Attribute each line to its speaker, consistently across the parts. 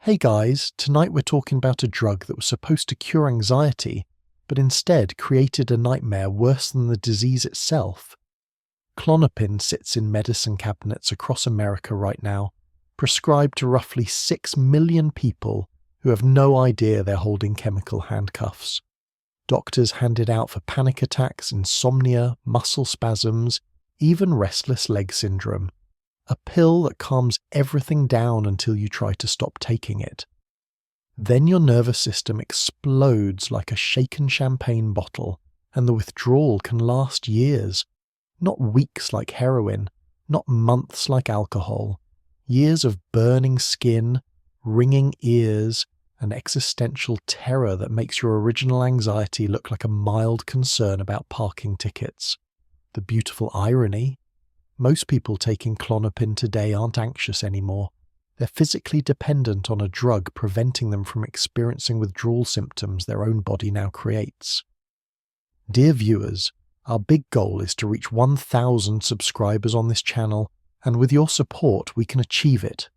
Speaker 1: Hey guys, tonight we're talking about a drug that was supposed to cure anxiety, but instead created a nightmare worse than the disease itself. Klonopin sits in medicine cabinets across America right now, prescribed to roughly 6 million people who have no idea they're holding chemical handcuffs. Doctors hand it out for panic attacks, insomnia, muscle spasms, even restless leg syndrome. A pill that calms everything down until you try to stop taking it. Then your nervous system explodes like a shaken champagne bottle, and the withdrawal can last years. Not weeks like heroin, not months like alcohol. Years of burning skin, ringing ears, and existential terror that makes your original anxiety look like a mild concern about parking tickets. The beautiful irony? Most people taking Klonopin today aren't anxious anymore. They're physically dependent on a drug preventing them from experiencing withdrawal symptoms their own body now creates. Dear viewers, our big goal is to reach 1,000 subscribers on this channel, and with your support we can achieve it.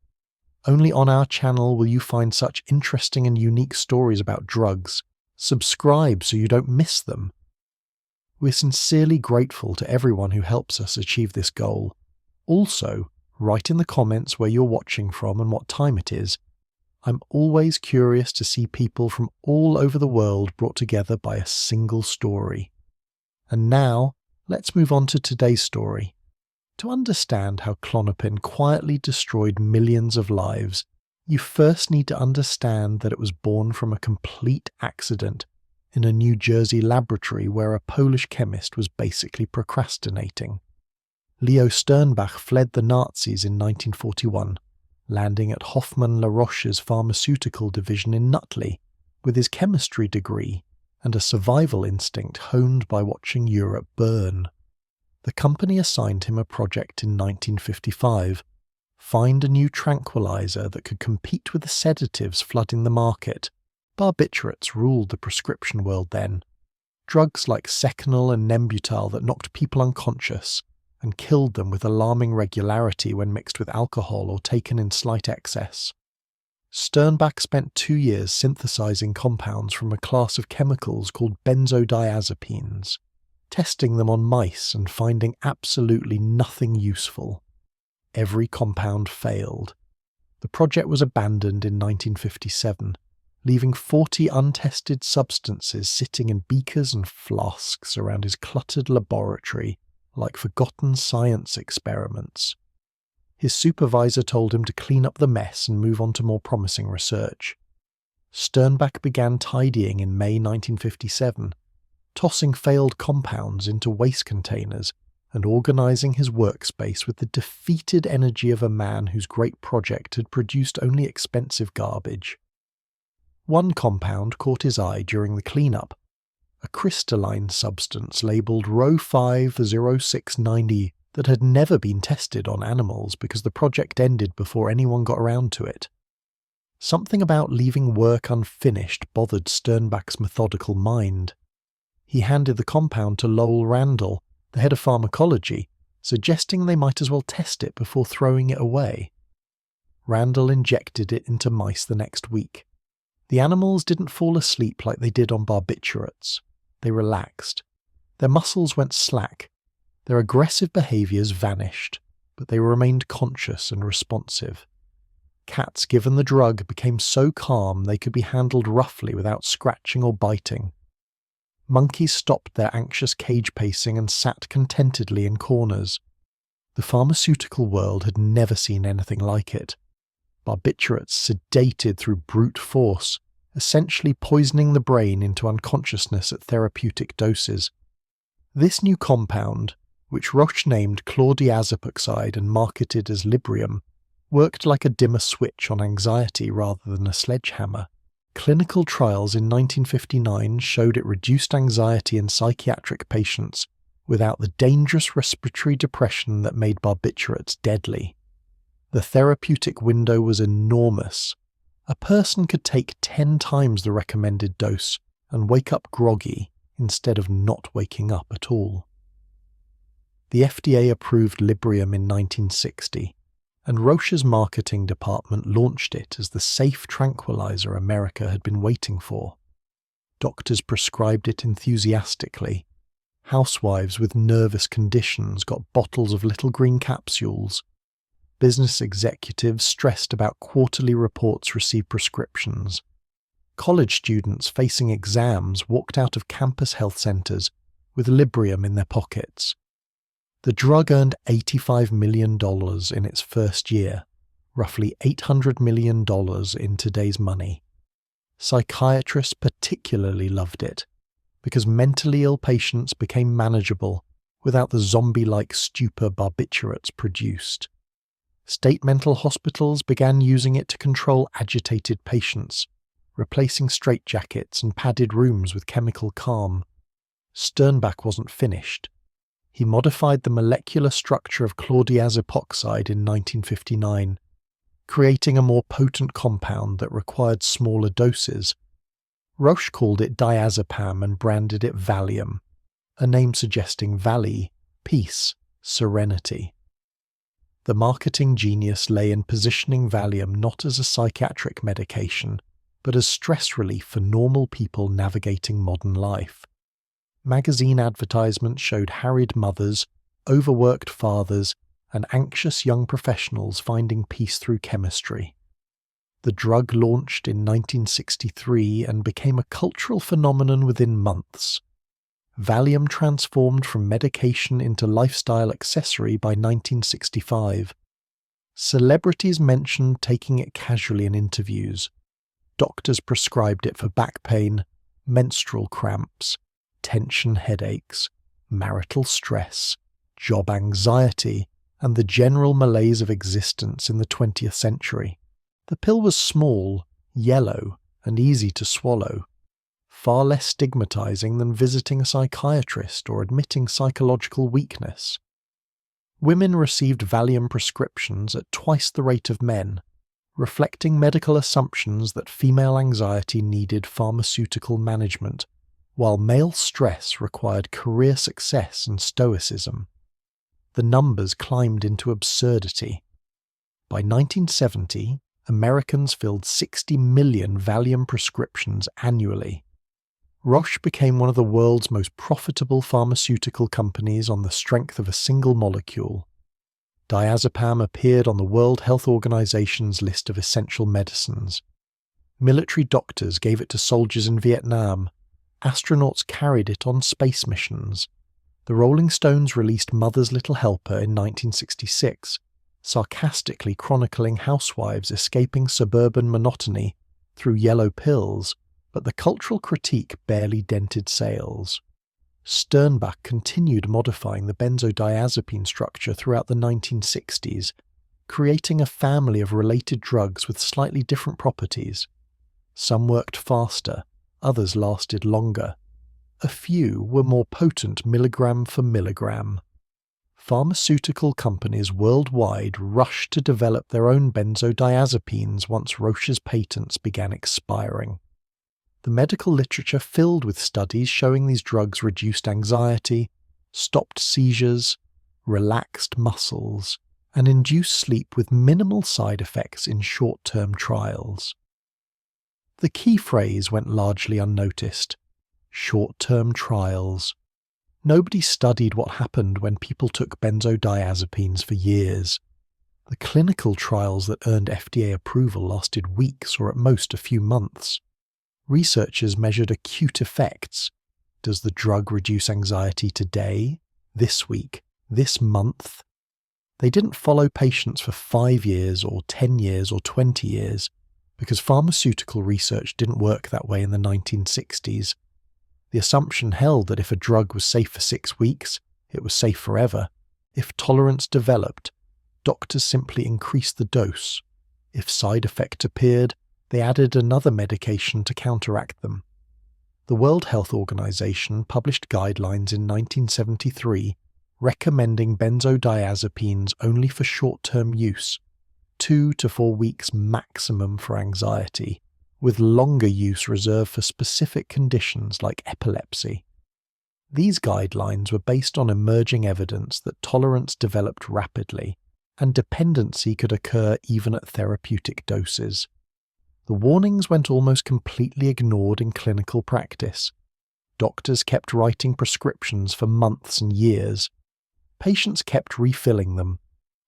Speaker 1: Only on our channel will you find such interesting and unique stories about drugs. Subscribe so you don't miss them. We're sincerely grateful to everyone who helps us achieve this goal. Also, write in the comments where you're watching from and what time it is. I'm always curious to see people from all over the world brought together by a single story. And now, let's move on to today's story. To understand how Klonopin quietly destroyed millions of lives, you first need to understand that it was born from a complete accident in a New Jersey laboratory where a Polish chemist was basically procrastinating. Leo Sternbach fled the Nazis in 1941, landing at Hoffmann-La Roche's pharmaceutical division in Nutley, with his chemistry degree and a survival instinct honed by watching Europe burn. The company assigned him a project in 1955, find a new tranquilizer that could compete with the sedatives flooding the market. Barbiturates ruled the prescription world then. Drugs like Seconal and Nembutal that knocked people unconscious and killed them with alarming regularity when mixed with alcohol or taken in slight excess. Sternbach spent 2 years synthesizing compounds from a class of chemicals called benzodiazepines, testing them on mice and finding absolutely nothing useful. Every compound failed. The project was abandoned in 1957. Leaving 40 untested substances sitting in beakers and flasks around his cluttered laboratory like forgotten science experiments. His supervisor told him to clean up the mess and move on to more promising research. Sternbach began tidying in May 1957, tossing failed compounds into waste containers and organizing his workspace with the defeated energy of a man whose great project had produced only expensive garbage. One compound caught his eye during the cleanup, a crystalline substance labelled Rho50690 that had never been tested on animals because the project ended before anyone got around to it. Something about leaving work unfinished bothered Sternbach's methodical mind. He handed the compound to Lowell Randall, the head of pharmacology, suggesting they might as well test it before throwing it away. Randall injected it into mice the next week. The animals didn't fall asleep like they did on barbiturates. They relaxed. Their muscles went slack. Their aggressive behaviours vanished, but they remained conscious and responsive. Cats given the drug became so calm they could be handled roughly without scratching or biting. Monkeys stopped their anxious cage pacing and sat contentedly in corners. The pharmaceutical world had never seen anything like it. Barbiturates sedated through brute force, essentially poisoning the brain into unconsciousness at therapeutic doses. This new compound, which Roche named chlordiazepoxide and marketed as Librium, worked like a dimmer switch on anxiety rather than a sledgehammer. Clinical trials in 1959 showed it reduced anxiety in psychiatric patients without the dangerous respiratory depression that made barbiturates deadly. The therapeutic window was enormous. A person could take 10 times the recommended dose and wake up groggy instead of not waking up at all. The FDA approved Librium in 1960. and Roche's marketing department launched it as the safe tranquilizer America had been waiting for. Doctors prescribed it enthusiastically. Housewives with nervous conditions got bottles of little green capsules. Business executives stressed about quarterly reports received prescriptions. College students facing exams walked out of campus health centers with Librium in their pockets. The drug earned $85 million in its first year, roughly $800 million in today's money. Psychiatrists particularly loved it, because mentally ill patients became manageable without the zombie-like stupor barbiturates produced. State mental hospitals began using it to control agitated patients, replacing straitjackets and padded rooms with chemical calm. Sternbach wasn't finished. He modified the molecular structure of chlordiazepoxide in 1959, creating a more potent compound that required smaller doses. Roche called it diazepam and branded it Valium, a name suggesting valley, peace, serenity. The marketing genius lay in positioning Valium not as a psychiatric medication, but as stress relief for normal people navigating modern life. Magazine advertisements showed harried mothers, overworked fathers, and anxious young professionals finding peace through chemistry. The drug launched in 1963 and became a cultural phenomenon within months. Valium transformed from medication into lifestyle accessory by 1965. Celebrities mentioned taking it casually in interviews. Doctors prescribed it for back pain, menstrual cramps, tension headaches, marital stress, job anxiety, and the general malaise of existence in the 20th century. The pill was small, yellow, and easy to swallow, far less stigmatizing than visiting a psychiatrist or admitting psychological weakness. Women received Valium prescriptions at twice the rate of men, reflecting medical assumptions that female anxiety needed pharmaceutical management, while male stress required career success and stoicism. The numbers climbed into absurdity. By 1970, Americans filled 60 million Valium prescriptions annually. Roche became one of the world's most profitable pharmaceutical companies on the strength of a single molecule. Diazepam appeared on the World Health Organization's list of essential medicines. Military doctors gave it to soldiers in Vietnam. Astronauts carried it on space missions. The Rolling Stones released Mother's Little Helper in 1966, sarcastically chronicling housewives escaping suburban monotony through yellow pills, but the cultural critique barely dented sales. Sternbach continued modifying the benzodiazepine structure throughout the 1960s, creating a family of related drugs with slightly different properties. Some worked faster, others lasted longer. A few were more potent milligram for milligram. Pharmaceutical companies worldwide rushed to develop their own benzodiazepines once Roche's patents began expiring. The medical literature filled with studies showing these drugs reduced anxiety, stopped seizures, relaxed muscles, and induced sleep with minimal side effects in short-term trials. The key phrase went largely unnoticed: short-term trials. Nobody studied what happened when people took benzodiazepines for years. The clinical trials that earned FDA approval lasted weeks or at most a few months. Researchers measured acute effects. Does the drug reduce anxiety today, this week, this month? They didn't follow patients for 5 years or 10 years or 20 years, because pharmaceutical research didn't work that way in the 1960s. The assumption held that if a drug was safe for 6 weeks, it was safe forever. If tolerance developed, doctors simply increased the dose. If side effects appeared, they added another medication to counteract them. The World Health Organization published guidelines in 1973 recommending benzodiazepines only for short-term use, 2 to 4 weeks maximum for anxiety, with longer use reserved for specific conditions like epilepsy. These guidelines were based on emerging evidence that tolerance developed rapidly, and dependency could occur even at therapeutic doses. The warnings went almost completely ignored in clinical practice. Doctors kept writing prescriptions for months and years. Patients kept refilling them.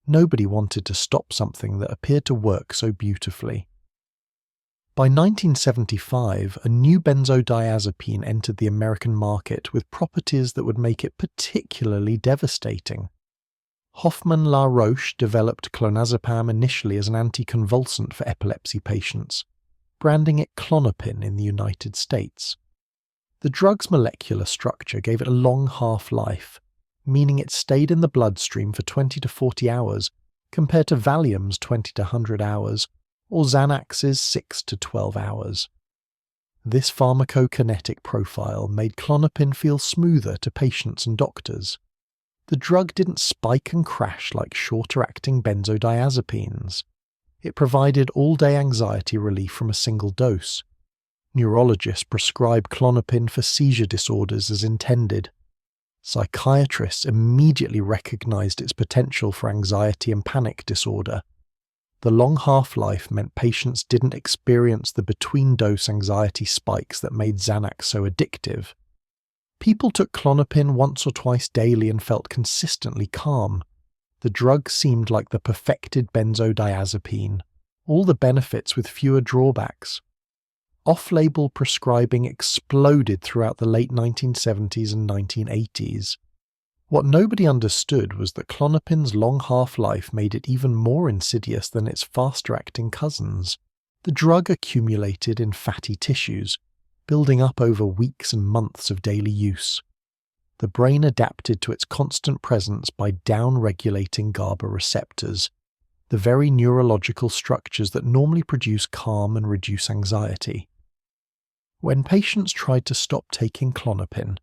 Speaker 1: Nobody wanted to stop something that appeared to work so beautifully. By 1975, a new benzodiazepine entered the American market with properties that would make it particularly devastating. Hoffmann La Roche developed clonazepam initially as an anticonvulsant for epilepsy patients, branding it Klonopin in the United States. The drug's molecular structure gave it a long half-life, meaning it stayed in the bloodstream for 20 to 40 hours, compared to Valium's 20 to 100 hours, or Xanax's 6 to 12 hours. This pharmacokinetic profile made Klonopin feel smoother to patients and doctors. The drug didn't spike and crash like shorter-acting benzodiazepines. It provided all-day anxiety relief from a single dose. Neurologists prescribed Klonopin for seizure disorders as intended. Psychiatrists immediately recognized its potential for anxiety and panic disorder. The long half-life meant patients didn't experience the between-dose anxiety spikes that made Xanax so addictive. People took Klonopin once or twice daily and felt consistently calm. The drug seemed like the perfected benzodiazepine, all the benefits with fewer drawbacks. Off-label prescribing exploded throughout the late 1970s and 1980s. What nobody understood was that Klonopin's long half-life made it even more insidious than its faster-acting cousins. The drug accumulated in fatty tissues, building up over weeks and months of daily use. The brain adapted to its constant presence by down-regulating GABA receptors, the very neurological structures that normally produce calm and reduce anxiety. When patients tried to stop taking Klonopin,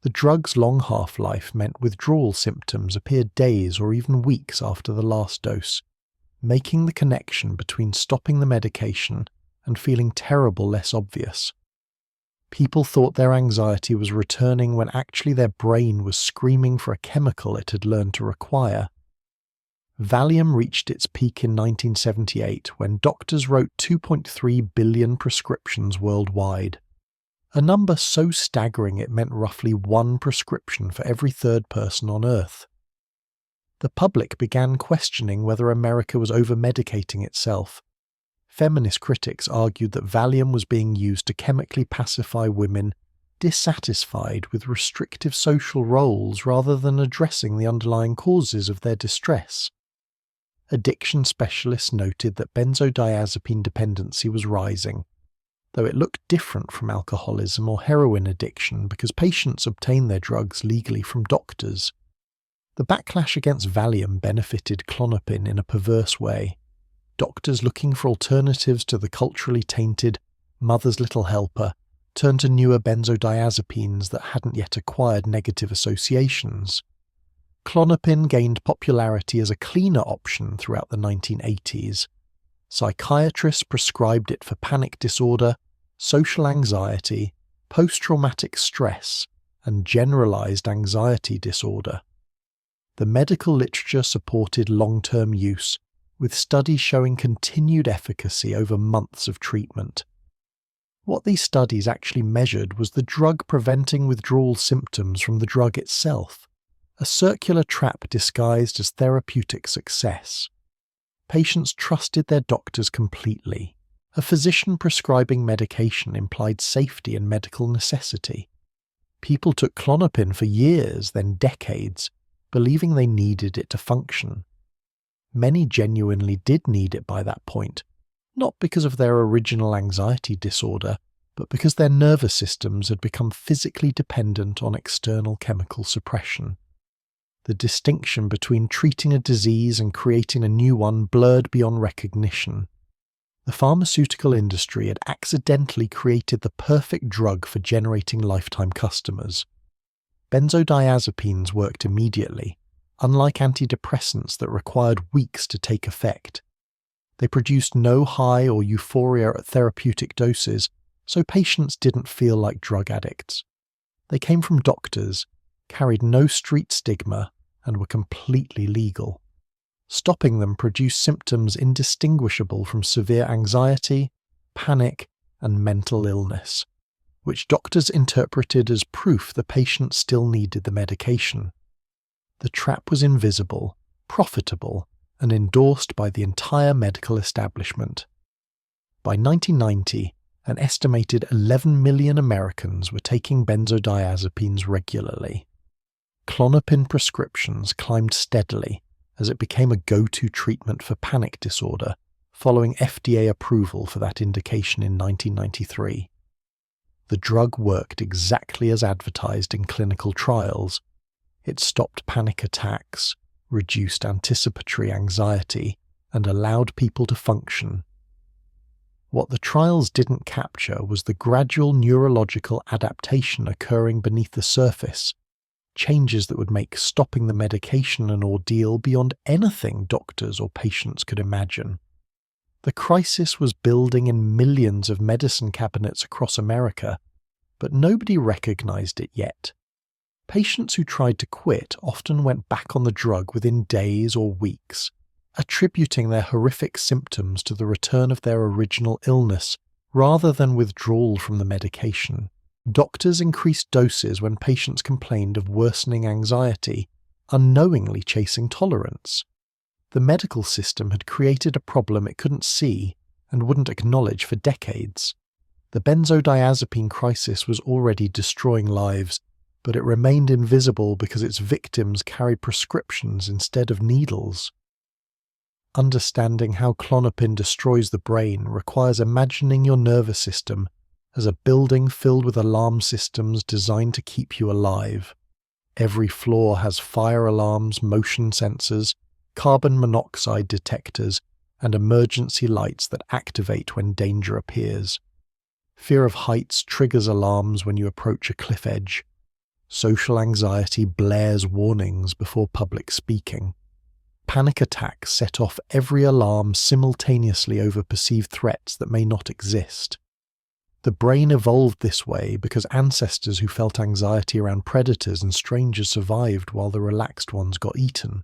Speaker 1: the drug's long half-life meant withdrawal symptoms appeared days or even weeks after the last dose, making the connection between stopping the medication and feeling terrible less obvious. People thought their anxiety was returning when actually their brain was screaming for a chemical it had learned to require. Valium reached its peak in 1978 when doctors wrote 2.3 billion prescriptions worldwide. A number so staggering it meant roughly one prescription for every third person on Earth. The public began questioning whether America was over-medicating itself. Feminist critics argued that Valium was being used to chemically pacify women dissatisfied with restrictive social roles rather than addressing the underlying causes of their distress. Addiction specialists noted that benzodiazepine dependency was rising, though it looked different from alcoholism or heroin addiction because patients obtained their drugs legally from doctors. The backlash against Valium benefited Klonopin in a perverse way. Doctors looking for alternatives to the culturally tainted mother's little helper turned to newer benzodiazepines that hadn't yet acquired negative associations. Klonopin gained popularity as a cleaner option throughout the 1980s. Psychiatrists prescribed it for panic disorder, social anxiety, post-traumatic stress, and generalized anxiety disorder. The medical literature supported long-term use, with studies showing continued efficacy over months of treatment. What these studies actually measured was the drug preventing withdrawal symptoms from the drug itself, a circular trap disguised as therapeutic success. Patients trusted their doctors completely. A physician prescribing medication implied safety and medical necessity. People took Klonopin for years, then decades, believing they needed it to function. Many genuinely did need it by that point, not because of their original anxiety disorder, but because their nervous systems had become physically dependent on external chemical suppression. The distinction between treating a disease and creating a new one blurred beyond recognition. The pharmaceutical industry had accidentally created the perfect drug for generating lifetime customers. Benzodiazepines worked immediately, unlike antidepressants that required weeks to take effect. They produced no high or euphoria at therapeutic doses, so patients didn't feel like drug addicts. They came from doctors, carried no street stigma, and were completely legal. Stopping them produced symptoms indistinguishable from severe anxiety, panic, and mental illness, which doctors interpreted as proof the patient still needed the medication. The trap was invisible, profitable, and endorsed by the entire medical establishment. By 1990, an estimated 11 million Americans were taking benzodiazepines regularly. Klonopin prescriptions climbed steadily as it became a go-to treatment for panic disorder, following FDA approval for that indication in 1993. The drug worked exactly as advertised in clinical trials. It stopped panic attacks, reduced anticipatory anxiety, and allowed people to function. What the trials didn't capture was the gradual neurological adaptation occurring beneath the surface, changes that would make stopping the medication an ordeal beyond anything doctors or patients could imagine. The crisis was building in millions of medicine cabinets across America, but nobody recognized it yet. Patients who tried to quit often went back on the drug within days or weeks, attributing their horrific symptoms to the return of their original illness rather than withdrawal from the medication. Doctors increased doses when patients complained of worsening anxiety, unknowingly chasing tolerance. The medical system had created a problem it couldn't see and wouldn't acknowledge for decades. The benzodiazepine crisis was already destroying lives, but it remained invisible because its victims carried prescriptions instead of needles. Understanding how Klonopin destroys the brain requires imagining your nervous system as a building filled with alarm systems designed to keep you alive. Every floor has fire alarms, motion sensors, carbon monoxide detectors, and emergency lights that activate when danger appears. Fear of heights triggers alarms when you approach a cliff edge. Social anxiety blares warnings before public speaking. Panic attacks set off every alarm simultaneously over perceived threats that may not exist. The brain evolved this way because ancestors who felt anxiety around predators and strangers survived while the relaxed ones got eaten.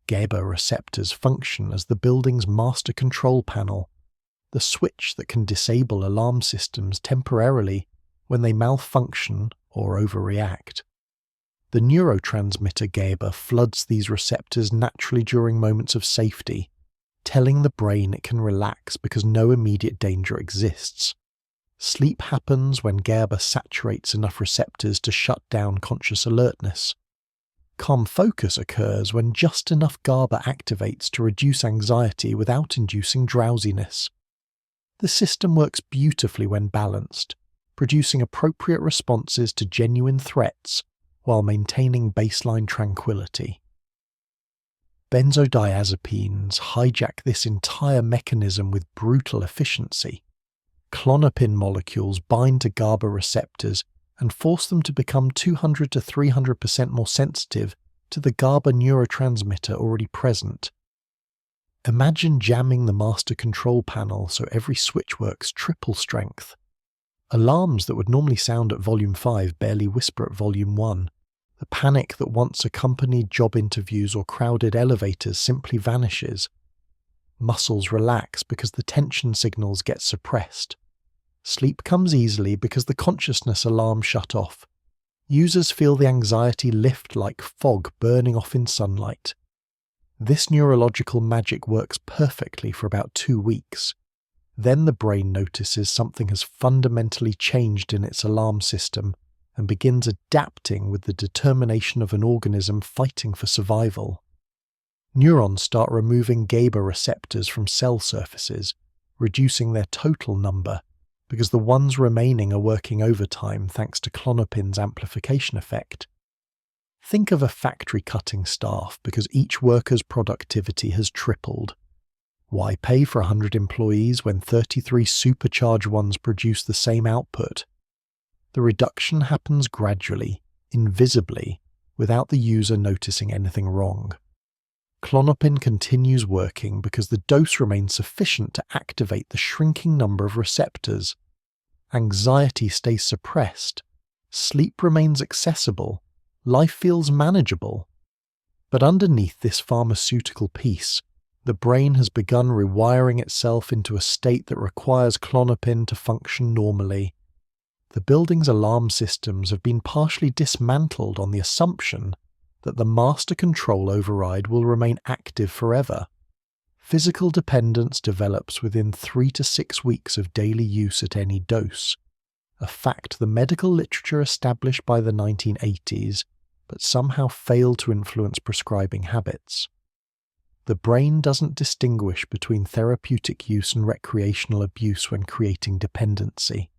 Speaker 1: GABA receptors function as the building's master control panel, the switch that can disable alarm systems temporarily when they malfunction or overreact. The neurotransmitter GABA floods these receptors naturally during moments of safety, telling the brain it can relax because no immediate danger exists. Sleep happens when GABA saturates enough receptors to shut down conscious alertness. Calm focus occurs when just enough GABA activates to reduce anxiety without inducing drowsiness. The system works beautifully when balanced, producing appropriate responses to genuine threats while maintaining baseline tranquility. Benzodiazepines hijack this entire mechanism with brutal efficiency. Klonopin molecules bind to GABA receptors and force them to become 200 to 300% more sensitive to the GABA neurotransmitter already present. Imagine jamming the master control panel so every switch works triple strength. Alarms that would normally sound at volume 5 barely whisper at volume 1. The panic that once accompanied job interviews or crowded elevators simply vanishes. Muscles relax because the tension signals get suppressed. Sleep comes easily because the consciousness alarm shut off. Users feel the anxiety lift like fog burning off in sunlight. This neurological magic works perfectly for about 2 weeks. Then the brain notices something has fundamentally changed in its alarm system and begins adapting with the determination of an organism fighting for survival. Neurons start removing GABA receptors from cell surfaces, reducing their total number, because the ones remaining are working overtime thanks to Klonopin's amplification effect. Think of a factory cutting staff because each worker's productivity has tripled. Why pay for 100 employees when 33 supercharged ones produce the same output? The reduction happens gradually, invisibly, without the user noticing anything wrong. Klonopin continues working because the dose remains sufficient to activate the shrinking number of receptors. Anxiety stays suppressed. Sleep remains accessible. Life feels manageable. But underneath this pharmaceutical piece, the brain has begun rewiring itself into a state that requires Klonopin to function normally. The building's alarm systems have been partially dismantled on the assumption that the master control override will remain active forever. Physical dependence develops within 3 to 6 weeks of daily use at any dose, a fact the medical literature established by the 1980s but somehow failed to influence prescribing habits. The brain doesn't distinguish between therapeutic use and recreational abuse when creating dependency.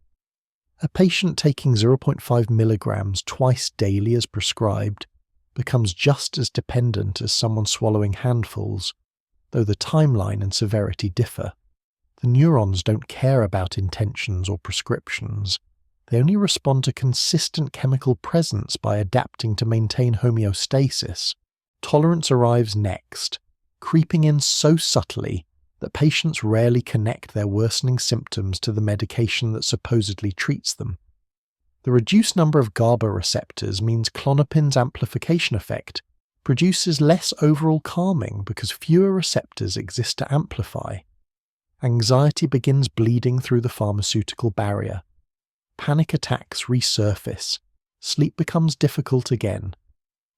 Speaker 1: A patient taking 0.5 milligrams twice daily as prescribed becomes just as dependent as someone swallowing handfuls, though the timeline and severity differ. The neurons don't care about intentions or prescriptions. They only respond to consistent chemical presence by adapting to maintain homeostasis. Tolerance arrives next, creeping in so subtly that patients rarely connect their worsening symptoms to the medication that supposedly treats them. The reduced number of GABA receptors means Klonopin's amplification effect produces less overall calming because fewer receptors exist to amplify. Anxiety begins bleeding through the pharmaceutical barrier. Panic attacks resurface. Sleep becomes difficult again.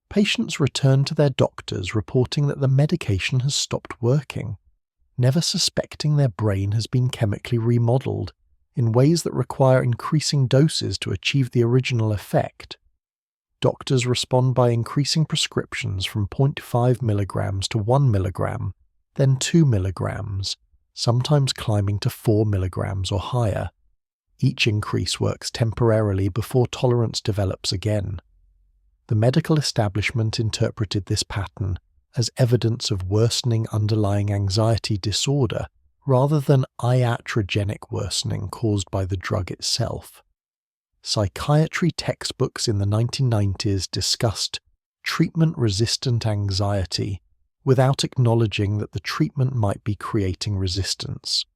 Speaker 1: Patients return to their doctors reporting that the medication has stopped working, never suspecting their brain has been chemically remodeled in ways that require increasing doses to achieve the original effect. Doctors respond by increasing prescriptions from 0.5 milligrams to 1 milligram, then 2 milligrams, sometimes climbing to 4 milligrams or higher. Each increase works temporarily before tolerance develops again. The medical establishment interpreted this pattern as evidence of worsening underlying anxiety disorder rather than iatrogenic worsening caused by the drug itself. Psychiatry textbooks in the 1990s discussed treatment-resistant anxiety without acknowledging that the treatment might be creating resistance.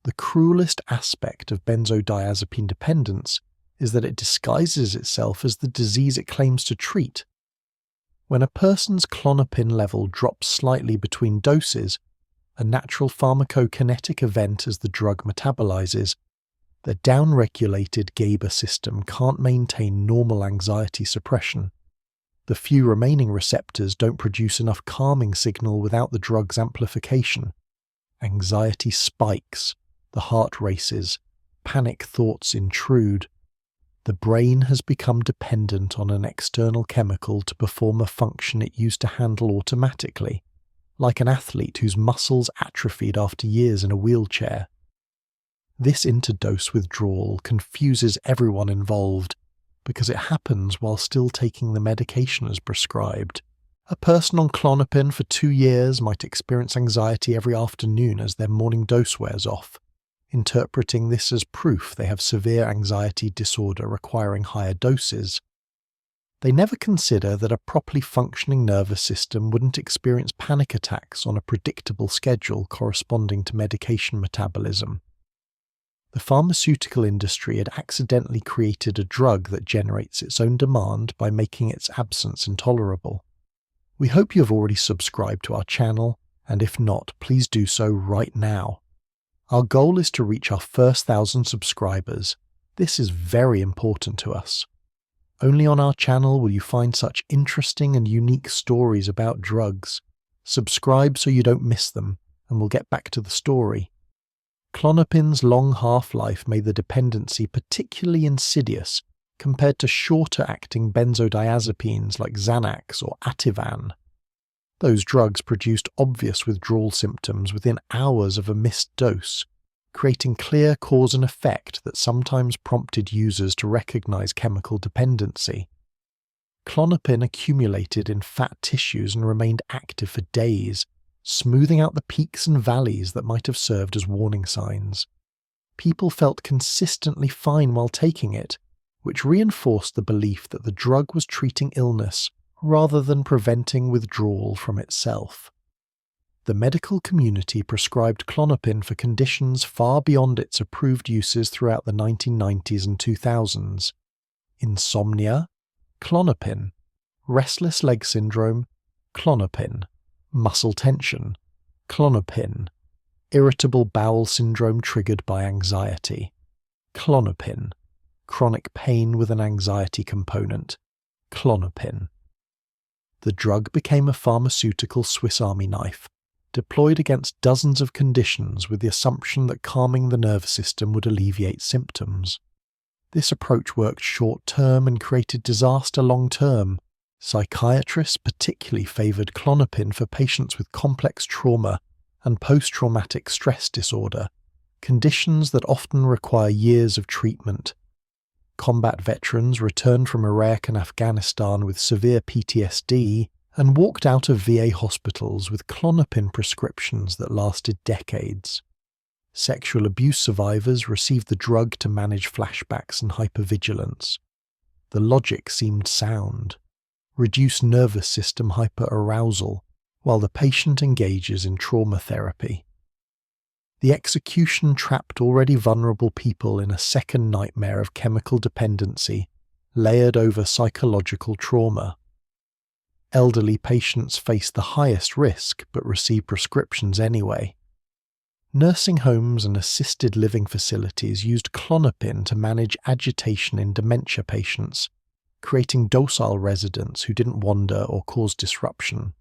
Speaker 1: The cruelest aspect of benzodiazepine dependence is that it disguises itself as the disease it claims to treat. When a person's Klonopin level drops slightly between doses, a natural pharmacokinetic event as the drug metabolizes, the downregulated GABA system can't maintain normal anxiety suppression. The few remaining receptors don't produce enough calming signal without the drug's amplification. Anxiety spikes, the heart races, panic thoughts intrude. The brain has become dependent on an external chemical to perform a function it used to handle automatically, like an athlete whose muscles atrophied after years in a wheelchair. This interdose withdrawal confuses everyone involved because it happens while still taking the medication as prescribed. A person on Klonopin for 2 years might experience anxiety every afternoon as their morning dose wears off, interpreting this as proof they have severe anxiety disorder requiring higher doses. They never consider that a properly functioning nervous system wouldn't experience panic attacks on a predictable schedule corresponding to medication metabolism. The pharmaceutical industry had accidentally created a drug that generates its own demand by making its absence intolerable. We hope you have already subscribed to our channel, and if not, please do so right now. Our goal is to reach our first 1,000 subscribers. This is very important to us. Only on our channel will you find such interesting and unique stories about drugs. Subscribe so you don't miss them, and we'll get back to the story. Klonopin's long half-life made the dependency particularly insidious compared to shorter-acting benzodiazepines like Xanax or Ativan. Those drugs produced obvious withdrawal symptoms within hours of a missed dose, creating clear cause and effect that sometimes prompted users to recognize chemical dependency. Klonopin accumulated in fat tissues and remained active for days, smoothing out the peaks and valleys that might have served as warning signs. People felt consistently fine while taking it, which reinforced the belief that the drug was treating illness rather than preventing withdrawal from itself. The medical community prescribed Klonopin for conditions far beyond its approved uses throughout the 1990s and 2000s. Insomnia, Klonopin, restless leg syndrome, Klonopin. Muscle tension. Klonopin. Irritable bowel syndrome triggered by anxiety. Klonopin. Chronic pain with an anxiety component. Klonopin. The drug became a pharmaceutical Swiss Army knife, deployed against dozens of conditions with the assumption that calming the nervous system would alleviate symptoms. This approach worked short-term and created disaster long-term. Psychiatrists particularly favoured Klonopin for patients with complex trauma and post-traumatic stress disorder, conditions that often require years of treatment. Combat veterans returned from Iraq and Afghanistan with severe PTSD and walked out of VA hospitals with Klonopin prescriptions that lasted decades. Sexual abuse survivors received the drug to manage flashbacks and hypervigilance. The logic seemed sound. Reduce nervous system hyperarousal while the patient engages in trauma therapy. The execution trapped already vulnerable people in a second nightmare of chemical dependency, layered over psychological trauma. Elderly patients faced the highest risk but received prescriptions anyway. Nursing homes and assisted living facilities used Klonopin to manage agitation in dementia patients, creating docile residents who didn't wander or cause disruption.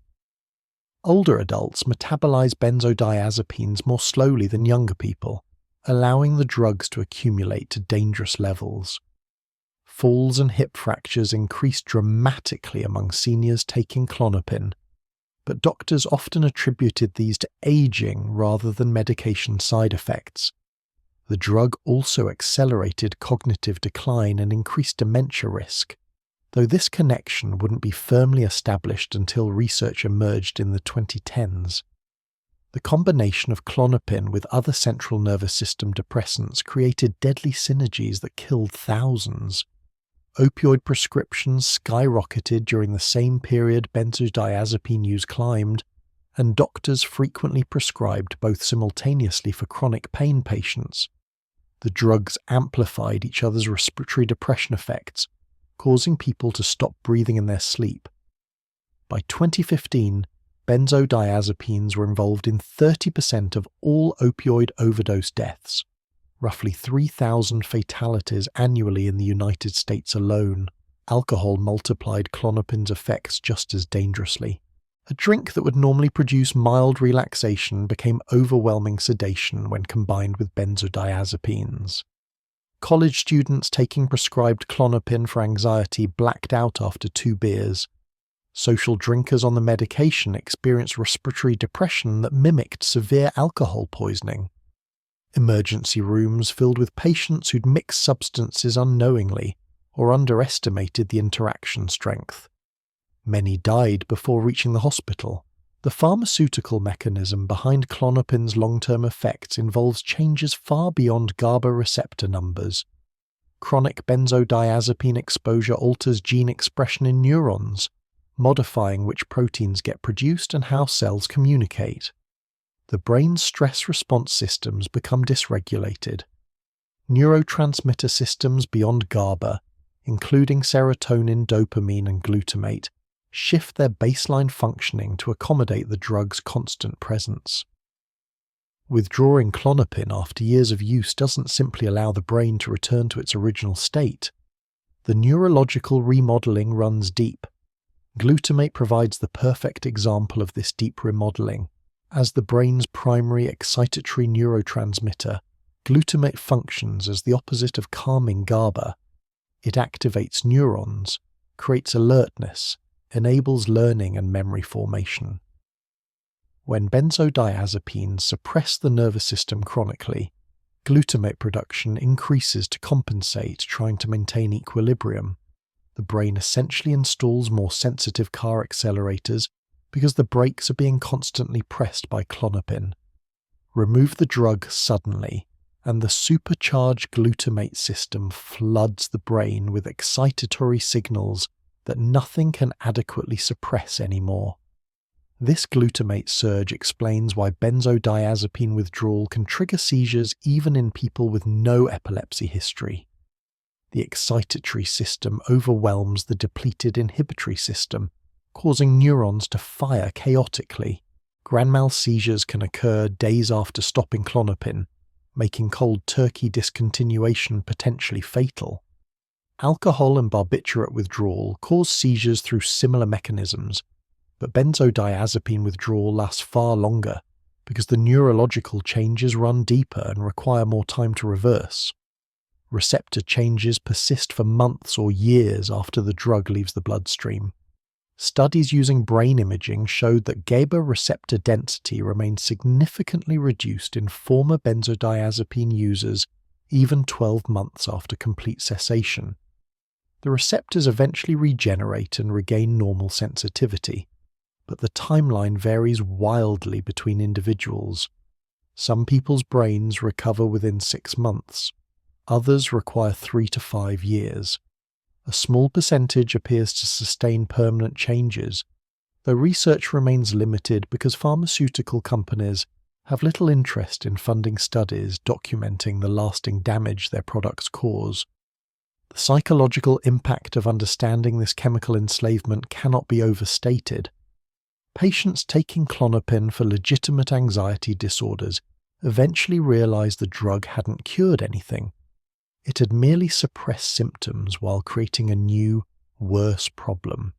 Speaker 1: Older adults metabolize benzodiazepines more slowly than younger people, allowing the drugs to accumulate to dangerous levels. Falls and hip fractures increased dramatically among seniors taking Klonopin, but doctors often attributed these to aging rather than medication side effects. The drug also accelerated cognitive decline and increased dementia risk, though this connection wouldn't be firmly established until research emerged in the 2010s. The combination of Klonopin with other central nervous system depressants created deadly synergies that killed thousands. Opioid prescriptions skyrocketed during the same period benzodiazepine use climbed, and doctors frequently prescribed both simultaneously for chronic pain patients. The drugs amplified each other's respiratory depression effects, causing people to stop breathing in their sleep. By 2015, benzodiazepines were involved in 30% of all opioid overdose deaths, roughly 3,000 fatalities annually in the United States alone. Alcohol multiplied Klonopin's effects just as dangerously. A drink that would normally produce mild relaxation became overwhelming sedation when combined with benzodiazepines. College students taking prescribed Klonopin for anxiety blacked out after 2 beers. Social drinkers on the medication experienced respiratory depression that mimicked severe alcohol poisoning. Emergency rooms filled with patients who'd mixed substances unknowingly or underestimated the interaction strength. Many died before reaching the hospital. The pharmaceutical mechanism behind Klonopin's long-term effects involves changes far beyond GABA receptor numbers. Chronic benzodiazepine exposure alters gene expression in neurons, modifying which proteins get produced and how cells communicate. The brain's stress response systems become dysregulated. Neurotransmitter systems beyond GABA, including serotonin, dopamine, and glutamate, shift their baseline functioning to accommodate the drug's constant presence. Withdrawing Klonopin after years of use doesn't simply allow the brain to return to its original state. The neurological remodeling runs deep. Glutamate provides the perfect example of this deep remodeling. As the brain's primary excitatory neurotransmitter, glutamate functions as the opposite of calming GABA. It activates neurons, creates alertness, enables learning and memory formation. When benzodiazepines suppress the nervous system chronically, glutamate production increases to compensate, trying to maintain equilibrium. The brain essentially installs more sensitive car accelerators because the brakes are being constantly pressed by Klonopin. Remove the drug suddenly, and the supercharged glutamate system floods the brain with excitatory signals that nothing can adequately suppress anymore. This glutamate surge explains why benzodiazepine withdrawal can trigger seizures even in people with no epilepsy history. The excitatory system overwhelms the depleted inhibitory system, causing neurons to fire chaotically. Grand mal seizures can occur days after stopping Klonopin, making cold turkey discontinuation potentially fatal. Alcohol and barbiturate withdrawal cause seizures through similar mechanisms, but benzodiazepine withdrawal lasts far longer because the neurological changes run deeper and require more time to reverse. Receptor changes persist for months or years after the drug leaves the bloodstream. Studies using brain imaging showed that GABA receptor density remained significantly reduced in former benzodiazepine users even 12 months after complete cessation. The receptors eventually regenerate and regain normal sensitivity, but the timeline varies wildly between individuals. Some people's brains recover within 6 months. Others require 3 to 5 years. A small percentage appears to sustain permanent changes, though research remains limited because pharmaceutical companies have little interest in funding studies documenting the lasting damage their products cause. The psychological impact of understanding this chemical enslavement cannot be overstated. Patients taking Klonopin for legitimate anxiety disorders eventually realized the drug hadn't cured anything. It had merely suppressed symptoms while creating a new, worse problem.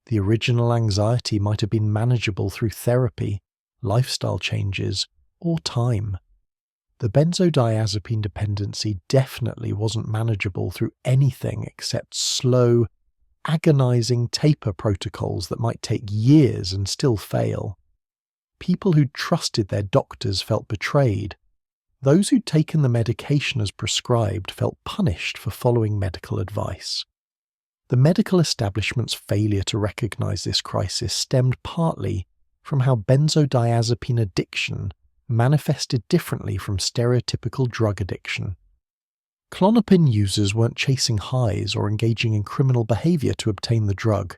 Speaker 1: The original anxiety might have been manageable through therapy, lifestyle changes, or time. The benzodiazepine dependency definitely wasn't manageable through anything except slow, agonizing taper protocols that might take years and still fail. People who'd trusted their doctors felt betrayed. Those who'd taken the medication as prescribed felt punished for following medical advice. The medical establishment's failure to recognize this crisis stemmed partly from how benzodiazepine addiction manifested differently from stereotypical drug addiction. Klonopin users weren't chasing highs or engaging in criminal behavior to obtain the drug.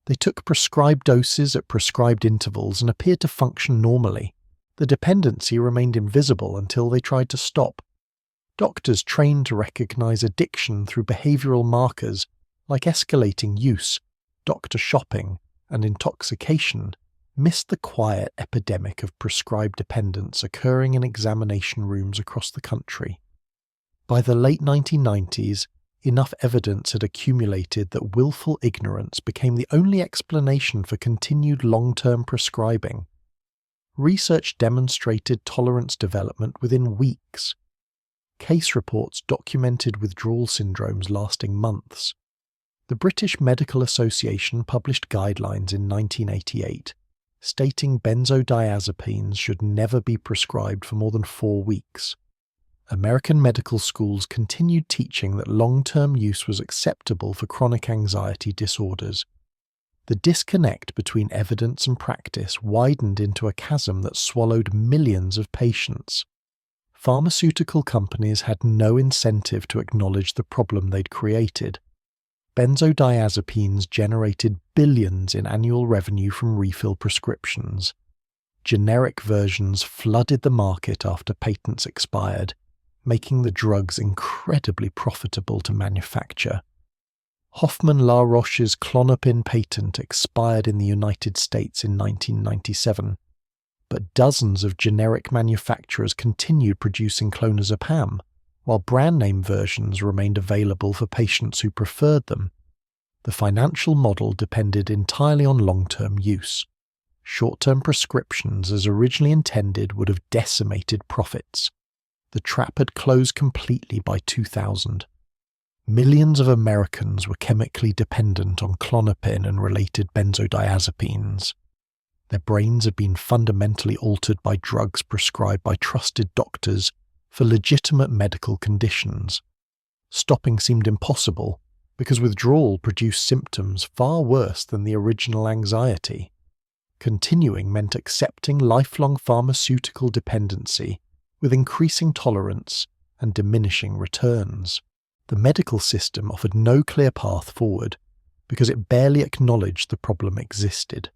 Speaker 1: They took prescribed doses at prescribed intervals and appeared to function normally. The dependency remained invisible until they tried to stop. Doctors trained to recognize addiction through behavioral markers like escalating use, doctor shopping, and intoxication missed the quiet epidemic of prescribed dependence occurring in examination rooms across the country. By the late 1990s, enough evidence had accumulated that willful ignorance became the only explanation for continued long-term prescribing. Research demonstrated tolerance development within weeks. Case reports documented withdrawal syndromes lasting months. The British Medical Association published guidelines in 1988, stating benzodiazepines should never be prescribed for more than 4 weeks. American medical schools continued teaching that long-term use was acceptable for chronic anxiety disorders. The disconnect between evidence and practice widened into a chasm that swallowed millions of patients. Pharmaceutical companies had no incentive to acknowledge the problem they'd created. Benzodiazepines generated billions in annual revenue from refill prescriptions. Generic versions flooded the market after patents expired, making the drugs incredibly profitable to manufacture. Hoffmann La Roche's Klonopin patent expired in the United States in 1997, but dozens of generic manufacturers continued producing clonazepam, while brand-name versions remained available for patients who preferred them. The financial model depended entirely on long-term use. Short-term prescriptions, as originally intended, would have decimated profits. The trap had closed completely by 2000. Millions of Americans were chemically dependent on Klonopin and related benzodiazepines. Their brains had been fundamentally altered by drugs prescribed by trusted doctors for legitimate medical conditions. Stopping seemed impossible because withdrawal produced symptoms far worse than the original anxiety. Continuing meant accepting lifelong pharmaceutical dependency with increasing tolerance and diminishing returns. The medical system offered no clear path forward because it barely acknowledged the problem existed.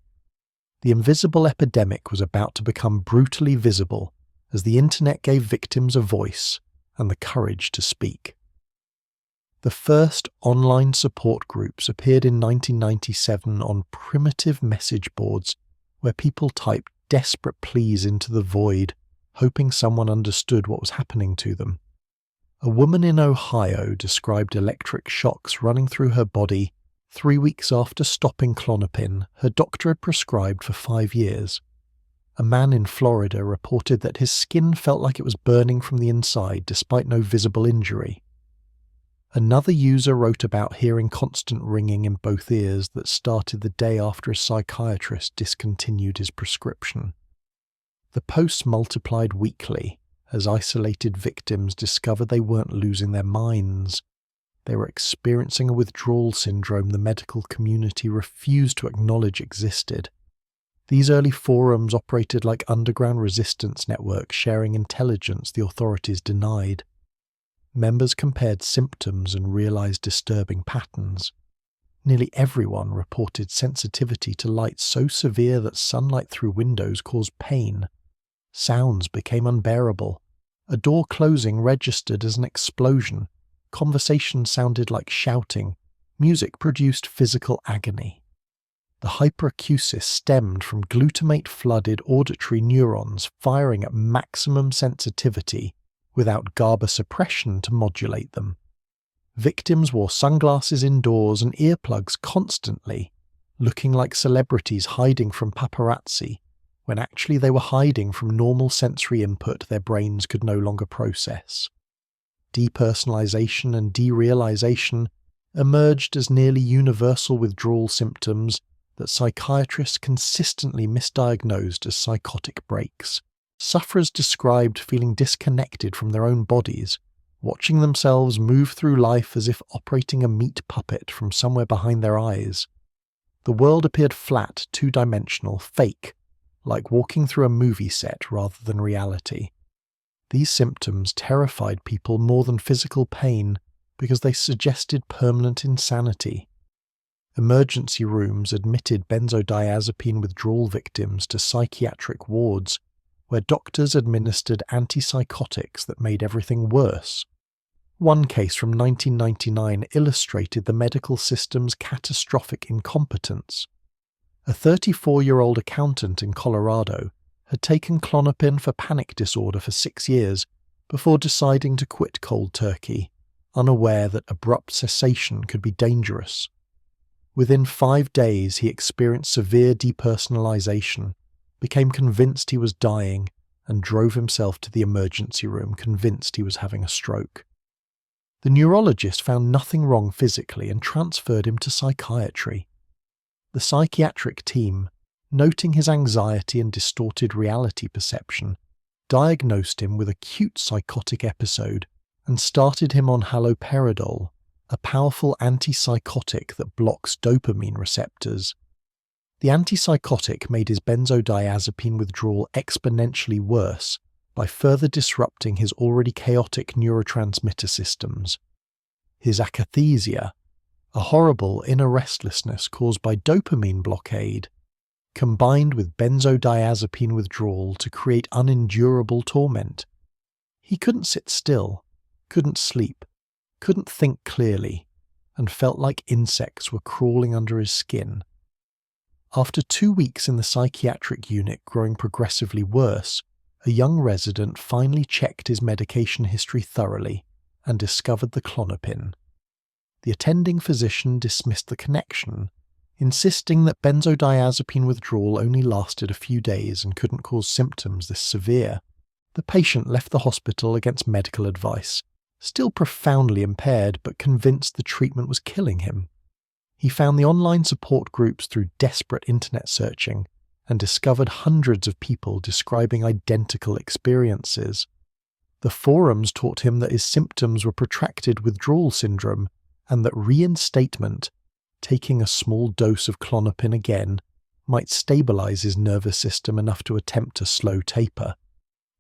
Speaker 1: The invisible epidemic was about to become brutally visible as the internet gave victims a voice and the courage to speak. The first online support groups appeared in 1997 on primitive message boards where people typed desperate pleas into the void, hoping someone understood what was happening to them. A woman in Ohio described electric shocks running through her body 3 weeks after stopping Klonopin her doctor had prescribed for 5 years. A man in Florida reported that his skin felt like it was burning from the inside despite no visible injury. Another user wrote about hearing constant ringing in both ears that started the day after a psychiatrist discontinued his prescription. The posts multiplied weekly as isolated victims discovered they weren't losing their minds. They were experiencing a withdrawal syndrome the medical community refused to acknowledge existed. These early forums operated like underground resistance networks sharing intelligence the authorities denied. Members compared symptoms and realized disturbing patterns. Nearly everyone reported sensitivity to light so severe that sunlight through windows caused pain. Sounds became unbearable. A door closing registered as an explosion. Conversation sounded like shouting. Music produced physical agony. The hyperacusis stemmed from glutamate-flooded auditory neurons firing at maximum sensitivity without GABA suppression to modulate them. Victims wore sunglasses indoors and earplugs constantly, looking like celebrities hiding from paparazzi, when actually they were hiding from normal sensory input their brains could no longer process. Depersonalization and derealization emerged as nearly universal withdrawal symptoms that psychiatrists consistently misdiagnosed as psychotic breaks. Sufferers described feeling disconnected from their own bodies, watching themselves move through life as if operating a meat puppet from somewhere behind their eyes. The world appeared flat, two-dimensional, fake, like walking through a movie set rather than reality. These symptoms terrified people more than physical pain because they suggested permanent insanity. Emergency rooms admitted benzodiazepine withdrawal victims to psychiatric wards where doctors administered antipsychotics that made everything worse. One case from 1999 illustrated the medical system's catastrophic incompetence. A 34-year-old accountant in Colorado had taken Klonopin for panic disorder for 6 years before deciding to quit cold turkey, unaware that abrupt cessation could be dangerous. Within 5 days, he experienced severe depersonalization, became convinced he was dying, and drove himself to the emergency room convinced he was having a stroke. The neurologist found nothing wrong physically and transferred him to psychiatry. The psychiatric team, noting his anxiety and distorted reality perception, diagnosed him with acute psychotic episode and started him on haloperidol, a powerful antipsychotic that blocks dopamine receptors. The antipsychotic made his benzodiazepine withdrawal exponentially worse by further disrupting his already chaotic neurotransmitter systems. His akathisia, a horrible inner restlessness caused by dopamine blockade, combined with benzodiazepine withdrawal to create unendurable torment. He couldn't sit still, couldn't sleep, couldn't think clearly, and felt like insects were crawling under his skin. After 2 weeks in the psychiatric unit growing progressively worse, a young resident finally checked his medication history thoroughly and discovered the Klonopin. The attending physician dismissed the connection, insisting that benzodiazepine withdrawal only lasted a few days and couldn't cause symptoms this severe. The patient left the hospital against medical advice, still profoundly impaired but convinced the treatment was killing him. He found the online support groups through desperate internet searching and discovered hundreds of people describing identical experiences. The forums taught him that his symptoms were protracted withdrawal syndrome and that reinstatement, taking a small dose of Klonopin again, might stabilize his nervous system enough to attempt a slow taper.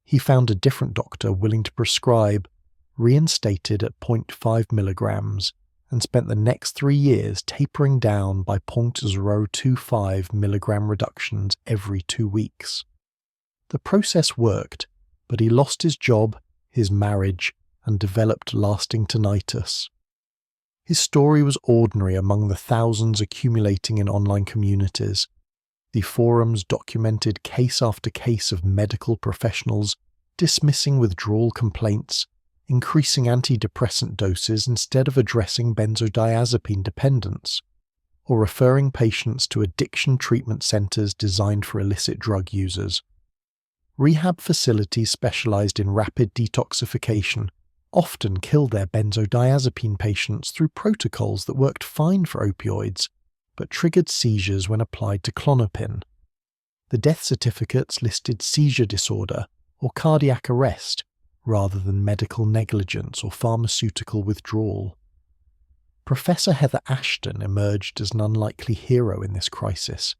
Speaker 1: He found a different doctor willing to prescribe, reinstated at 0.5 milligrams, and spent the next 3 years tapering down by 0.025 milligram reductions every 2 weeks. The process worked, but he lost his job, his marriage, and developed lasting tinnitus. His story was ordinary among the thousands accumulating in online communities. The forums documented case after case of medical professionals dismissing withdrawal complaints, increasing antidepressant doses instead of addressing benzodiazepine dependence, or referring patients to addiction treatment centers designed for illicit drug users. Rehab facilities specialized in rapid detoxification often killed their benzodiazepine patients through protocols that worked fine for opioids, but triggered seizures when applied to Klonopin. The death certificates listed seizure disorder or cardiac arrest rather than medical negligence or pharmaceutical withdrawal. Professor Heather Ashton emerged as an unlikely hero in this crisis,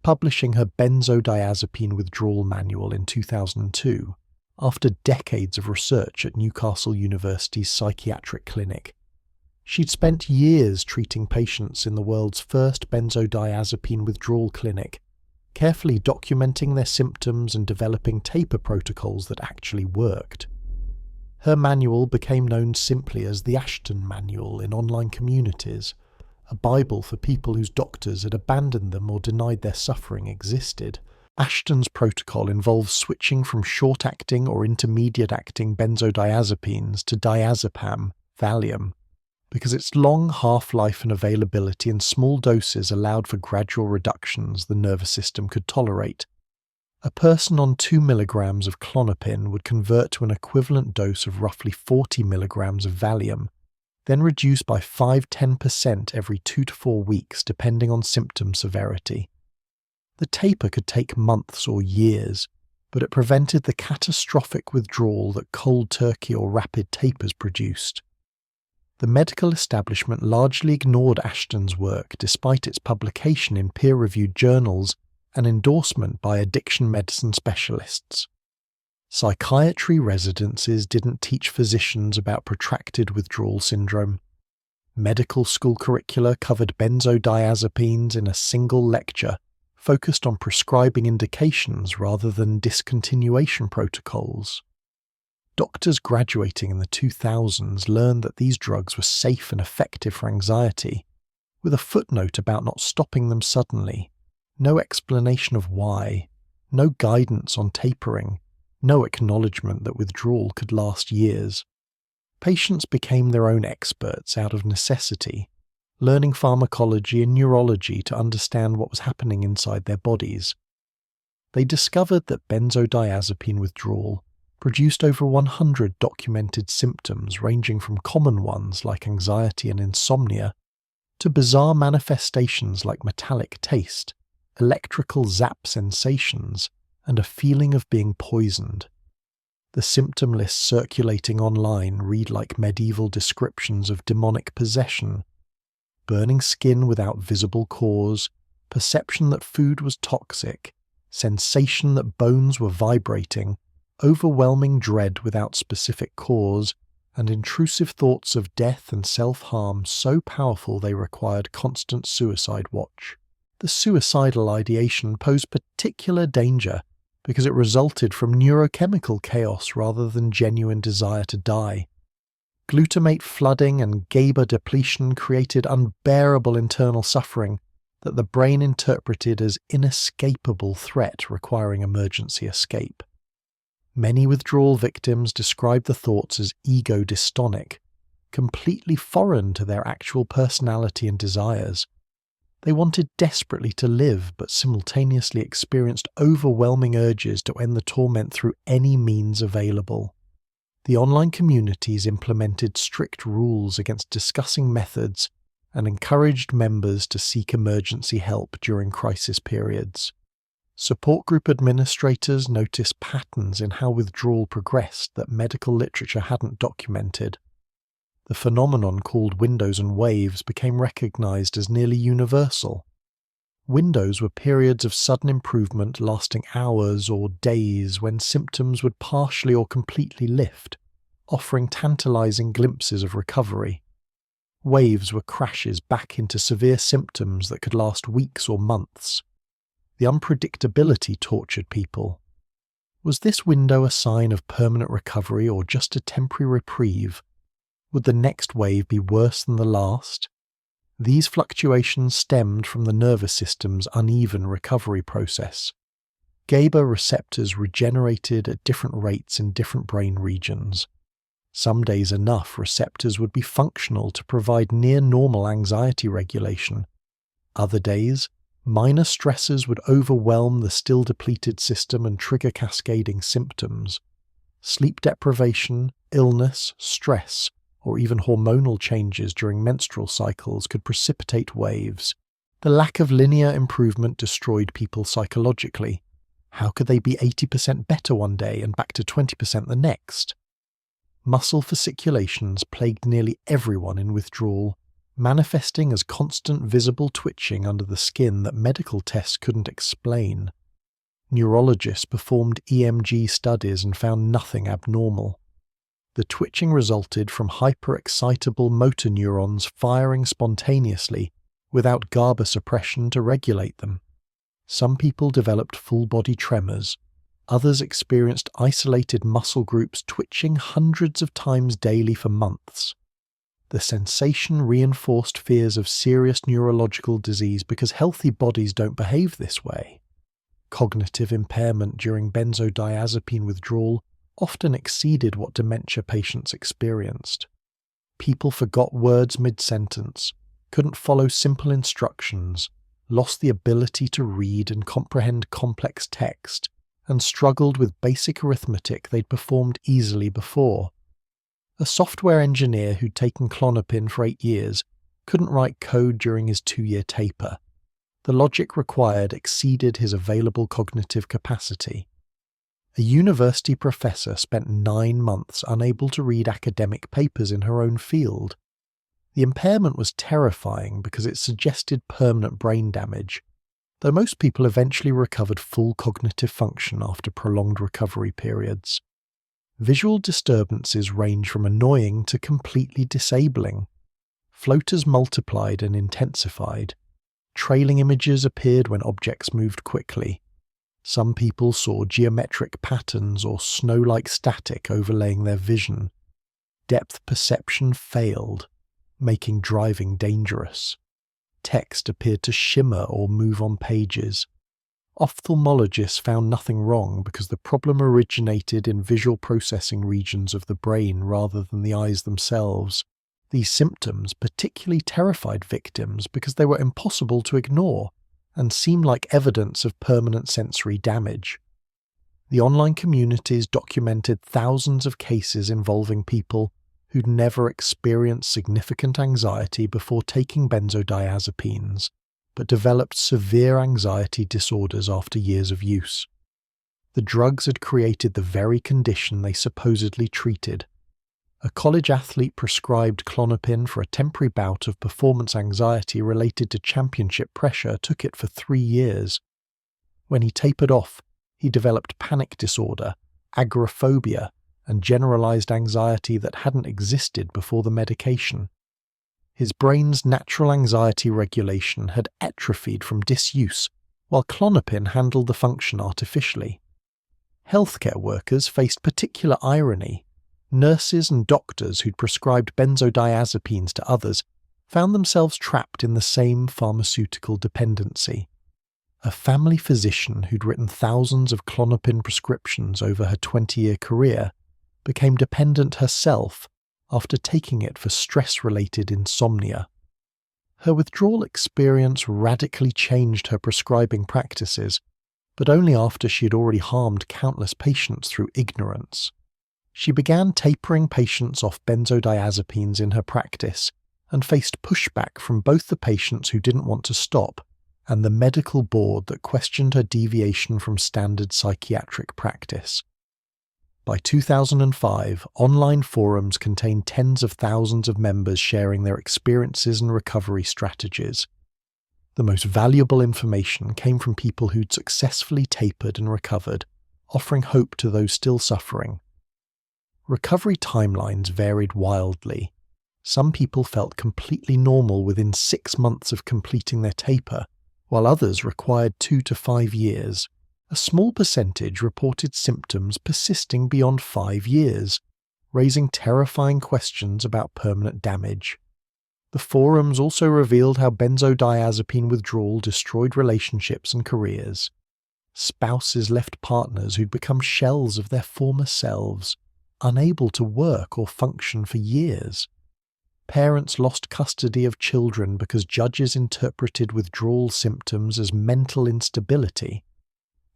Speaker 1: publishing her Benzodiazepine Withdrawal Manual in 2002, after decades of research at Newcastle University's psychiatric clinic. She'd spent years treating patients in the world's first benzodiazepine withdrawal clinic, carefully documenting their symptoms and developing taper protocols that actually worked. Her manual became known simply as the Ashton Manual in online communities, a Bible for people whose doctors had abandoned them or denied their suffering existed. Ashton's protocol involves switching from short-acting or intermediate-acting benzodiazepines to diazepam, Valium, because its long half-life and availability in small doses allowed for gradual reductions the nervous system could tolerate. A person on 2 milligrams of Klonopin would convert to an equivalent dose of roughly 40 milligrams of Valium, then reduce by 5–10% every 2 to 4 weeks depending on symptom severity. The taper could take months or years, but it prevented the catastrophic withdrawal that cold turkey or rapid tapers produced. The medical establishment largely ignored Ashton's work despite its publication in peer-reviewed journals and endorsement by addiction medicine specialists. Psychiatry residencies didn't teach physicians about protracted withdrawal syndrome. Medical school curricula covered benzodiazepines in a single lecture, focused on prescribing indications rather than discontinuation protocols. Doctors graduating in the 2000s learned that these drugs were safe and effective for anxiety, with a footnote about not stopping them suddenly, no explanation of why, no guidance on tapering, no acknowledgement that withdrawal could last years. Patients became their own experts out of necessity, learning pharmacology and neurology to understand what was happening inside their bodies. They discovered that benzodiazepine withdrawal produced over 100 documented symptoms ranging from common ones like anxiety and insomnia to bizarre manifestations like metallic taste, electrical zap sensations, and a feeling of being poisoned. The symptom lists circulating online read like medieval descriptions of demonic possession: burning skin without visible cause, perception that food was toxic, sensation that bones were vibrating, overwhelming dread without specific cause, and intrusive thoughts of death and self-harm so powerful they required constant suicide watch. The suicidal ideation posed particular danger because it resulted from neurochemical chaos rather than genuine desire to die. Glutamate flooding and GABA depletion created unbearable internal suffering that the brain interpreted as inescapable threat requiring emergency escape. Many withdrawal victims described the thoughts as ego-dystonic, completely foreign to their actual personality and desires. They wanted desperately to live, but simultaneously experienced overwhelming urges to end the torment through any means available. The online communities implemented strict rules against discussing methods and encouraged members to seek emergency help during crisis periods. Support group administrators noticed patterns in how withdrawal progressed that medical literature hadn't documented. The phenomenon called windows and waves became recognized as nearly universal. Windows were periods of sudden improvement lasting hours or days when symptoms would partially or completely lift, offering tantalizing glimpses of recovery. Waves were crashes back into severe symptoms that could last weeks or months. The unpredictability tortured people. Was this window a sign of permanent recovery or just a temporary reprieve? Would the next wave be worse than the last? These fluctuations stemmed from the nervous system's uneven recovery process. GABA receptors regenerated at different rates in different brain regions. Some days enough receptors would be functional to provide near-normal anxiety regulation. Other days, minor stressors would overwhelm the still depleted system and trigger cascading symptoms. Sleep deprivation, illness, stress, or even hormonal changes during menstrual cycles could precipitate waves. The lack of linear improvement destroyed people psychologically. How could they be 80% better one day and back to 20% the next? Muscle fasciculations plagued nearly everyone in withdrawal, manifesting as constant visible twitching under the skin that medical tests couldn't explain. Neurologists performed EMG studies and found nothing abnormal. The twitching resulted from hyperexcitable motor neurons firing spontaneously without GABA suppression to regulate them. Some people developed full-body tremors. Others experienced isolated muscle groups twitching hundreds of times daily for months. The sensation reinforced fears of serious neurological disease because healthy bodies don't behave this way. Cognitive impairment during benzodiazepine withdrawal often exceeded what dementia patients experienced. People forgot words mid-sentence, couldn't follow simple instructions, lost the ability to read and comprehend complex text, and struggled with basic arithmetic they'd performed easily before. A software engineer who'd taken Klonopin for 8 years couldn't write code during his 2-year taper. The logic required exceeded his available cognitive capacity. A university professor spent 9 months unable to read academic papers in her own field. The impairment was terrifying because it suggested permanent brain damage, though most people eventually recovered full cognitive function after prolonged recovery periods. Visual disturbances range from annoying to completely disabling. Floaters multiplied and intensified. Trailing images appeared when objects moved quickly. Some people saw geometric patterns or snow-like static overlaying their vision. Depth perception failed, making driving dangerous. Text appeared to shimmer or move on pages. Ophthalmologists found nothing wrong because the problem originated in visual processing regions of the brain rather than the eyes themselves. These symptoms particularly terrified victims because they were impossible to ignore and seemed like evidence of permanent sensory damage. The online communities documented thousands of cases involving people who'd never experienced significant anxiety before taking benzodiazepines, but developed severe anxiety disorders after years of use. The drugs had created the very condition they supposedly treated. A college athlete prescribed Klonopin for a temporary bout of performance anxiety related to championship pressure took it for 3 years. When he tapered off, he developed panic disorder, agoraphobia, and generalized anxiety that hadn't existed before the medication. His brain's natural anxiety regulation had atrophied from disuse, while Klonopin handled the function artificially. Healthcare workers faced particular irony. Nurses and doctors who'd prescribed benzodiazepines to others found themselves trapped in the same pharmaceutical dependency. A family physician who'd written thousands of Klonopin prescriptions over her 20-year career became dependent herself after taking it for stress-related insomnia. Her withdrawal experience radically changed her prescribing practices, but only after she had already harmed countless patients through ignorance. She began tapering patients off benzodiazepines in her practice and faced pushback from both the patients who didn't want to stop and the medical board that questioned her deviation from standard psychiatric practice. By 2005, online forums contained tens of thousands of members sharing their experiences and recovery strategies. The most valuable information came from people who'd successfully tapered and recovered, offering hope to those still suffering. Recovery timelines varied wildly. Some people felt completely normal within 6 months of completing their taper, while others required 2 to 5 years. A small percentage reported symptoms persisting beyond 5 years. raising terrifying questions about permanent damage. The forums also revealed how benzodiazepine withdrawal destroyed relationships and careers. Spouses left partners who'd become shells of their former selves, unable to work or function for years. Parents lost custody of children because judges interpreted withdrawal symptoms as mental instability.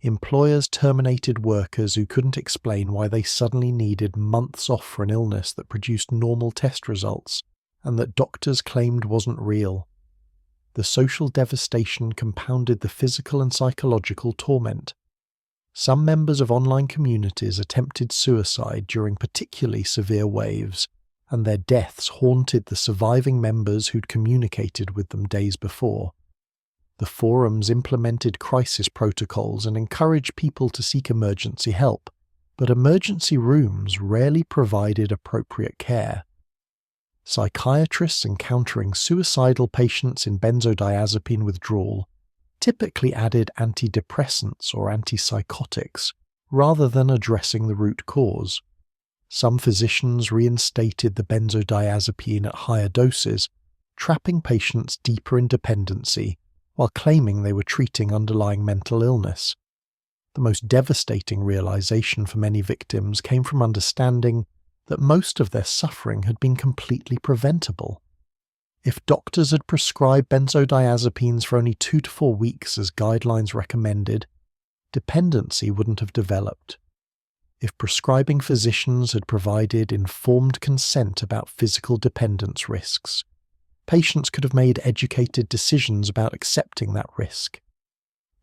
Speaker 1: Employers terminated workers who couldn't explain why they suddenly needed months off for an illness that produced normal test results and that doctors claimed wasn't real. The social devastation compounded the physical and psychological torment. Some members of online communities attempted suicide during particularly severe waves, and their deaths haunted the surviving members who'd communicated with them days before. The forums implemented crisis protocols and encouraged people to seek emergency help, but emergency rooms rarely provided appropriate care. Psychiatrists encountering suicidal patients in benzodiazepine withdrawal typically added antidepressants or antipsychotics rather than addressing the root cause. Some physicians reinstated the benzodiazepine at higher doses, trapping patients deeper in dependency while claiming they were treating underlying mental illness. The most devastating realization for many victims came from understanding that most of their suffering had been completely preventable. If doctors had prescribed benzodiazepines for only 2 to 4 weeks as guidelines recommended, dependency wouldn't have developed. If prescribing physicians had provided informed consent about physical dependence risks, patients could have made educated decisions about accepting that risk.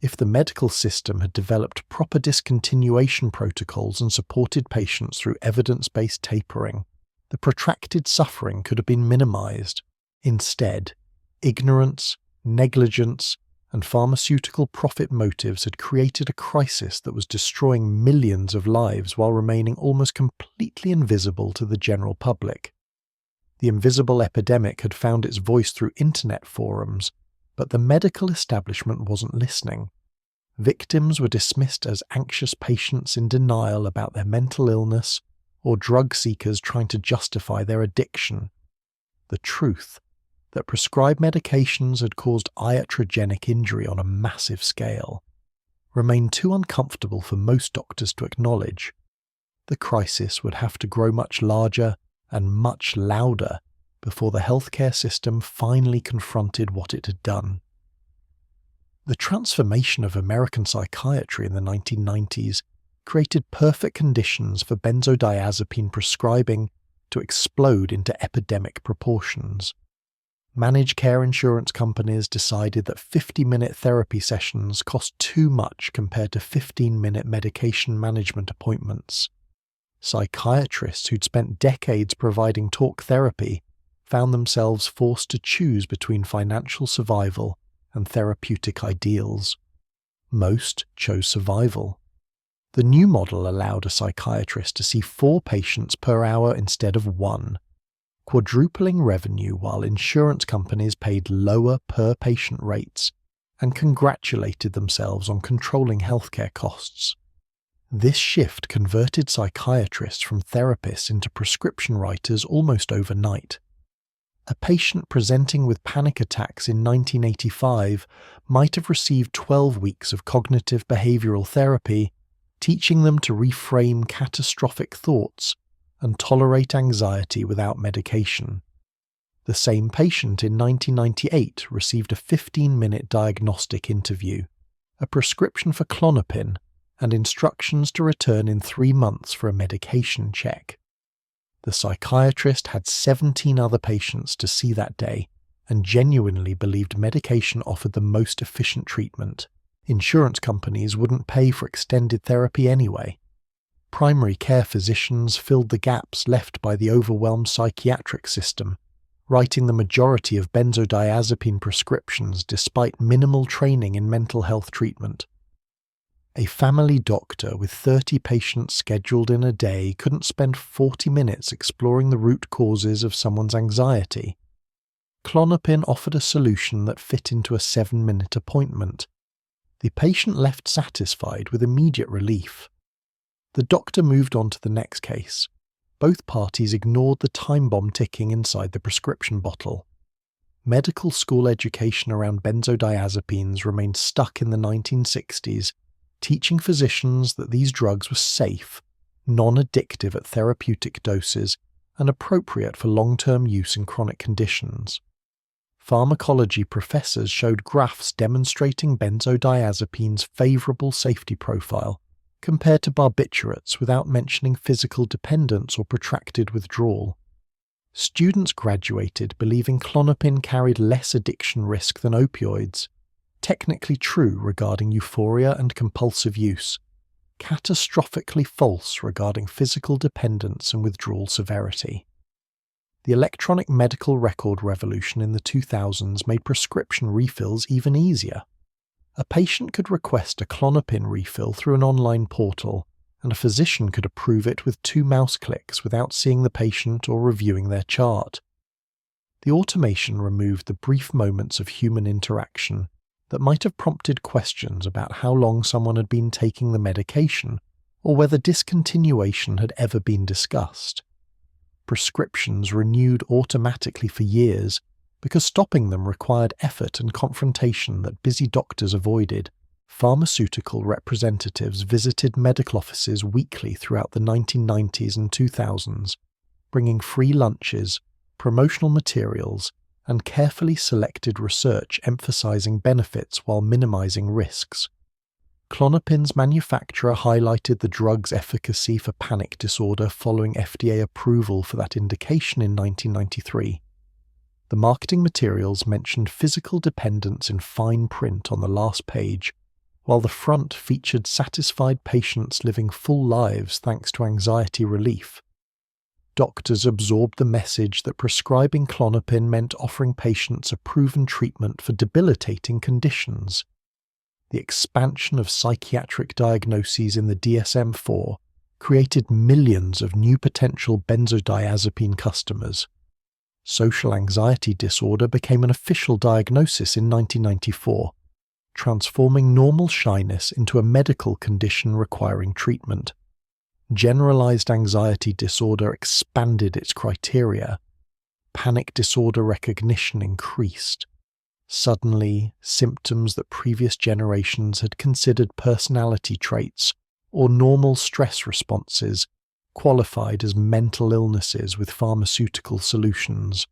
Speaker 1: If the medical system had developed proper discontinuation protocols and supported patients through evidence-based tapering, the protracted suffering could have been minimized. Instead, ignorance, negligence, and pharmaceutical profit motives had created a crisis that was destroying millions of lives while remaining almost completely invisible to the general public. The invisible epidemic had found its voice through internet forums, but the medical establishment wasn't listening. Victims were dismissed as anxious patients in denial about their mental illness or drug seekers trying to justify their addiction. The truth that prescribed medications had caused iatrogenic injury on a massive scale remained too uncomfortable for most doctors to acknowledge. The crisis would have to grow much larger and much louder before the healthcare system finally confronted what it had done. The transformation of American psychiatry in the 1990s created perfect conditions for benzodiazepine prescribing to explode into epidemic proportions. Managed care insurance companies decided that 50-minute therapy sessions cost too much compared to 15-minute medication management appointments. Psychiatrists who'd spent decades providing talk therapy found themselves forced to choose between financial survival and therapeutic ideals. Most chose survival. The new model allowed a psychiatrist to see 4 patients per hour instead of 1, quadrupling revenue while insurance companies paid lower per-patient rates and congratulated themselves on controlling healthcare costs. This shift converted psychiatrists from therapists into prescription writers almost overnight. A patient presenting with panic attacks in 1985 might have received 12 weeks of cognitive behavioral therapy, teaching them to reframe catastrophic thoughts and tolerate anxiety without medication. The same patient in 1998 received a 15-minute diagnostic interview, a prescription for Klonopin, and instructions to return in 3 months for a medication check. The psychiatrist had 17 other patients to see that day and genuinely believed medication offered the most efficient treatment. Insurance companies wouldn't pay for extended therapy anyway. Primary care physicians filled the gaps left by the overwhelmed psychiatric system, writing the majority of benzodiazepine prescriptions despite minimal training in mental health treatment. A family doctor with 30 patients scheduled in a day couldn't spend 40 minutes exploring the root causes of someone's anxiety. Klonopin offered a solution that fit into a 7-minute appointment. The patient left satisfied with immediate relief. The doctor moved on to the next case, both parties ignored the time bomb ticking inside the prescription bottle. Medical school education around benzodiazepines remained stuck in the 1960s, teaching physicians that these drugs were safe, non-addictive at therapeutic doses, and appropriate for long-term use in chronic conditions. Pharmacology professors showed graphs demonstrating benzodiazepines' favorable safety profile compared to barbiturates without mentioning physical dependence or protracted withdrawal. Students graduated believing Klonopin carried less addiction risk than opioids, technically true regarding euphoria and compulsive use, catastrophically false regarding physical dependence and withdrawal severity. The electronic medical record revolution in the 2000s made prescription refills even easier. A patient could request a Klonopin refill through an online portal, and a physician could approve it with 2 mouse clicks without seeing the patient or reviewing their chart. The automation removed the brief moments of human interaction that might have prompted questions about how long someone had been taking the medication or whether discontinuation had ever been discussed. Prescriptions renewed automatically for years because stopping them required effort and confrontation that busy doctors avoided. Pharmaceutical representatives visited medical offices weekly throughout the 1990s and 2000s, bringing free lunches, promotional materials, and carefully selected research emphasizing benefits while minimizing risks. Klonopin's manufacturer highlighted the drug's efficacy for panic disorder following FDA approval for that indication in 1993. The marketing materials mentioned physical dependence in fine print on the last page, while the front featured satisfied patients living full lives thanks to anxiety relief. Doctors absorbed the message that prescribing Klonopin meant offering patients a proven treatment for debilitating conditions. The expansion of psychiatric diagnoses in the DSM-4 created millions of new potential benzodiazepine customers. Social anxiety disorder became an official diagnosis in 1994, transforming normal shyness into a medical condition requiring treatment. Generalized anxiety disorder expanded its criteria. Panic disorder recognition increased. Suddenly, symptoms that previous generations had considered personality traits or normal stress responses qualified as mental illnesses with pharmaceutical solutions.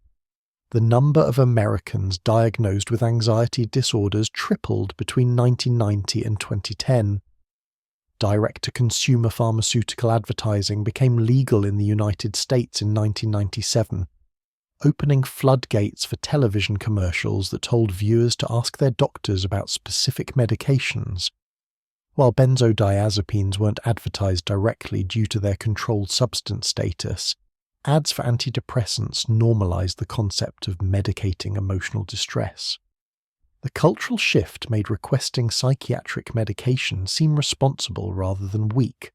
Speaker 1: The number of Americans diagnosed with anxiety disorders tripled between 1990 and 2010. Direct-to-consumer pharmaceutical advertising became legal in the United States in 1997, opening floodgates for television commercials that told viewers to ask their doctors about specific medications. While benzodiazepines weren't advertised directly due to their controlled substance status, ads for antidepressants normalized the concept of medicating emotional distress. The cultural shift made requesting psychiatric medication seem responsible rather than weak.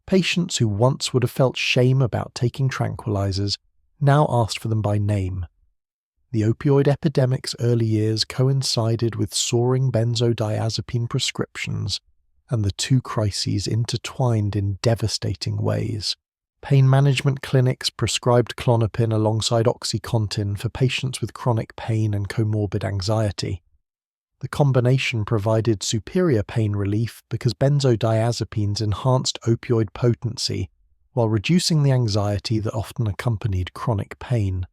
Speaker 1: Patients who once would have felt shame about taking tranquilizers now asked for them by name. The opioid epidemic's early years coincided with soaring benzodiazepine prescriptions, and the two crises intertwined in devastating ways. Pain management clinics prescribed Klonopin alongside OxyContin for patients with chronic pain and comorbid anxiety. The combination provided superior pain relief because benzodiazepines enhanced opioid potency while reducing the anxiety that often accompanied chronic pain.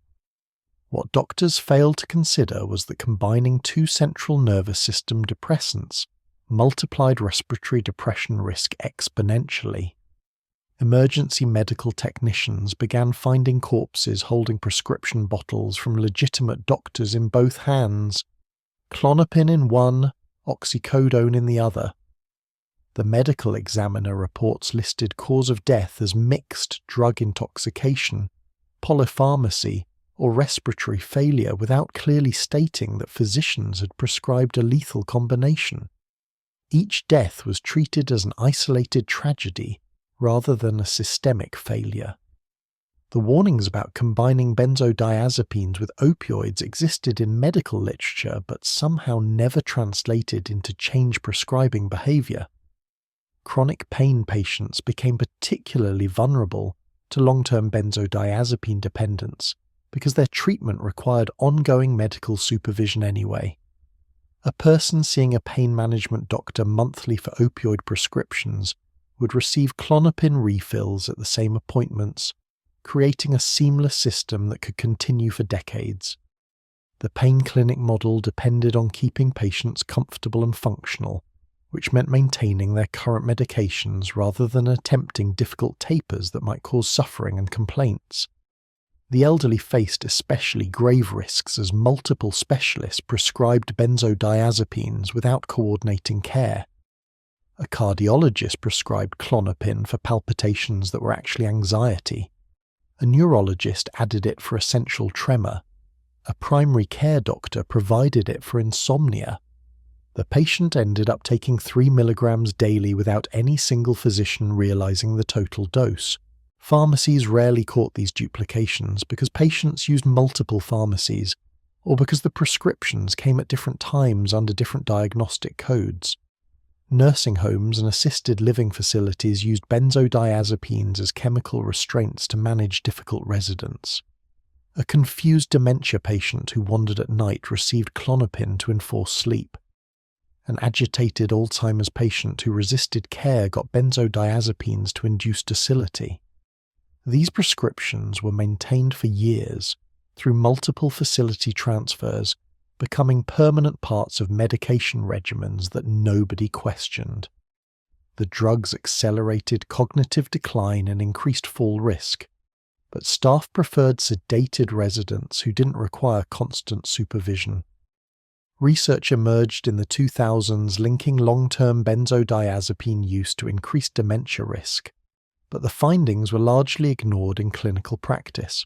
Speaker 1: What doctors failed to consider was that combining two central nervous system depressants multiplied respiratory depression risk exponentially. Emergency medical technicians began finding corpses holding prescription bottles from legitimate doctors in both hands, Klonopin in one, oxycodone in the other. The medical examiner reports listed cause of death as mixed drug intoxication, polypharmacy, or respiratory failure without clearly stating that physicians had prescribed a lethal combination. Each death was treated as an isolated tragedy rather than a systemic failure. The warnings about combining benzodiazepines with opioids existed in medical literature but somehow never translated into change prescribing behavior. Chronic pain patients became particularly vulnerable to long-term benzodiazepine dependence because their treatment required ongoing medical supervision anyway. A person seeing a pain management doctor monthly for opioid prescriptions would receive Klonopin refills at the same appointments, creating a seamless system that could continue for decades. The pain clinic model depended on keeping patients comfortable and functional, which meant maintaining their current medications rather than attempting difficult tapers that might cause suffering and complaints. The elderly faced especially grave risks as multiple specialists prescribed benzodiazepines without coordinating care. A cardiologist prescribed Klonopin for palpitations that were actually anxiety. A neurologist added it for essential tremor. A primary care doctor provided it for insomnia. The patient ended up taking 3 milligrams daily without any single physician realizing the total dose. Pharmacies rarely caught these duplications because patients used multiple pharmacies, or because the prescriptions came at different times under different diagnostic codes. Nursing homes and assisted living facilities used benzodiazepines as chemical restraints to manage difficult residents. A confused dementia patient who wandered at night received Klonopin to enforce sleep. An agitated Alzheimer's patient who resisted care got benzodiazepines to induce docility. These prescriptions were maintained for years through multiple facility transfers, becoming permanent parts of medication regimens that nobody questioned. The drugs accelerated cognitive decline and increased fall risk, but staff preferred sedated residents who didn't require constant supervision. Research emerged in the 2000s linking long-term benzodiazepine use to increased dementia risk, but the findings were largely ignored in clinical practice.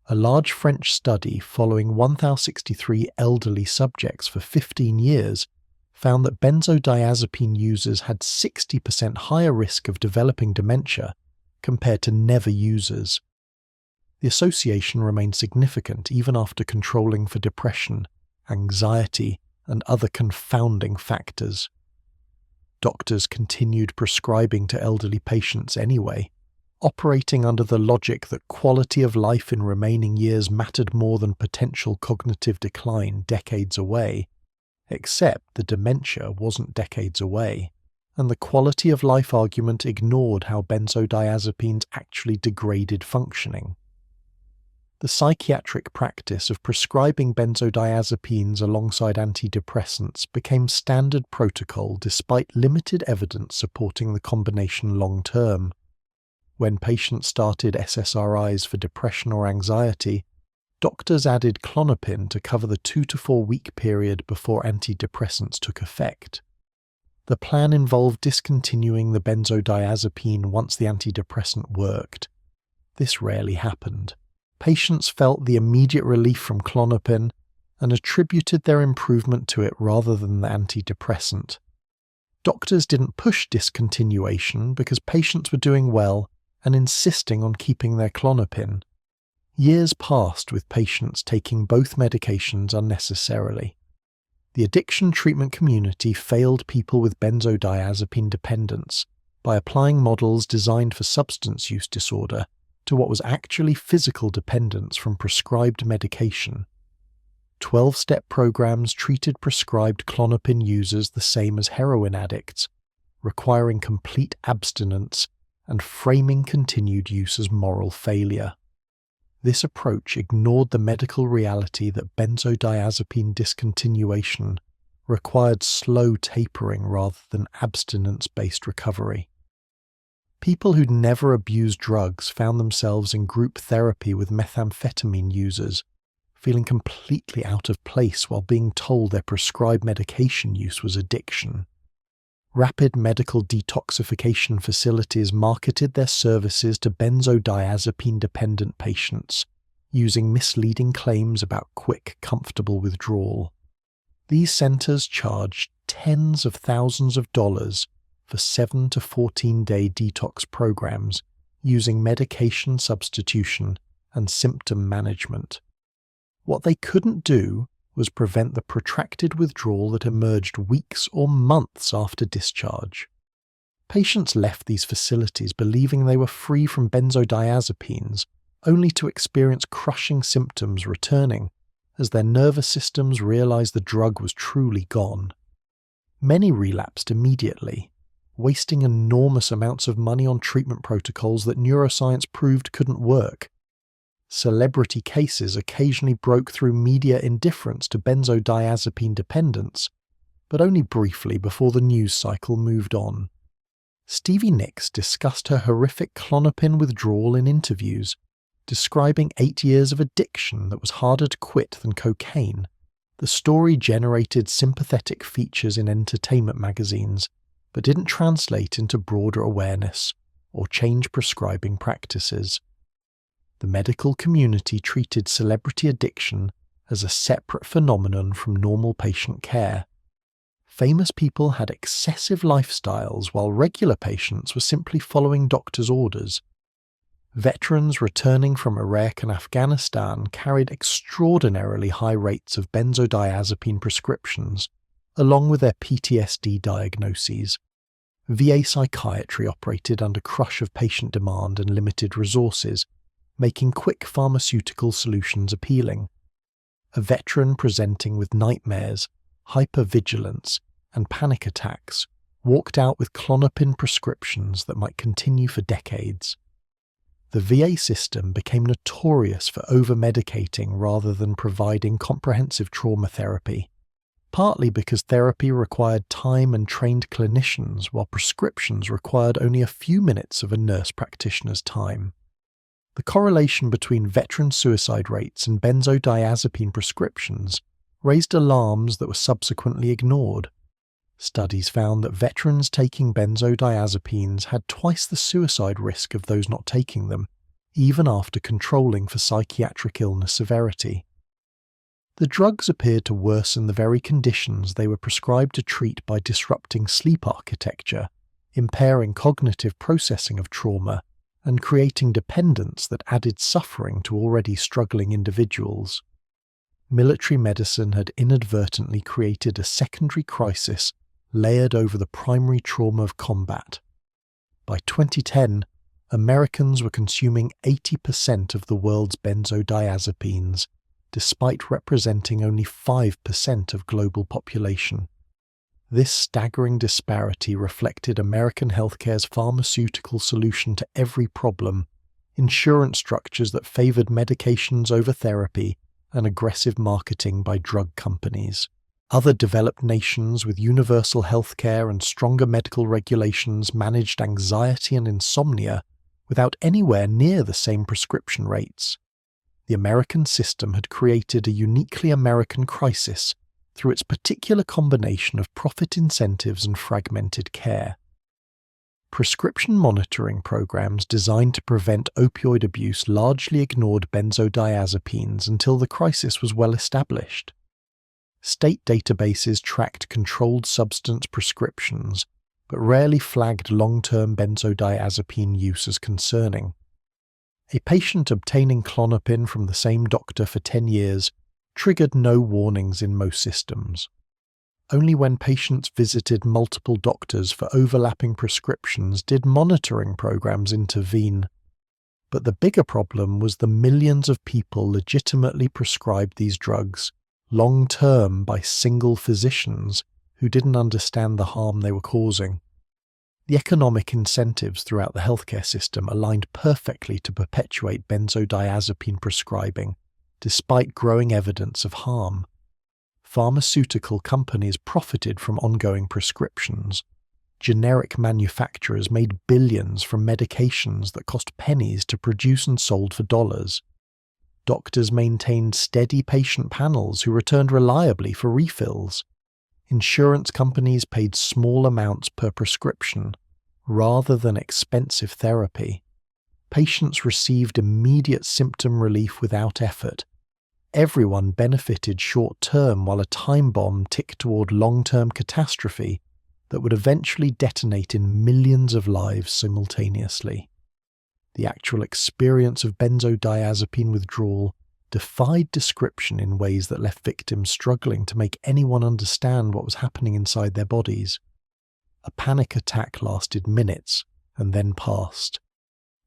Speaker 1: A large French study following 1,063 elderly subjects for 15 years found that benzodiazepine users had 60% higher risk of developing dementia compared to never users. The association remained significant even after controlling for depression, anxiety, and other confounding factors. Doctors continued prescribing to elderly patients anyway, operating under the logic that quality of life in remaining years mattered more than potential cognitive decline decades away, except the dementia wasn't decades away, and the quality of life argument ignored how benzodiazepines actually degraded functioning. The psychiatric practice of prescribing benzodiazepines alongside antidepressants became standard protocol despite limited evidence supporting the combination long-term. When patients started SSRIs for depression or anxiety, doctors added Klonopin to cover the 2 to 4 week period before antidepressants took effect. The plan involved discontinuing the benzodiazepine once the antidepressant worked. This rarely happened. Patients felt the immediate relief from Klonopin and attributed their improvement to it rather than the antidepressant. Doctors didn't push discontinuation because patients were doing well and insisting on keeping their Klonopin. Years passed with patients taking both medications unnecessarily. The addiction treatment community failed people with benzodiazepine dependence by applying models designed for substance use disorder to what was actually physical dependence from prescribed medication. 12-step programs treated prescribed Klonopin users the same as heroin addicts, requiring complete abstinence and framing continued use as moral failure. This approach ignored the medical reality that benzodiazepine discontinuation required slow tapering rather than abstinence-based recovery. People who'd never abused drugs found themselves in group therapy with methamphetamine users, feeling completely out of place while being told their prescribed medication use was addiction. Rapid medical detoxification facilities marketed their services to benzodiazepine-dependent patients, using misleading claims about quick, comfortable withdrawal. These centers charged tens of thousands of dollars for 7 to 14-day detox programs using medication substitution and symptom management. What they couldn't do was prevent the protracted withdrawal that emerged weeks or months after discharge. Patients left these facilities believing they were free from benzodiazepines, only to experience crushing symptoms returning as their nervous systems realized the drug was truly gone. Many relapsed immediately, wasting enormous amounts of money on treatment protocols that neuroscience proved couldn't work. Celebrity cases occasionally broke through media indifference to benzodiazepine dependence, but only briefly before the news cycle moved on. Stevie Nicks discussed her horrific Klonopin withdrawal in interviews, describing 8 years of addiction that was harder to quit than cocaine. The story generated sympathetic features in entertainment magazines, but didn't translate into broader awareness or change prescribing practices. The medical community treated celebrity addiction as a separate phenomenon from normal patient care. Famous people had excessive lifestyles while regular patients were simply following doctors' orders. Veterans returning from Iraq and Afghanistan carried extraordinarily high rates of benzodiazepine prescriptions, along with their PTSD diagnoses. VA psychiatry operated under crush of patient demand and limited resources, making quick pharmaceutical solutions appealing. A veteran presenting with nightmares, hypervigilance, and panic attacks walked out with Klonopin prescriptions that might continue for decades. The VA system became notorious for over-medicating rather than providing comprehensive trauma therapy, partly because therapy required time and trained clinicians while prescriptions required only a few minutes of a nurse practitioner's time. The correlation between veteran suicide rates and benzodiazepine prescriptions raised alarms that were subsequently ignored. Studies found that veterans taking benzodiazepines had twice the suicide risk of those not taking them, even after controlling for psychiatric illness severity. The drugs appeared to worsen the very conditions they were prescribed to treat by disrupting sleep architecture, impairing cognitive processing of trauma, and creating dependence that added suffering to already struggling individuals. Military medicine had inadvertently created a secondary crisis layered over the primary trauma of combat. By 2010, Americans were consuming 80% of the world's benzodiazepines, despite representing only 5% of global population. This staggering disparity reflected American healthcare's pharmaceutical solution to every problem: insurance structures that favored medications over therapy and aggressive marketing by drug companies. Other developed nations with universal healthcare and stronger medical regulations managed anxiety and insomnia without anywhere near the same prescription rates. The American system had created a uniquely American crisis through its particular combination of profit incentives and fragmented care. Prescription monitoring programs designed to prevent opioid abuse largely ignored benzodiazepines until the crisis was well established. State databases tracked controlled substance prescriptions, but rarely flagged long-term benzodiazepine use as concerning. A patient obtaining Klonopin from the same doctor for 10 years triggered no warnings in most systems. Only when patients visited multiple doctors for overlapping prescriptions did monitoring programs intervene. But the bigger problem was the millions of people legitimately prescribed these drugs long-term by single physicians who didn't understand the harm they were causing. The economic incentives throughout the healthcare system aligned perfectly to perpetuate benzodiazepine prescribing, despite growing evidence of harm. Pharmaceutical companies profited from ongoing prescriptions. Generic manufacturers made billions from medications that cost pennies to produce and sold for dollars. Doctors maintained steady patient panels who returned reliably for refills. Insurance companies paid small amounts per prescription, rather than expensive therapy. Patients received immediate symptom relief without effort. Everyone benefited short-term while a time bomb ticked toward long-term catastrophe that would eventually detonate in millions of lives simultaneously. The actual experience of benzodiazepine withdrawal defied description in ways that left victims struggling to make anyone understand what was happening inside their bodies. A panic attack lasted minutes and then passed.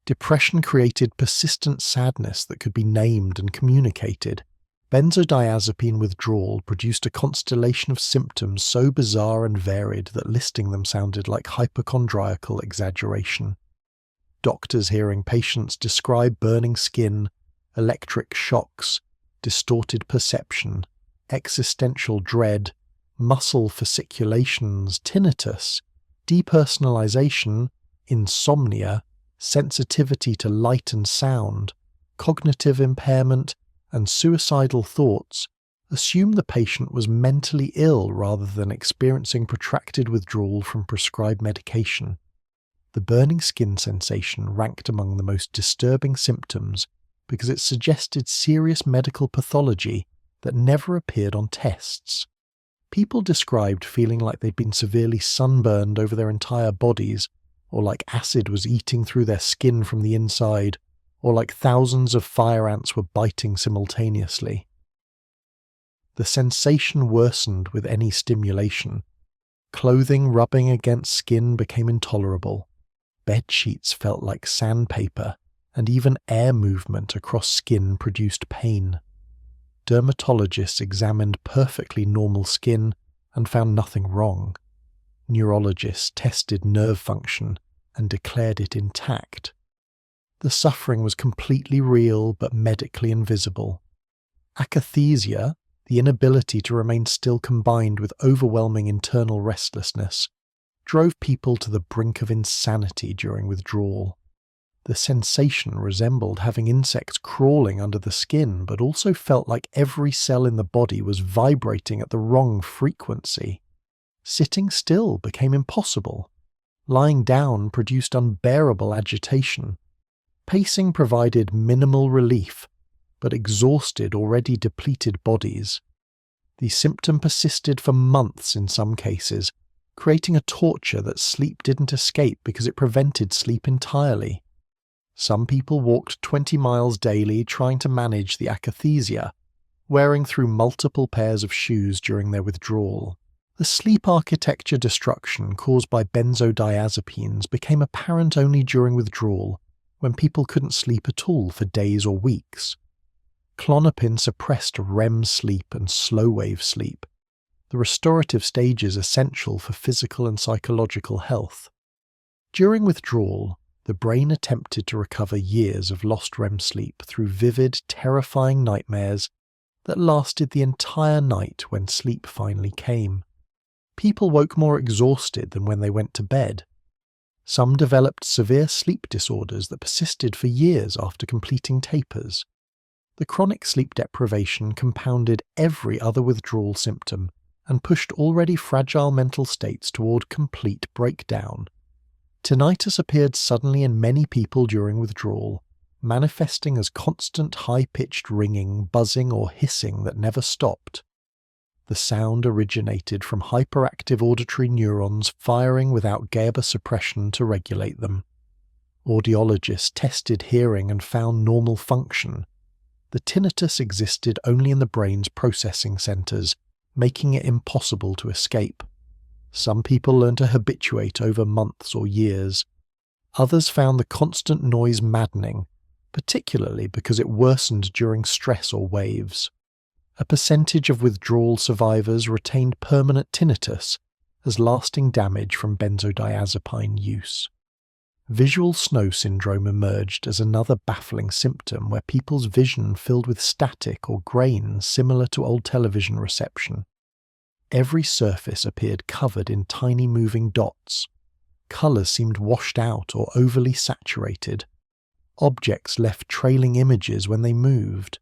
Speaker 1: Depression created persistent sadness that could be named and communicated. Benzodiazepine withdrawal produced a constellation of symptoms so bizarre and varied that listing them sounded like hypochondriacal exaggeration. Doctors hearing patients describe burning skin, electric shocks, distorted perception, existential dread, muscle fasciculations, tinnitus, depersonalization, insomnia, sensitivity to light and sound, cognitive impairment, and suicidal thoughts, assume the patient was mentally ill rather than experiencing protracted withdrawal from prescribed medication. The burning skin sensation ranked among the most disturbing symptoms because it suggested serious medical pathology that never appeared on tests. People described feeling like they'd been severely sunburned over their entire bodies, or like acid was eating through their skin from the inside, or like thousands of fire ants were biting simultaneously. The sensation worsened with any stimulation. Clothing rubbing against skin became intolerable. Bed sheets felt like sandpaper, and even air movement across skin produced pain. Dermatologists examined perfectly normal skin and found nothing wrong. Neurologists tested nerve function and declared it intact. The suffering was completely real but medically invisible. Akathisia, the inability to remain still combined with overwhelming internal restlessness, drove people to the brink of insanity during withdrawal. The sensation resembled having insects crawling under the skin, but also felt like every cell in the body was vibrating at the wrong frequency. Sitting still became impossible. Lying down produced unbearable agitation. Pacing provided minimal relief, but exhausted already depleted bodies. The symptom persisted for months in some cases, creating a torture that sleep didn't escape because it prevented sleep entirely. Some people walked 20 miles daily trying to manage the akathisia, wearing through multiple pairs of shoes during their withdrawal. The sleep architecture destruction caused by benzodiazepines became apparent only during withdrawal, when people couldn't sleep at all for days or weeks. Klonopin suppressed REM sleep and slow-wave sleep, the restorative stages essential for physical and psychological health. During withdrawal, the brain attempted to recover years of lost REM sleep through vivid, terrifying nightmares that lasted the entire night when sleep finally came. People woke more exhausted than when they went to bed. Some developed severe sleep disorders that persisted for years after completing tapers. The chronic sleep deprivation compounded every other withdrawal symptom and pushed already fragile mental states toward complete breakdown. Tinnitus appeared suddenly in many people during withdrawal, manifesting as constant high-pitched ringing, buzzing, or hissing that never stopped. The sound originated from hyperactive auditory neurons firing without GABA suppression to regulate them. Audiologists tested hearing and found normal function. The tinnitus existed only in the brain's processing centers, making it impossible to escape. Some people learned to habituate over months or years. Others found the constant noise maddening, particularly because it worsened during stress or waves. A percentage of withdrawal survivors retained permanent tinnitus as lasting damage from benzodiazepine use. Visual snow syndrome emerged as another baffling symptom where people's vision filled with static or grains similar to old television reception. Every surface appeared covered in tiny moving dots. Colours seemed washed out or overly saturated. Objects left trailing images when they moved.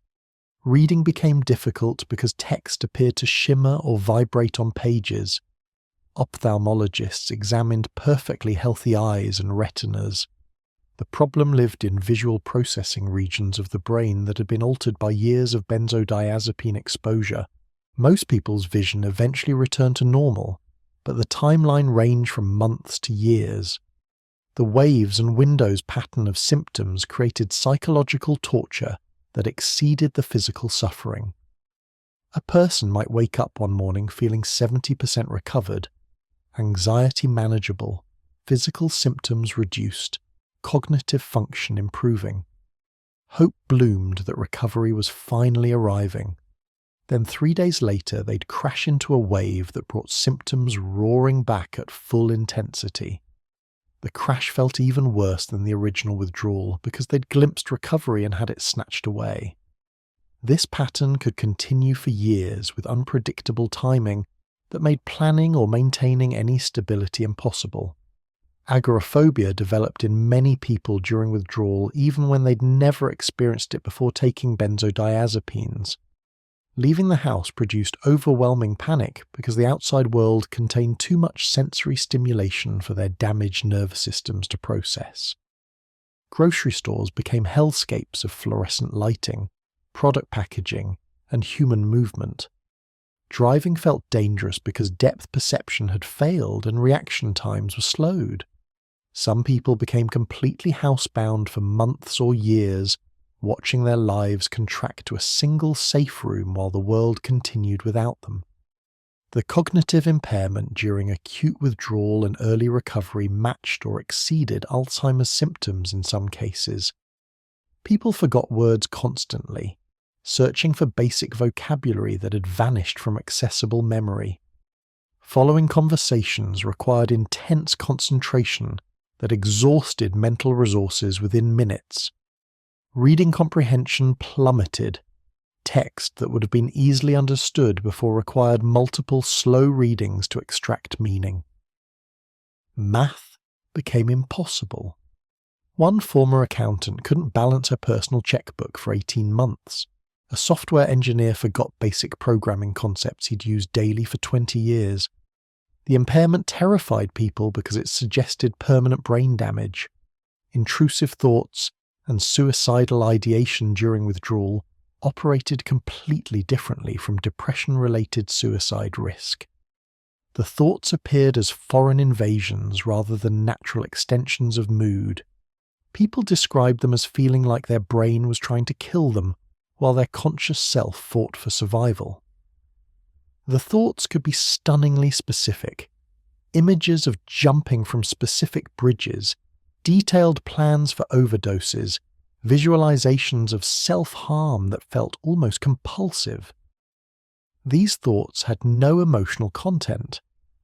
Speaker 1: Reading became difficult because text appeared to shimmer or vibrate on pages. Ophthalmologists examined perfectly healthy eyes and retinas. The problem lived in visual processing regions of the brain that had been altered by years of benzodiazepine exposure. Most people's vision eventually returned to normal, but the timeline ranged from months to years. The waves and windows pattern of symptoms created psychological torture that exceeded the physical suffering. A person might wake up one morning feeling 70% recovered, anxiety manageable, physical symptoms reduced, cognitive function improving. Hope bloomed that recovery was finally arriving. Then 3 days later, they'd crash into a wave that brought symptoms roaring back at full intensity. The crash felt even worse than the original withdrawal because they'd glimpsed recovery and had it snatched away. This pattern could continue for years with unpredictable timing that made planning or maintaining any stability impossible. Agoraphobia developed in many people during withdrawal even when they'd never experienced it before taking benzodiazepines. Leaving the house produced overwhelming panic because the outside world contained too much sensory stimulation for their damaged nervous systems to process. Grocery stores became hellscapes of fluorescent lighting, product packaging, and human movement. Driving felt dangerous because depth perception had failed and reaction times were slowed. Some people became completely housebound for months or years, watching their lives contract to a single safe room while the world continued without them. The cognitive impairment during acute withdrawal and early recovery matched or exceeded Alzheimer's symptoms in some cases. People forgot words constantly, searching for basic vocabulary that had vanished from accessible memory. Following conversations required intense concentration that exhausted mental resources within minutes. Reading comprehension plummeted. Text that would have been easily understood before required multiple slow readings to extract meaning. Math became impossible. One former accountant couldn't balance her personal checkbook for 18 months. A software engineer forgot basic programming concepts he'd used daily for 20 years. The impairment terrified people because it suggested permanent brain damage. Intrusive thoughts and suicidal ideation during withdrawal operated completely differently from depression-related suicide risk. The thoughts appeared as foreign invasions rather than natural extensions of mood. People described them as feeling like their brain was trying to kill them, while their conscious self fought for survival. The thoughts could be stunningly specific. Images of jumping from specific bridges, detailed plans for overdoses, visualizations of self-harm that felt almost compulsive. These thoughts had no emotional content.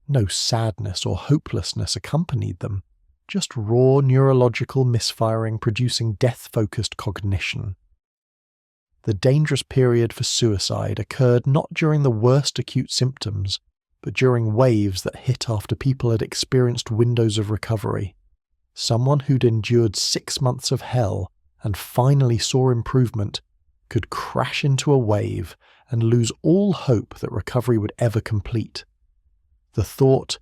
Speaker 1: No sadness or hopelessness accompanied them, just raw neurological misfiring producing death-focused cognition. The dangerous period for suicide occurred not during the worst acute symptoms, but during waves that hit after people had experienced windows of recovery. Someone who'd endured 6 months of hell and finally saw improvement could crash into a wave and lose all hope that recovery would ever complete. The thought,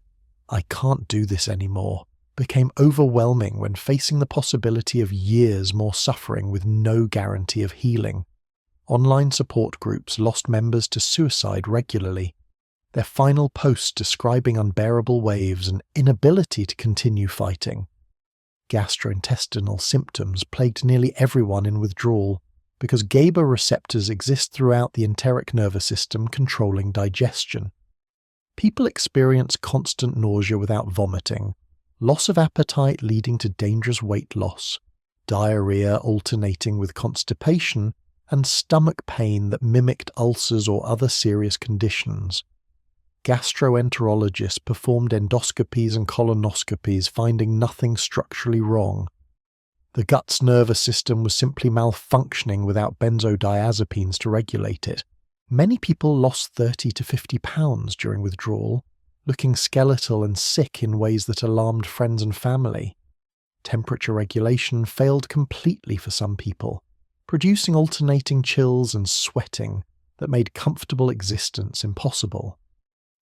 Speaker 1: "I can't do this anymore," became overwhelming when facing the possibility of years more suffering with no guarantee of healing. Online support groups lost members to suicide regularly, their final posts describing unbearable waves and inability to continue fighting. Gastrointestinal symptoms plagued nearly everyone in withdrawal because GABA receptors exist throughout the enteric nervous system controlling digestion. People experience constant nausea without vomiting, loss of appetite leading to dangerous weight loss, diarrhea alternating with constipation, and stomach pain that mimicked ulcers or other serious conditions. Gastroenterologists performed endoscopies and colonoscopies, finding nothing structurally wrong. The gut's nervous system was simply malfunctioning without benzodiazepines to regulate it. Many people lost 30 to 50 pounds during withdrawal, looking skeletal and sick in ways that alarmed friends and family. Temperature regulation failed completely for some people, producing alternating chills and sweating that made comfortable existence impossible.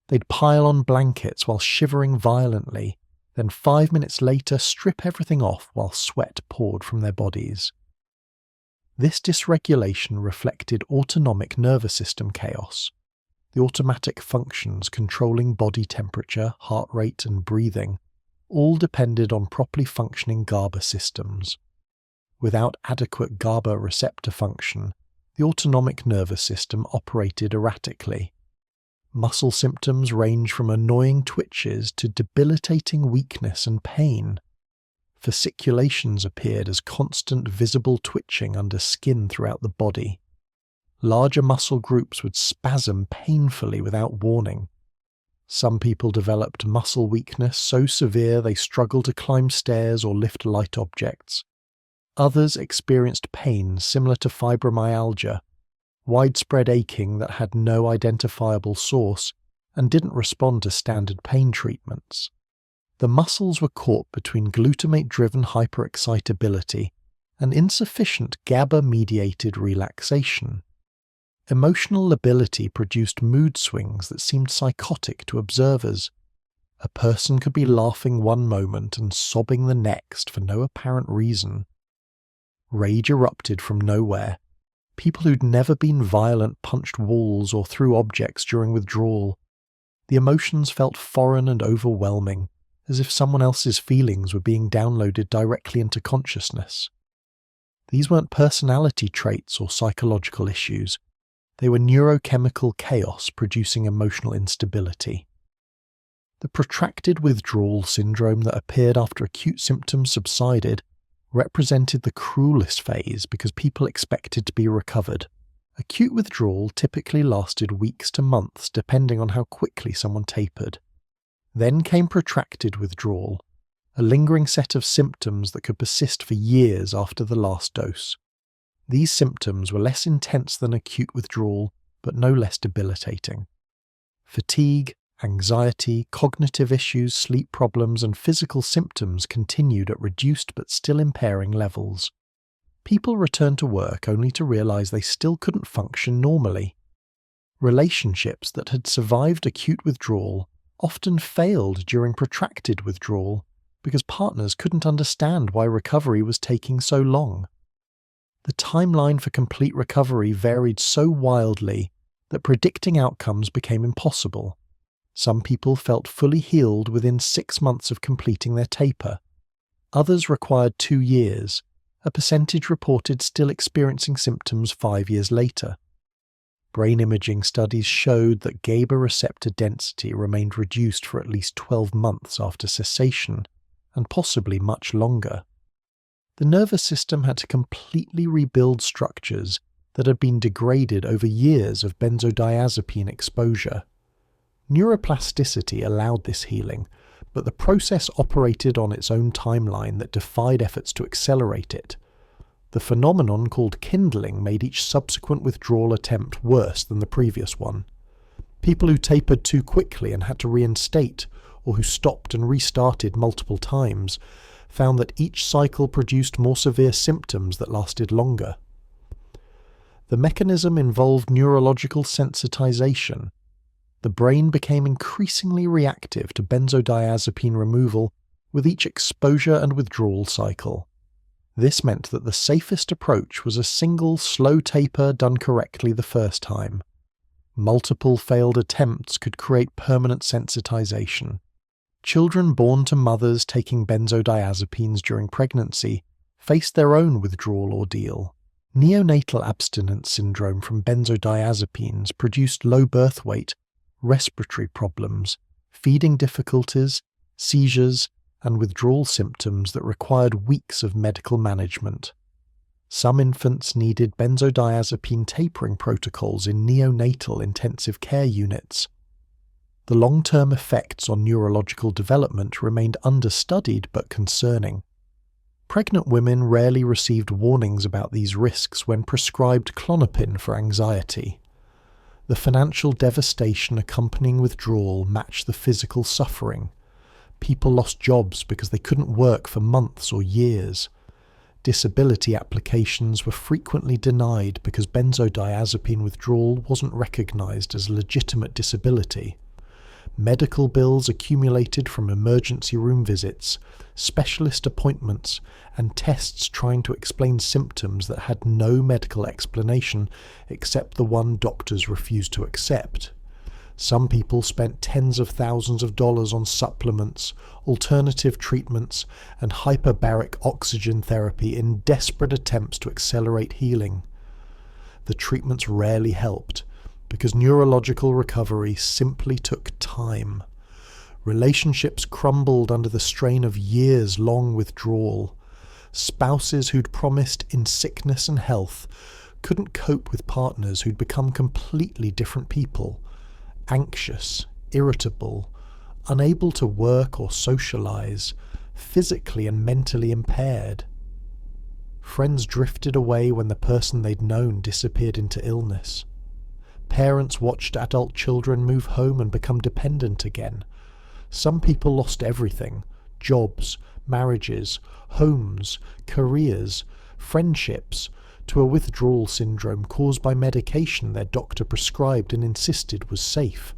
Speaker 1: They'd pile on blankets while shivering violently, then 5 minutes later strip everything off while sweat poured from their bodies. This dysregulation reflected autonomic nervous system chaos. The automatic functions controlling body temperature, heart rate, and breathing all depended on properly functioning GABA systems. Without adequate GABA receptor function, the autonomic nervous system operated erratically. Muscle symptoms range from annoying twitches to debilitating weakness and pain. Fasciculations appeared as constant visible twitching under skin throughout the body. Larger muscle groups would spasm painfully without warning. Some people developed muscle weakness so severe they struggled to climb stairs or lift light objects. Others experienced pain similar to fibromyalgia, widespread aching that had no identifiable source and didn't respond to standard pain treatments. The muscles were caught between glutamate-driven hyperexcitability and insufficient GABA-mediated relaxation. Emotional lability produced mood swings that seemed psychotic to observers. A person could be laughing one moment and sobbing the next for no apparent reason. Rage erupted from nowhere. People who'd never been violent punched walls or threw objects during withdrawal. The emotions felt foreign and overwhelming, as if someone else's feelings were being downloaded directly into consciousness. These weren't personality traits or psychological issues. They were neurochemical chaos producing emotional instability. The protracted withdrawal syndrome that appeared after acute symptoms subsided represented the cruelest phase because people expected to be recovered. Acute withdrawal typically lasted weeks to months depending on how quickly someone tapered. Then came protracted withdrawal, a lingering set of symptoms that could persist for years after the last dose. These symptoms were less intense than acute withdrawal, but no less debilitating. Fatigue, anxiety, cognitive issues, sleep problems, and physical symptoms continued at reduced but still impairing levels. People returned to work only to realize they still couldn't function normally. Relationships that had survived acute withdrawal often failed during protracted withdrawal because partners couldn't understand why recovery was taking so long. The timeline for complete recovery varied so wildly that predicting outcomes became impossible. Some people felt fully healed within 6 months of completing their taper. Others required 2 years. A percentage reported still experiencing symptoms 5 years later. Brain imaging studies showed that GABA receptor density remained reduced for at least 12 months after cessation, and possibly much longer. The nervous system had to completely rebuild structures that had been degraded over years of benzodiazepine exposure. Neuroplasticity allowed this healing, but the process operated on its own timeline that defied efforts to accelerate it. The phenomenon called kindling made each subsequent withdrawal attempt worse than the previous one. People who tapered too quickly and had to reinstate, or who stopped and restarted multiple times, found that each cycle produced more severe symptoms that lasted longer. The mechanism involved neurological sensitization. The brain became increasingly reactive to benzodiazepine removal with each exposure and withdrawal cycle. This meant that the safest approach was a single slow taper done correctly the first time. Multiple failed attempts could create permanent sensitization. Children born to mothers taking benzodiazepines during pregnancy faced their own withdrawal ordeal. Neonatal abstinence syndrome from benzodiazepines produced low birth weight, respiratory problems, feeding difficulties, seizures, and withdrawal symptoms that required weeks of medical management. Some infants needed benzodiazepine tapering protocols in neonatal intensive care units. The long-term effects on neurological development remained understudied but concerning. Pregnant women rarely received warnings about these risks when prescribed Klonopin for anxiety. The financial devastation accompanying withdrawal matched the physical suffering. People lost jobs because they couldn't work for months or years. Disability applications were frequently denied because benzodiazepine withdrawal wasn't recognized as a legitimate disability. Medical bills accumulated from emergency room visits, specialist appointments, and tests trying to explain symptoms that had no medical explanation except the one doctors refused to accept. Some people spent tens of thousands of dollars on supplements, alternative treatments, and hyperbaric oxygen therapy in desperate attempts to accelerate healing. The treatments rarely helped, because neurological recovery simply took time. Relationships crumbled under the strain of years-long withdrawal. Spouses who'd promised in sickness and health couldn't cope with partners who'd become completely different people, anxious, irritable, unable to work or socialize, physically and mentally impaired. Friends drifted away when the person they'd known disappeared into illness. Parents watched adult children move home and become dependent again. Some people lost everything: jobs, marriages, homes, careers, friendships, to a withdrawal syndrome caused by medication their doctor prescribed and insisted was safe.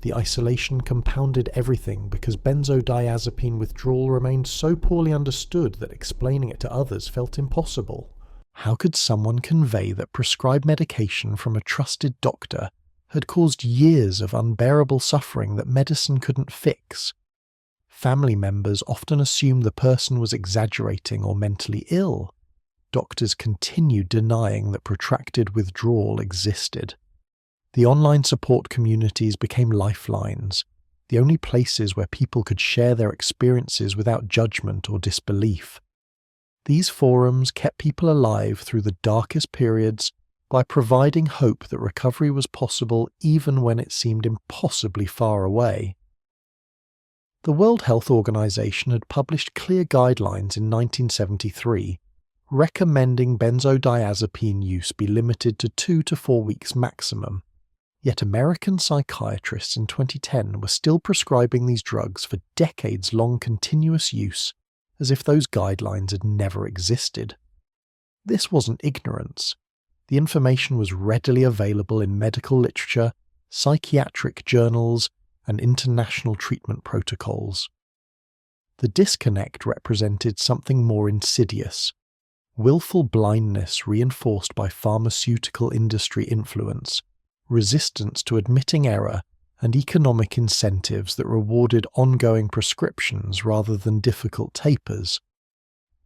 Speaker 1: The isolation compounded everything because benzodiazepine withdrawal remained so poorly understood that explaining it to others felt impossible. How could someone convey that prescribed medication from a trusted doctor had caused years of unbearable suffering that medicine couldn't fix? Family members often assumed the person was exaggerating or mentally ill. Doctors continued denying that protracted withdrawal existed. The online support communities became lifelines, the only places where people could share their experiences without judgment or disbelief. These forums kept people alive through the darkest periods by providing hope that recovery was possible even when it seemed impossibly far away. The World Health Organization had published clear guidelines in 1973 recommending benzodiazepine use be limited to 2 to 4 weeks maximum. Yet American psychiatrists in 2010 were still prescribing these drugs for decades-long continuous use, as if those guidelines had never existed. This wasn't ignorance. The information was readily available in medical literature, psychiatric journals, and international treatment protocols. The disconnect represented something more insidious: willful blindness reinforced by pharmaceutical industry influence, resistance to admitting error, and economic incentives that rewarded ongoing prescriptions rather than difficult tapers.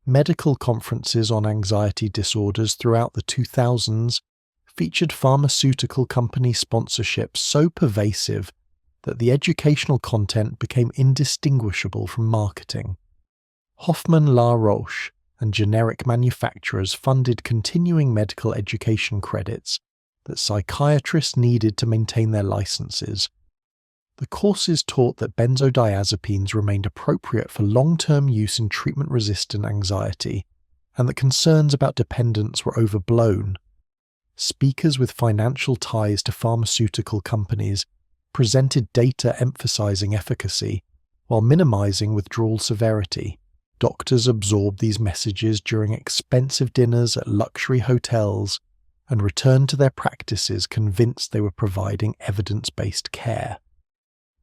Speaker 1: Medical conferences on anxiety disorders throughout the 2000s featured pharmaceutical company sponsorship so pervasive that the educational content became indistinguishable from marketing. Hoffmann La Roche and generic manufacturers funded continuing medical education credits that psychiatrists needed to maintain their licenses. The courses taught that benzodiazepines remained appropriate for long-term use in treatment-resistant anxiety, and that concerns about dependence were overblown. Speakers with financial ties to pharmaceutical companies presented data emphasizing efficacy, while minimizing withdrawal severity. Doctors absorbed these messages during expensive dinners at luxury hotels and returned to their practices convinced they were providing evidence-based care.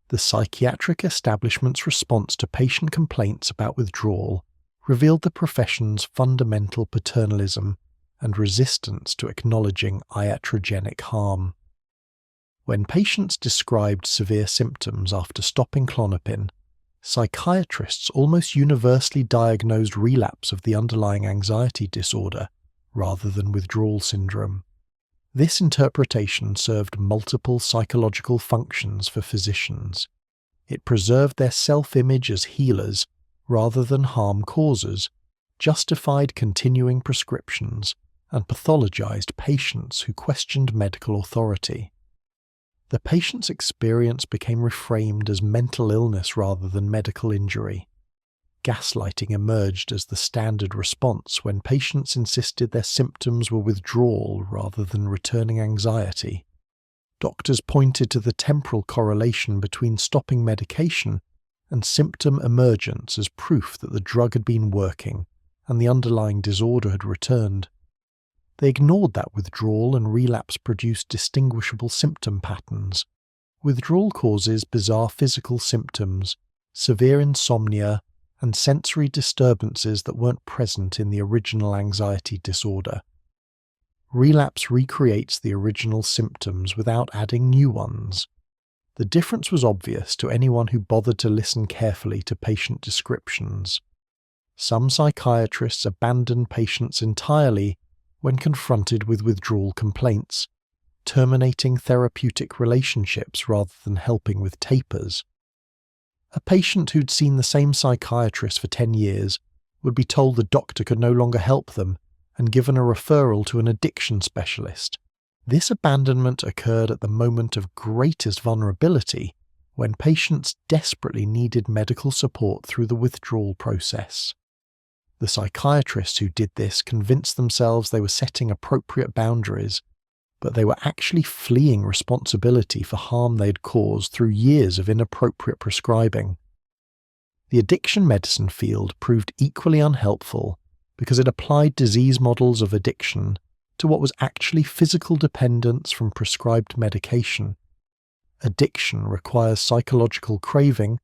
Speaker 1: The psychiatric establishment's response to patient complaints about withdrawal revealed the profession's fundamental paternalism and resistance to acknowledging iatrogenic harm. When patients described severe symptoms after stopping Klonopin, psychiatrists almost universally diagnosed relapse of the underlying anxiety disorder rather than withdrawal syndrome. This interpretation served multiple psychological functions for physicians. It preserved their self-image as healers rather than harm causers, justified continuing prescriptions, and pathologized patients who questioned medical authority. The patient's experience became reframed as mental illness rather than medical injury. Gaslighting emerged as the standard response when patients insisted their symptoms were withdrawal rather than returning anxiety. Doctors pointed to the temporal correlation between stopping medication and symptom emergence as proof that the drug had been working and the underlying disorder had returned. They ignored that withdrawal and relapse produced distinguishable symptom patterns. Withdrawal causes bizarre physical symptoms, severe insomnia, and sensory disturbances that weren't present in the original anxiety disorder. Relapse recreates the original symptoms without adding new ones. The difference was obvious to anyone who bothered to listen carefully to patient descriptions. Some psychiatrists abandoned patients entirely when confronted with withdrawal complaints, terminating therapeutic relationships rather than helping with tapers. A patient who'd seen the same psychiatrist for 10 years would be told the doctor could no longer help them and given a referral to an addiction specialist. This abandonment occurred at the moment of greatest vulnerability, when patients desperately needed medical support through the withdrawal process. The psychiatrists who did this convinced themselves they were setting appropriate boundaries, but they were actually fleeing responsibility for harm they'd caused through years of inappropriate prescribing. The addiction medicine field proved equally unhelpful because it applied disease models of addiction to what was actually physical dependence from prescribed medication. Addiction requires psychological craving,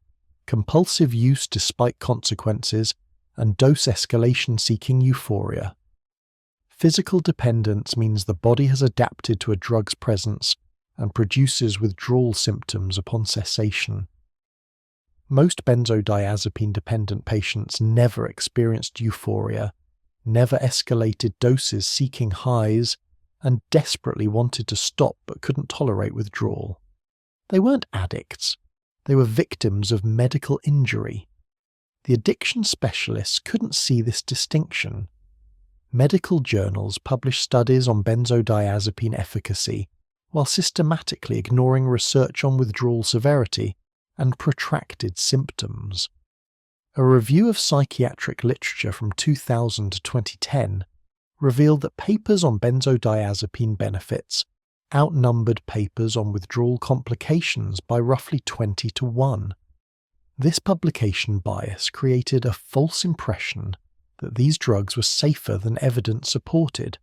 Speaker 1: compulsive use despite consequences, and dose escalation seeking euphoria. Physical dependence means the body has adapted to a drug's presence and produces withdrawal symptoms upon cessation. Most benzodiazepine-dependent patients never experienced euphoria, never escalated doses seeking highs, and desperately wanted to stop but couldn't tolerate withdrawal. They weren't addicts. They were victims of medical injury. The addiction specialists couldn't see this distinction. Medical journals published studies on benzodiazepine efficacy while systematically ignoring research on withdrawal severity and protracted symptoms. A review of psychiatric literature from 2000 to 2010 revealed that papers on benzodiazepine benefits outnumbered papers on withdrawal complications by roughly 20 to 1. This publication bias created a false impression that these drugs were safer than evidence supported.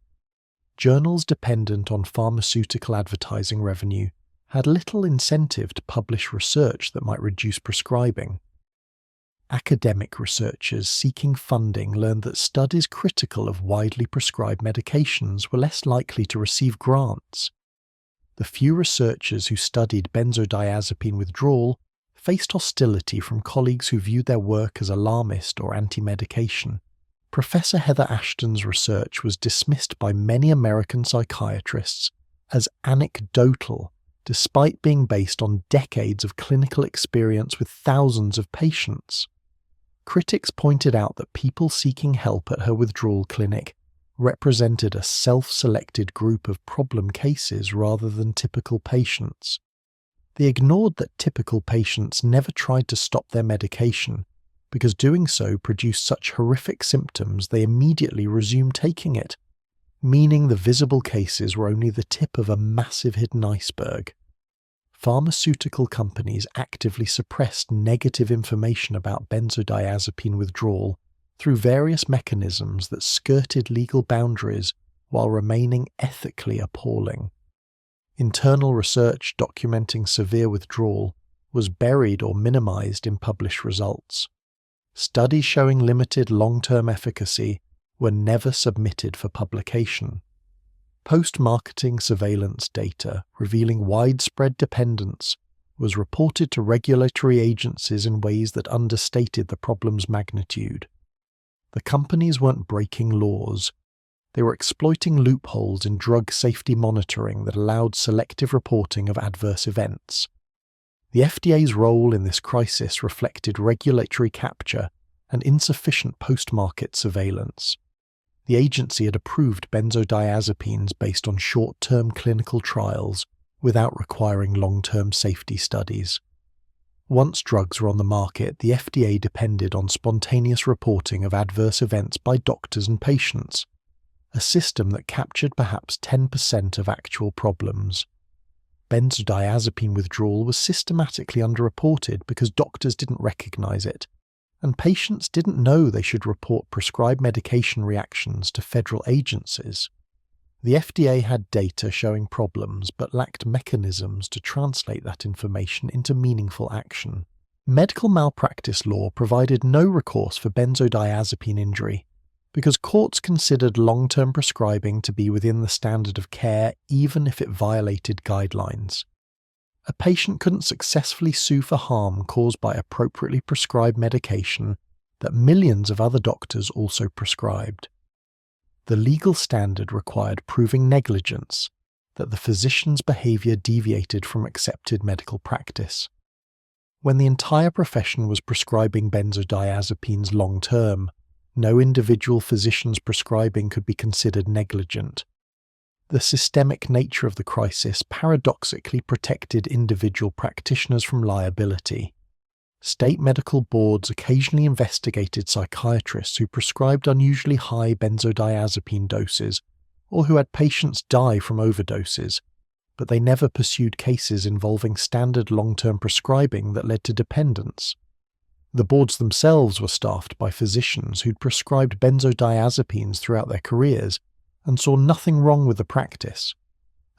Speaker 1: Journals dependent on pharmaceutical advertising revenue had little incentive to publish research that might reduce prescribing. Academic researchers seeking funding learned that studies critical of widely prescribed medications were less likely to receive grants. The few researchers who studied benzodiazepine withdrawal faced hostility from colleagues who viewed their work as alarmist or anti-medication. Professor Heather Ashton's research was dismissed by many American psychiatrists as anecdotal, despite being based on decades of clinical experience with thousands of patients. Critics pointed out that people seeking help at her withdrawal clinic represented a self-selected group of problem cases rather than typical patients. They ignored that typical patients never tried to stop their medication because doing so produced such horrific symptoms they immediately resumed taking it, meaning the visible cases were only the tip of a massive hidden iceberg. Pharmaceutical companies actively suppressed negative information about benzodiazepine withdrawal through various mechanisms that skirted legal boundaries while remaining ethically appalling. Internal research documenting severe withdrawal was buried or minimized in published results. Studies showing limited long-term efficacy were never submitted for publication. Post-marketing surveillance data revealing widespread dependence was reported to regulatory agencies in ways that understated the problem's magnitude. The companies weren't breaking laws. They were exploiting loopholes in drug safety monitoring that allowed selective reporting of adverse events. The FDA's role in this crisis reflected regulatory capture and insufficient post-market surveillance. The agency had approved benzodiazepines based on short-term clinical trials without requiring long-term safety studies. Once drugs were on the market, the FDA depended on spontaneous reporting of adverse events by doctors and patients, a system that captured perhaps 10% of actual problems. Benzodiazepine withdrawal was systematically underreported because doctors didn't recognize it, and patients didn't know they should report prescribed medication reactions to federal agencies. The FDA had data showing problems but lacked mechanisms to translate that information into meaningful action. Medical malpractice law provided no recourse for benzodiazepine injury because courts considered long-term prescribing to be within the standard of care even if it violated guidelines. A patient couldn't successfully sue for harm caused by appropriately prescribed medication that millions of other doctors also prescribed. The legal standard required proving negligence, that the physician's behavior deviated from accepted medical practice. When the entire profession was prescribing benzodiazepines long-term, no individual physician's prescribing could be considered negligent. The systemic nature of the crisis paradoxically protected individual practitioners from liability. State medical boards occasionally investigated psychiatrists who prescribed unusually high benzodiazepine doses or who had patients die from overdoses, but they never pursued cases involving standard long-term prescribing that led to dependence. The boards themselves were staffed by physicians who'd prescribed benzodiazepines throughout their careers and saw nothing wrong with the practice.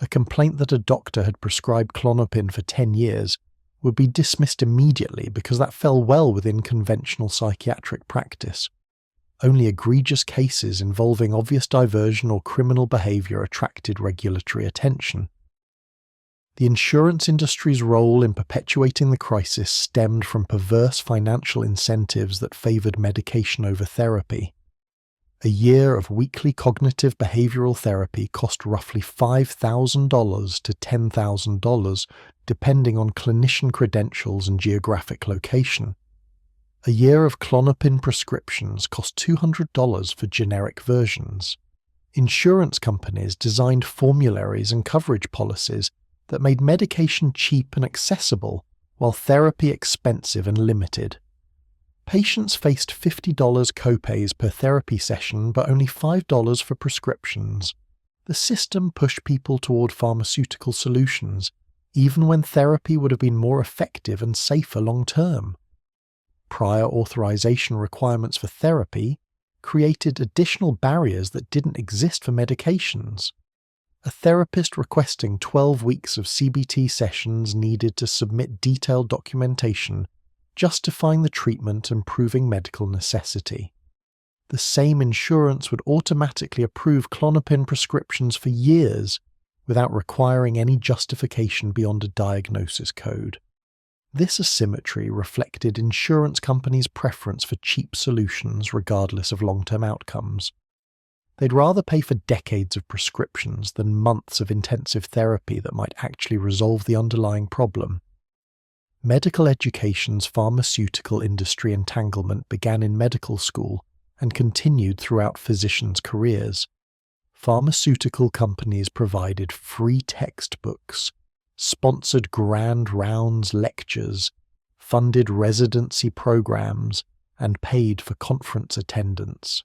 Speaker 1: A complaint that a doctor had prescribed Klonopin for 10 years would be dismissed immediately because that fell well within conventional psychiatric practice. Only egregious cases involving obvious diversion or criminal behavior attracted regulatory attention. The insurance industry's role in perpetuating the crisis stemmed from perverse financial incentives that favored medication over therapy. A year of weekly cognitive behavioral therapy cost roughly $5,000 to $10,000, depending on clinician credentials and geographic location. A year of Klonopin prescriptions cost $200 for generic versions. Insurance companies designed formularies and coverage policies that made medication cheap and accessible, while therapy expensive and limited. Patients faced $50 copays per therapy session, but only $5 for prescriptions. The system pushed people toward pharmaceutical solutions, even when therapy would have been more effective and safer long-term. Prior authorization requirements for therapy created additional barriers that didn't exist for medications. A therapist requesting 12 weeks of CBT sessions needed to submit detailed documentation justifying the treatment and proving medical necessity. The same insurance would automatically approve Klonopin prescriptions for years without requiring any justification beyond a diagnosis code. This asymmetry reflected insurance companies' preference for cheap solutions regardless of long-term outcomes. They'd rather pay for decades of prescriptions than months of intensive therapy that might actually resolve the underlying problem. Medical education's pharmaceutical industry entanglement began in medical school and continued throughout physicians' careers. Pharmaceutical companies provided free textbooks, sponsored grand rounds lectures, funded residency programs, and paid for conference attendance.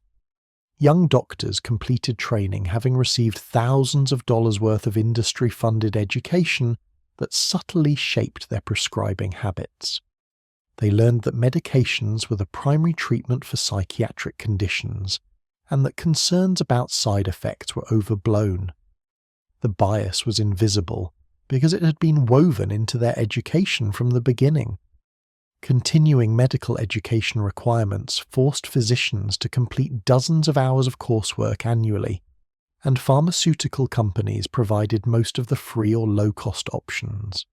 Speaker 1: Young doctors completed training having received thousands of dollars worth of industry-funded education that subtly shaped their prescribing habits. They learned that medications were the primary treatment for psychiatric conditions, and that concerns about side effects were overblown. The bias was invisible because it had been woven into their education from the beginning. Continuing medical education requirements forced physicians to complete dozens of hours of coursework annually, and pharmaceutical companies provided most of the free or low-cost options.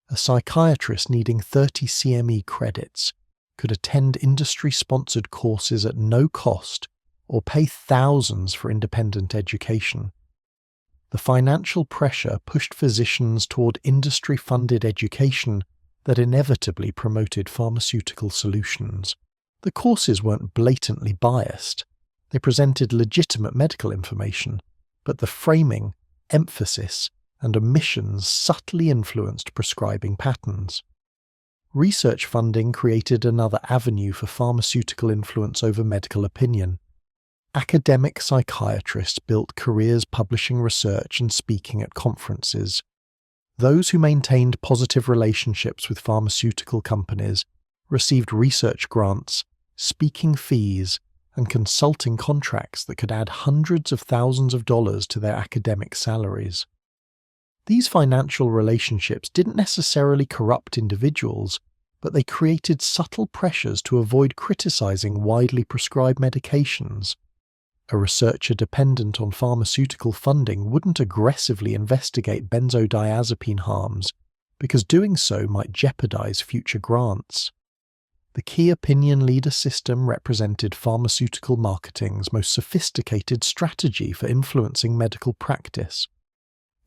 Speaker 1: A psychiatrist needing 30 CME credits could attend industry-sponsored courses at no cost or pay thousands for independent education. The financial pressure pushed physicians toward industry-funded education that inevitably promoted pharmaceutical solutions. The courses weren't blatantly biased. They presented legitimate medical information, but the framing, emphasis, and omissions subtly influenced prescribing patterns. Research funding created another avenue for pharmaceutical influence over medical opinion. Academic psychiatrists built careers publishing research and speaking at conferences. Those who maintained positive relationships with pharmaceutical companies received research grants, speaking fees, and consulting contracts that could add hundreds of thousands of dollars to their academic salaries. These financial relationships didn't necessarily corrupt individuals, but they created subtle pressures to avoid criticizing widely prescribed medications. A researcher dependent on pharmaceutical funding wouldn't aggressively investigate benzodiazepine harms, because doing so might jeopardize future grants. The key opinion leader system represented pharmaceutical marketing's most sophisticated strategy for influencing medical practice.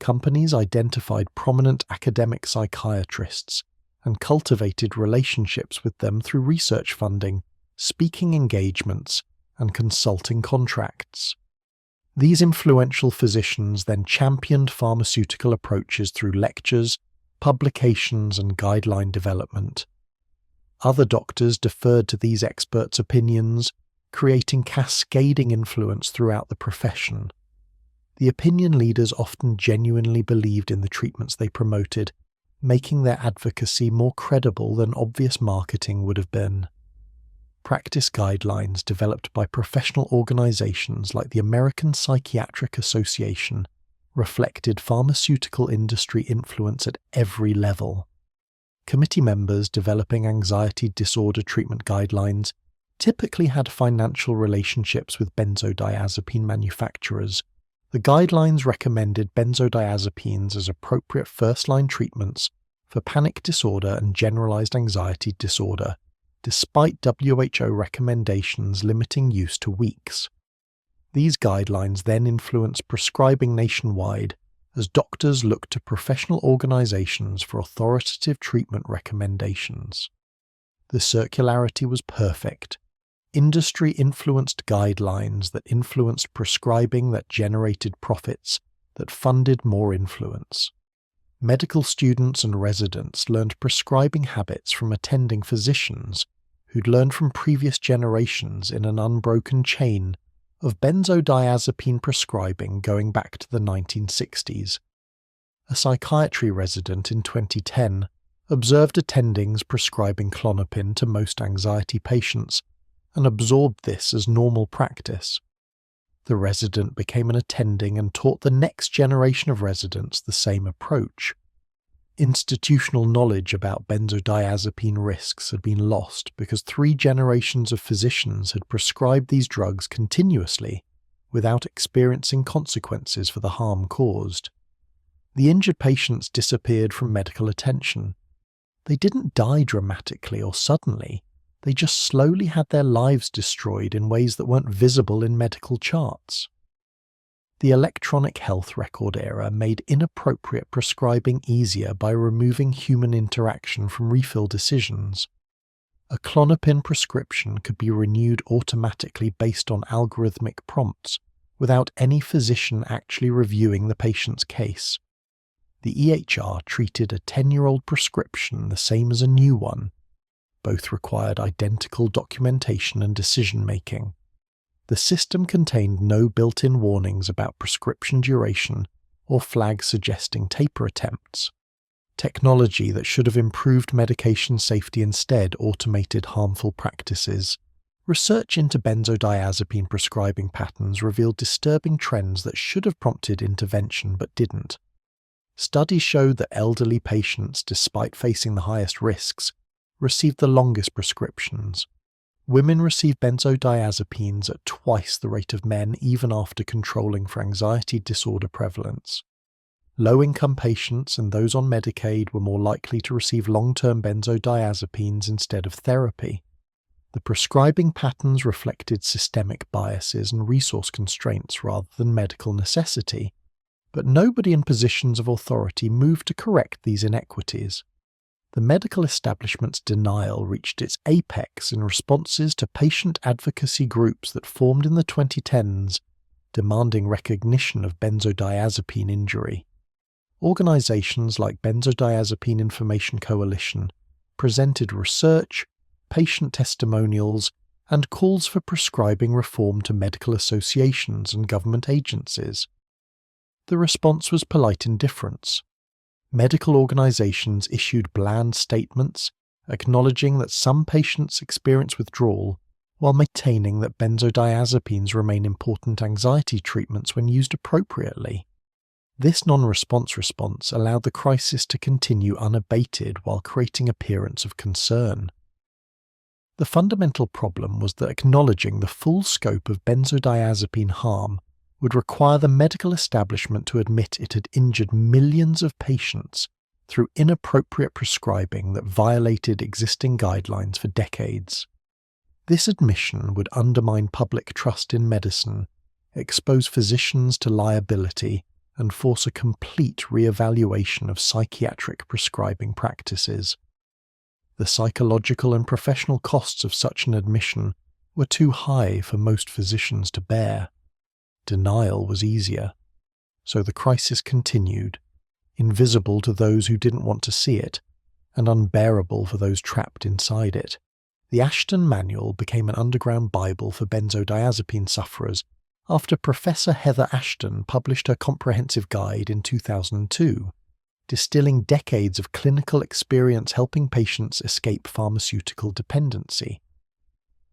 Speaker 1: companies identified prominent academic psychiatrists and cultivated relationships with them through research funding, speaking engagements, and consulting contracts. These influential physicians then championed pharmaceutical approaches through lectures, publications, and guideline development. Other doctors deferred to these experts' opinions, creating cascading influence throughout the profession. The opinion leaders often genuinely believed in the treatments they promoted, making their advocacy more credible than obvious marketing would have been. Practice guidelines developed by professional organizations like the American Psychiatric Association reflected pharmaceutical industry influence at every level. Committee members developing anxiety disorder treatment guidelines typically had financial relationships with benzodiazepine manufacturers. The guidelines recommended benzodiazepines as appropriate first-line treatments for panic disorder and generalized anxiety disorder, despite WHO recommendations limiting use to weeks. These guidelines then influenced prescribing nationwide as doctors looked to professional organizations for authoritative treatment recommendations. The circularity was perfect. Industry-influenced guidelines that influenced prescribing, that generated profits, that funded more influence. Medical students and residents learned prescribing habits from attending physicians who'd learned from previous generations in an unbroken chain of benzodiazepine prescribing going back to the 1960s. A psychiatry resident in 2010 observed attendings prescribing Klonopin to most anxiety patients and absorbed this as normal practice. The resident became an attending and taught the next generation of residents the same approach. Institutional knowledge about benzodiazepine risks had been lost because 3 generations of physicians had prescribed these drugs continuously without experiencing consequences for the harm caused. The injured patients disappeared from medical attention. They didn't die dramatically or suddenly, they just slowly had their lives destroyed in ways that weren't visible in medical charts. The electronic health record era made inappropriate prescribing easier by removing human interaction from refill decisions. A Klonopin prescription could be renewed automatically based on algorithmic prompts, without any physician actually reviewing the patient's case. The EHR treated a 10-year-old prescription the same as a new one. Both required identical documentation and decision-making. The system contained no built-in warnings about prescription duration or flags suggesting taper attempts. Technology that should have improved medication safety instead automated harmful practices. Research into benzodiazepine prescribing patterns revealed disturbing trends that should have prompted intervention but didn't. Studies showed that elderly patients, despite facing the highest risks, received the longest prescriptions. Women received benzodiazepines at twice the rate of men even after controlling for anxiety disorder prevalence. Low-income patients and those on Medicaid were more likely to receive long-term benzodiazepines instead of therapy. The prescribing patterns reflected systemic biases and resource constraints rather than medical necessity, but nobody in positions of authority moved to correct these inequities. The medical establishment's denial reached its apex in responses to patient advocacy groups that formed in the 2010s, demanding recognition of benzodiazepine injury. Organizations like Benzodiazepine Information Coalition presented research, patient testimonials, and calls for prescribing reform to medical associations and government agencies. The response was polite indifference. Medical organizations issued bland statements, acknowledging that some patients experience withdrawal, while maintaining that benzodiazepines remain important anxiety treatments when used appropriately. This non-response response allowed the crisis to continue unabated while creating appearance of concern. The fundamental problem was that acknowledging the full scope of benzodiazepine harm would require the medical establishment to admit it had injured millions of patients through inappropriate prescribing that violated existing guidelines for decades. This admission would undermine public trust in medicine, expose physicians to liability, and force a complete re-evaluation of psychiatric prescribing practices. The psychological and professional costs of such an admission were too high for most physicians to bear. Denial was easier. So the crisis continued, invisible to those who didn't want to see it, and unbearable for those trapped inside it. The Ashton Manual became an underground Bible for benzodiazepine sufferers after Professor Heather Ashton published her comprehensive guide in 2002, distilling decades of clinical experience helping patients escape pharmaceutical dependency.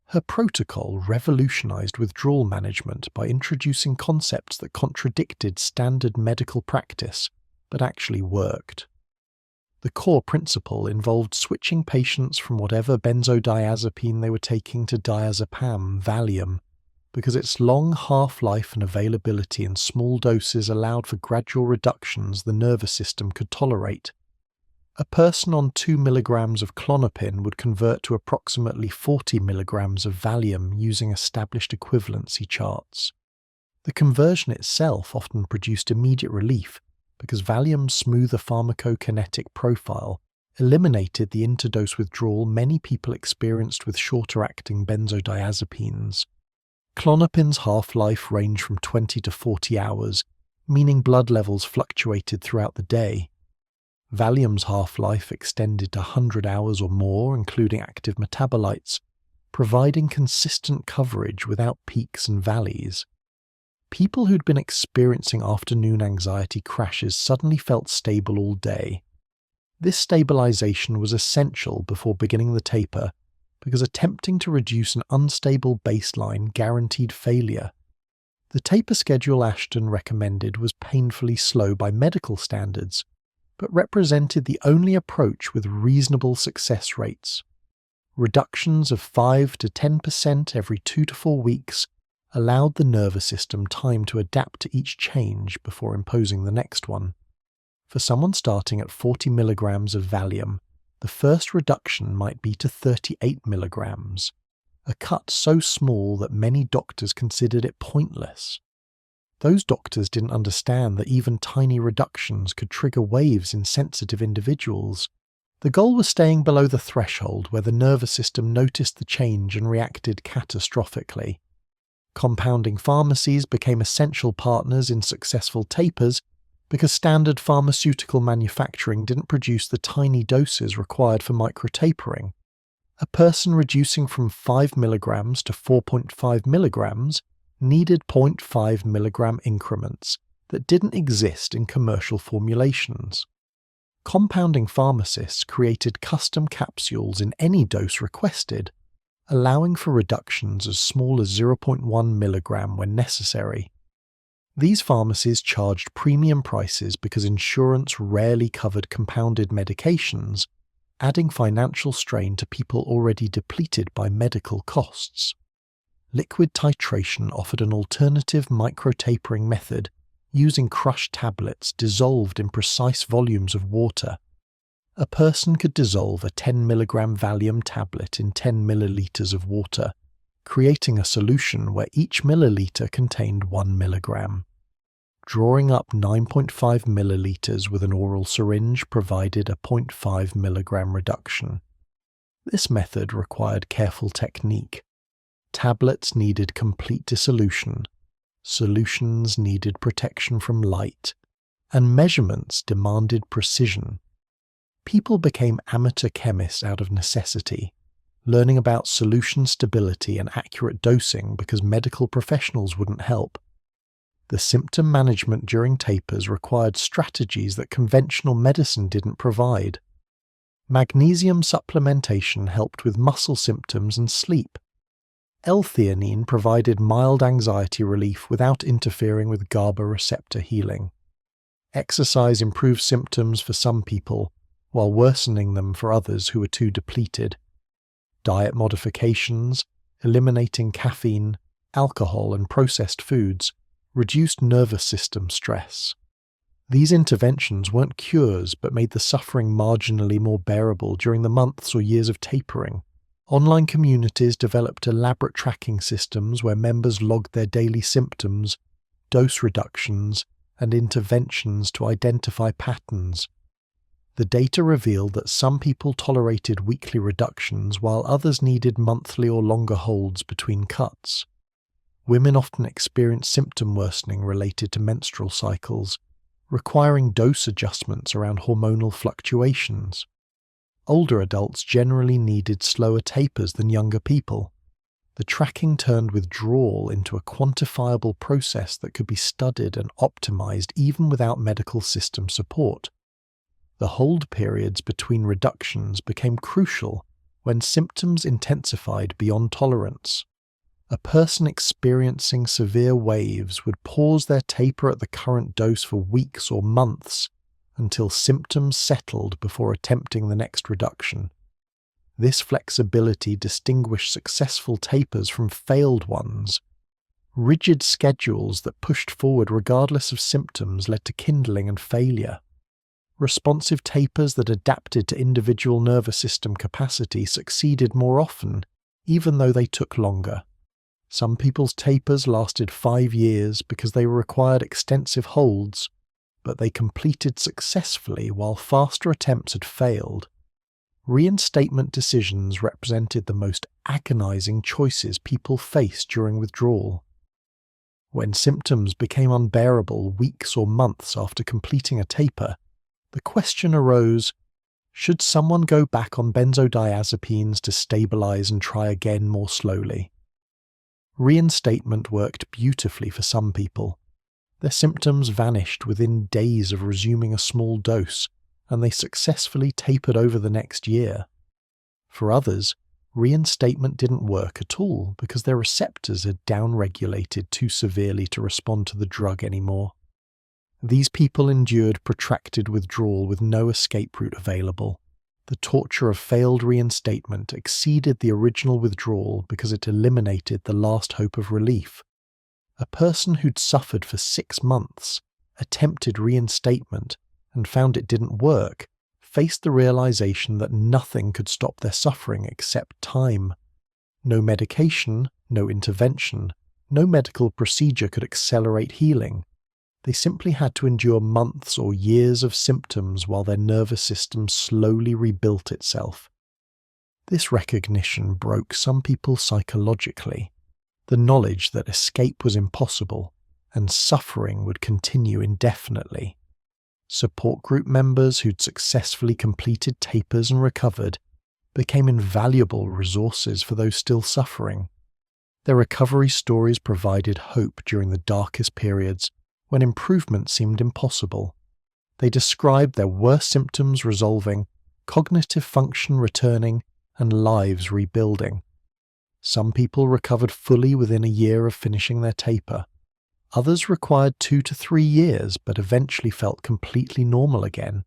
Speaker 1: Her protocol revolutionized withdrawal management by introducing concepts that contradicted standard medical practice, but actually worked. The core principle involved switching patients from whatever benzodiazepine they were taking to diazepam, Valium, because its long half-life and availability in small doses allowed for gradual reductions the nervous system could tolerate. A person on 2 mg of Klonopin would convert to approximately 40 mg of Valium using established equivalency charts. The conversion itself often produced immediate relief because Valium's smoother pharmacokinetic profile eliminated the interdose withdrawal many people experienced with shorter-acting benzodiazepines. Klonopin's half-life ranged from 20 to 40 hours, meaning blood levels fluctuated throughout the day. Valium's half-life extended to 100 hours or more, including active metabolites, providing consistent coverage without peaks and valleys. People who'd been experiencing afternoon anxiety crashes suddenly felt stable all day. This stabilization was essential before beginning the taper because attempting to reduce an unstable baseline guaranteed failure. The taper schedule Ashton recommended was painfully slow by medical standards, but represented the only approach with reasonable success rates. Reductions of 5 to 10% every 2 to 4 weeks allowed the nervous system time to adapt to each change before imposing the next one. For someone starting at 40 mg of Valium, the first reduction might be to 38 mg, a cut so small that many doctors considered it pointless. Those doctors didn't understand that even tiny reductions could trigger waves in sensitive individuals. The goal was staying below the threshold where the nervous system noticed the change and reacted catastrophically. Compounding pharmacies became essential partners in successful tapers because standard pharmaceutical manufacturing didn't produce the tiny doses required for microtapering. A person reducing from 5 mg to 4.5 mg needed 0.5 mg increments that didn't exist in commercial formulations. Compounding pharmacists created custom capsules in any dose requested, allowing for reductions as small as 0.1 mg when necessary. These pharmacies charged premium prices because insurance rarely covered compounded medications, adding financial strain to people already depleted by medical costs. Liquid titration offered an alternative microtapering method using crushed tablets dissolved in precise volumes of water. A person could dissolve a 10 mg Valium tablet in 10 milliliters of water, creating a solution where each milliliter contained 1 mg. Drawing up 9.5 milliliters with an oral syringe provided a 0.5 mg reduction. This method required careful technique. Tablets needed complete dissolution, solutions needed protection from light, and measurements demanded precision. People became amateur chemists out of necessity, learning about solution stability and accurate dosing because medical professionals wouldn't help. The symptom management during tapers required strategies that conventional medicine didn't provide. Magnesium supplementation helped with muscle symptoms and sleep. L-theanine provided mild anxiety relief without interfering with GABA receptor healing. Exercise improved symptoms for some people, while worsening them for others who were too depleted. Diet modifications, eliminating caffeine, alcohol, and processed foods, reduced nervous system stress. These interventions weren't cures but made the suffering marginally more bearable during the months or years of tapering. Online communities developed elaborate tracking systems where members logged their daily symptoms, dose reductions, and interventions to identify patterns. The data revealed that some people tolerated weekly reductions while others needed monthly or longer holds between cuts. Women often experienced symptom worsening related to menstrual cycles, requiring dose adjustments around hormonal fluctuations. Older adults generally needed slower tapers than younger people. The tracking turned withdrawal into a quantifiable process that could be studied and optimized even without medical system support. The hold periods between reductions became crucial when symptoms intensified beyond tolerance. A person experiencing severe waves would pause their taper at the current dose for weeks or months until symptoms settled before attempting the next reduction. This flexibility distinguished successful tapers from failed ones. Rigid schedules that pushed forward regardless of symptoms led to kindling and failure. Responsive tapers that adapted to individual nervous system capacity succeeded more often, even though they took longer. Some people's tapers lasted 5 years because they required extensive holds, but they completed successfully while faster attempts had failed. Reinstatement decisions represented the most agonizing choices people faced during withdrawal. When symptoms became unbearable weeks or months after completing a taper, the question arose, should someone go back on benzodiazepines to stabilize and try again more slowly? Reinstatement worked beautifully for some people. Their symptoms vanished within days of resuming a small dose, and they successfully tapered over the next year. For others, reinstatement didn't work at all because their receptors had downregulated too severely to respond to the drug anymore. These people endured protracted withdrawal with no escape route available. The torture of failed reinstatement exceeded the original withdrawal because it eliminated the last hope of relief. A person who'd suffered for 6 months, attempted reinstatement, and found it didn't work, faced the realization that nothing could stop their suffering except time. No medication, no intervention, no medical procedure could accelerate healing. They simply had to endure months or years of symptoms while their nervous system slowly rebuilt itself. This recognition broke some people psychologically. The knowledge that escape was impossible and suffering would continue indefinitely. Support group members who'd successfully completed tapers and recovered became invaluable resources for those still suffering. Their recovery stories provided hope during the darkest periods when improvement seemed impossible. They described their worst symptoms resolving, cognitive function returning, and lives rebuilding. Some people recovered fully within a year of finishing their taper. Others required 2 to 3 years but eventually felt completely normal again.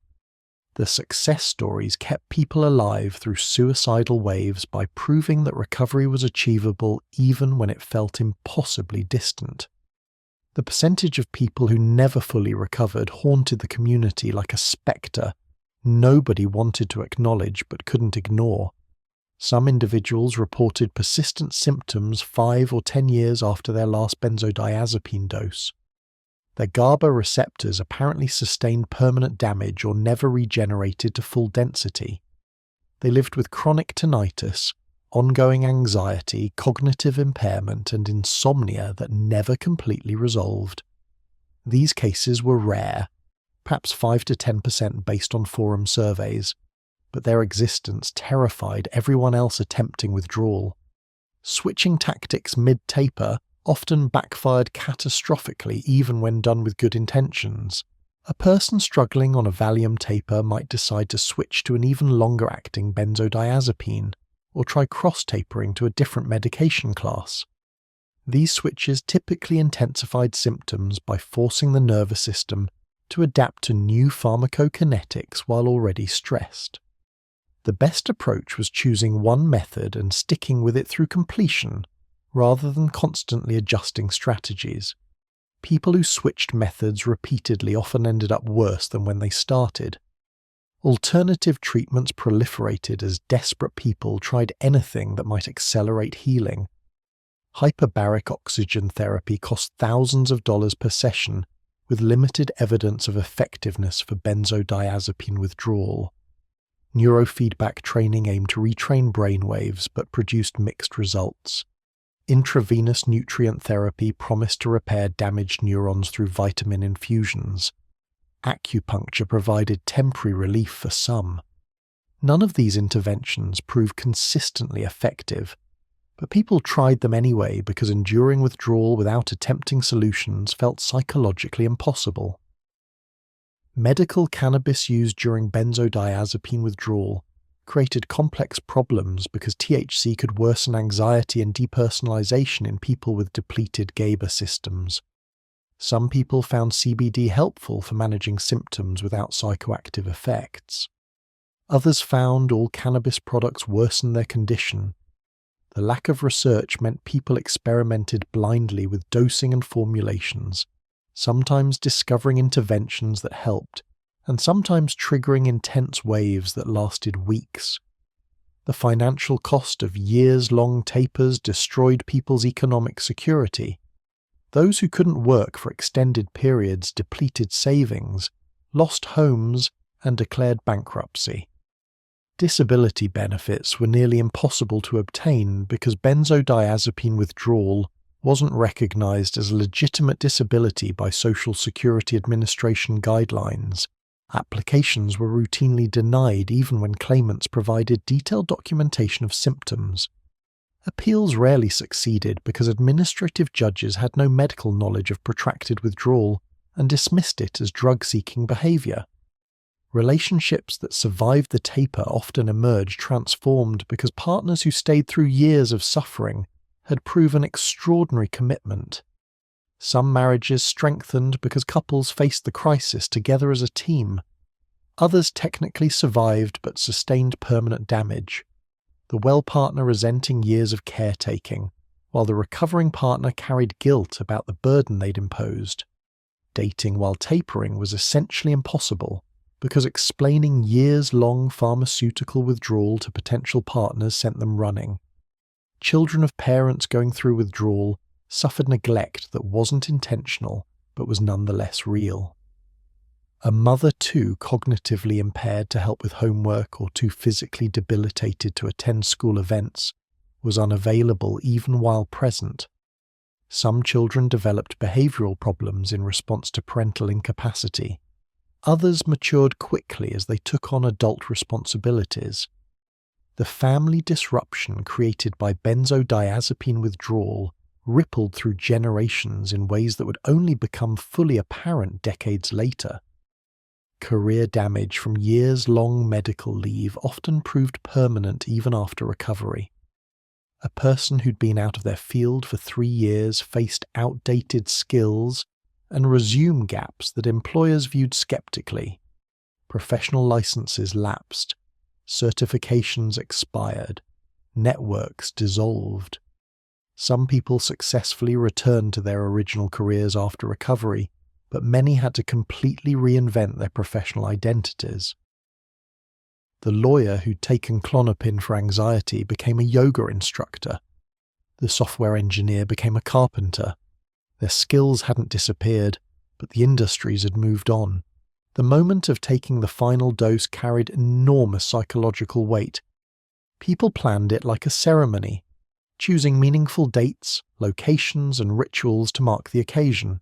Speaker 1: The success stories kept people alive through suicidal waves by proving that recovery was achievable even when it felt impossibly distant. The percentage of people who never fully recovered haunted the community like a spectre nobody wanted to acknowledge but couldn't ignore. Some individuals reported persistent symptoms 5 or 10 years after their last benzodiazepine dose. Their GABA receptors apparently sustained permanent damage or never regenerated to full density. They lived with chronic tinnitus, ongoing anxiety, cognitive impairment, and insomnia that never completely resolved. These cases were rare, perhaps 5 to 10% based on forum surveys, but their existence terrified everyone else attempting withdrawal. Switching tactics mid-taper often backfired catastrophically even when done with good intentions. A person struggling on a Valium taper might decide to switch to an even longer-acting benzodiazepine, or try cross-tapering to a different medication class. These switches typically intensified symptoms by forcing the nervous system to adapt to new pharmacokinetics while already stressed. The best approach was choosing one method and sticking with it through completion, rather than constantly adjusting strategies. People who switched methods repeatedly often ended up worse than when they started. Alternative treatments proliferated as desperate people tried anything that might accelerate healing. Hyperbaric oxygen therapy cost thousands of dollars per session with limited evidence of effectiveness for benzodiazepine withdrawal. Neurofeedback training aimed to retrain brainwaves but produced mixed results. Intravenous nutrient therapy promised to repair damaged neurons through vitamin infusions. Acupuncture provided temporary relief for some. None of these interventions proved consistently effective, but people tried them anyway because enduring withdrawal without attempting solutions felt psychologically impossible. Medical cannabis used during benzodiazepine withdrawal created complex problems because THC could worsen anxiety and depersonalization in people with depleted GABA systems. Some people found CBD helpful for managing symptoms without psychoactive effects. Others found all cannabis products worsened their condition. The lack of research meant people experimented blindly with dosing and formulations, sometimes discovering interventions that helped, and sometimes triggering intense waves that lasted weeks. The financial cost of years-long tapers destroyed people's economic security. Those who couldn't work for extended periods depleted savings, lost homes, and declared bankruptcy. Disability benefits were nearly impossible to obtain because benzodiazepine withdrawal wasn't recognized as a legitimate disability by Social Security Administration guidelines. Applications were routinely denied even when claimants provided detailed documentation of symptoms. Appeals rarely succeeded because administrative judges had no medical knowledge of protracted withdrawal and dismissed it as drug-seeking behavior. Relationships that survived the taper often emerged transformed because partners who stayed through years of suffering had proven extraordinary commitment. Some marriages strengthened because couples faced the crisis together as a team. Others technically survived but sustained permanent damage, the well partner resenting years of caretaking, while the recovering partner carried guilt about the burden they'd imposed. Dating while tapering was essentially impossible because explaining years-long pharmaceutical withdrawal to potential partners sent them running. Children of parents going through withdrawal suffered neglect that wasn't intentional but was nonetheless real. A mother too cognitively impaired to help with homework or too physically debilitated to attend school events was unavailable even while present. Some children developed behavioral problems in response to parental incapacity. Others matured quickly as they took on adult responsibilities. The family disruption created by benzodiazepine withdrawal rippled through generations in ways that would only become fully apparent decades later. Career damage from years-long medical leave often proved permanent even after recovery. A person who'd been out of their field for 3 years faced outdated skills and resume gaps that employers viewed skeptically. Professional licenses lapsed, certifications expired, networks dissolved. Some people successfully returned to their original careers after recovery, but many had to completely reinvent their professional identities. The lawyer who'd taken Klonopin for anxiety became a yoga instructor. The software engineer became a carpenter. Their skills hadn't disappeared, but the industries had moved on. The moment of taking the final dose carried enormous psychological weight. People planned it like a ceremony, choosing meaningful dates, locations, and rituals to mark the occasion.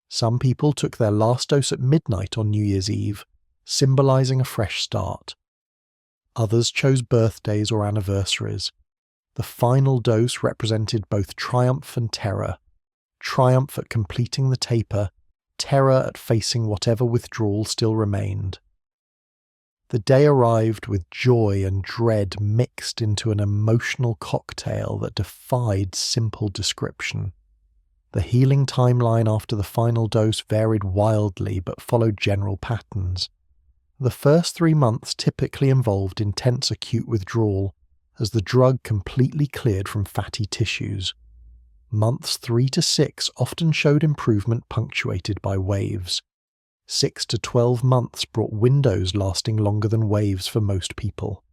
Speaker 1: Some people took their last dose at midnight on New Year's Eve, symbolizing a fresh start. Others chose birthdays or anniversaries. The final dose represented both triumph and terror. Triumph at completing the taper, terror at facing whatever withdrawal still remained. The day arrived with joy and dread mixed into an emotional cocktail that defied simple description. The healing timeline after the final dose varied wildly but followed general patterns. The first 3 months typically involved intense acute withdrawal, as the drug completely cleared from fatty tissues. Months 3 to 6 often showed improvement punctuated by waves. 6 to 12 months brought windows lasting longer than waves for most people.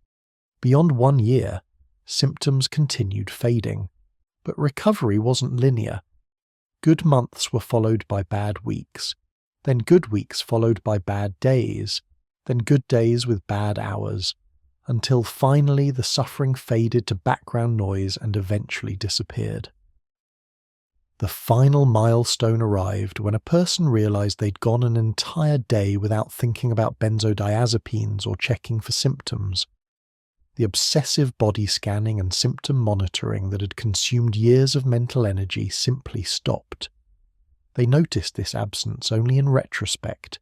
Speaker 1: Beyond 1 year, symptoms continued fading, but recovery wasn't linear. Good months were followed by bad weeks, then good weeks followed by bad days, then good days with bad hours, until finally the suffering faded to background noise and eventually disappeared. The final milestone arrived when a person realized they'd gone an entire day without thinking about benzodiazepines or checking for symptoms. The obsessive body scanning and symptom monitoring that had consumed years of mental energy simply stopped. They noticed this absence only in retrospect,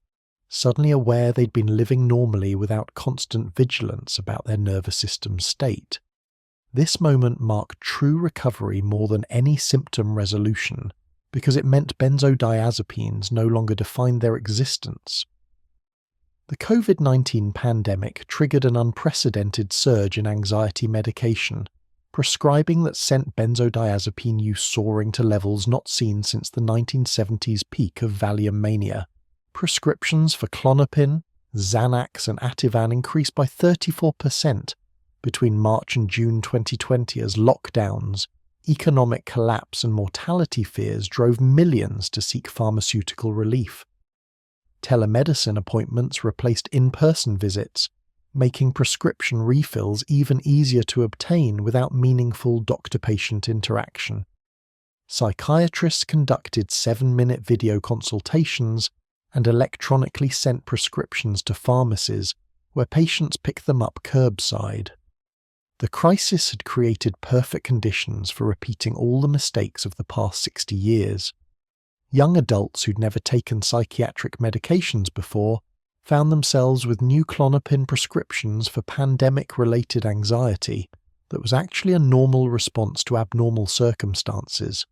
Speaker 1: suddenly aware they'd been living normally without constant vigilance about their nervous system's state. This moment marked true recovery more than any symptom resolution, because it meant benzodiazepines no longer defined their existence. The COVID-19 pandemic triggered an unprecedented surge in anxiety medication, prescribing that sent benzodiazepine use soaring to levels not seen since the 1970s peak of Valium mania. Prescriptions for Klonopin, Xanax and Ativan increased by 34% between March and June 2020 as lockdowns, economic collapse and mortality fears drove millions to seek pharmaceutical relief. Telemedicine appointments replaced in-person visits, making prescription refills even easier to obtain without meaningful doctor-patient interaction. Psychiatrists conducted 7-minute video consultations and electronically sent prescriptions to pharmacies where patients picked them up curbside. The crisis had created perfect conditions for repeating all the mistakes of the past 60 years. Young adults who'd never taken psychiatric medications before found themselves with new Klonopin prescriptions for pandemic-related anxiety that was actually a normal response to abnormal circumstances.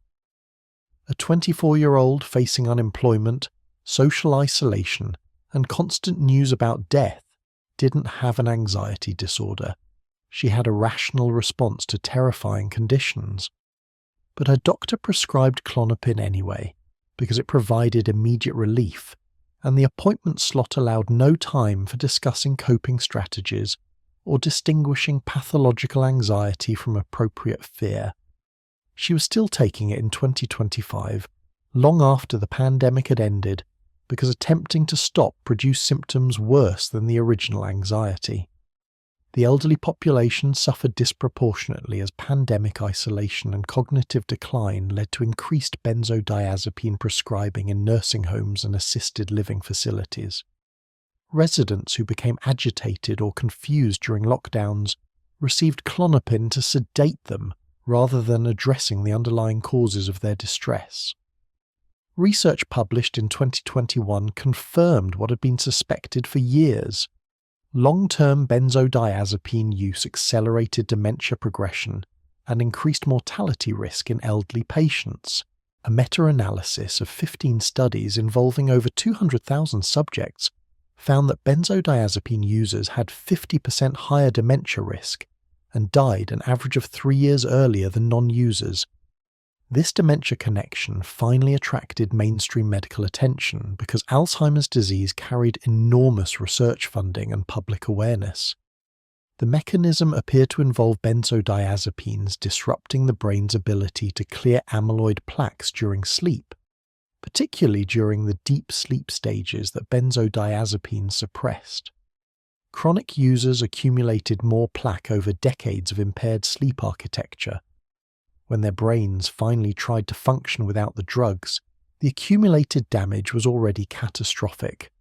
Speaker 1: A 24-year-old facing unemployment, social isolation, and constant news about death didn't have an anxiety disorder. She had a rational response to terrifying conditions. But her doctor prescribed Klonopin anyway, because it provided immediate relief, and the appointment slot allowed no time for discussing coping strategies or distinguishing pathological anxiety from appropriate fear. She was still taking it in 2025, long after the pandemic had ended, because attempting to stop produced symptoms worse than the original anxiety. The elderly population suffered disproportionately as pandemic isolation and cognitive decline led to increased benzodiazepine prescribing in nursing homes and assisted living facilities. Residents who became agitated or confused during lockdowns received Klonopin to sedate them rather than addressing the underlying causes of their distress. Research published in 2021 confirmed what had been suspected for years. Long-term benzodiazepine use accelerated dementia progression and increased mortality risk in elderly patients. A meta-analysis of 15 studies involving over 200,000 subjects found that benzodiazepine users had 50% higher dementia risk and died an average of 3 years earlier than non-users. This dementia connection finally attracted mainstream medical attention because Alzheimer's disease carried enormous research funding and public awareness. The mechanism appeared to involve benzodiazepines disrupting the brain's ability to clear amyloid plaques during sleep, particularly during the deep sleep stages that benzodiazepines suppressed. Chronic users accumulated more plaque over decades of impaired sleep architecture. When their brains finally tried to function without the drugs, the accumulated damage was already catastrophic.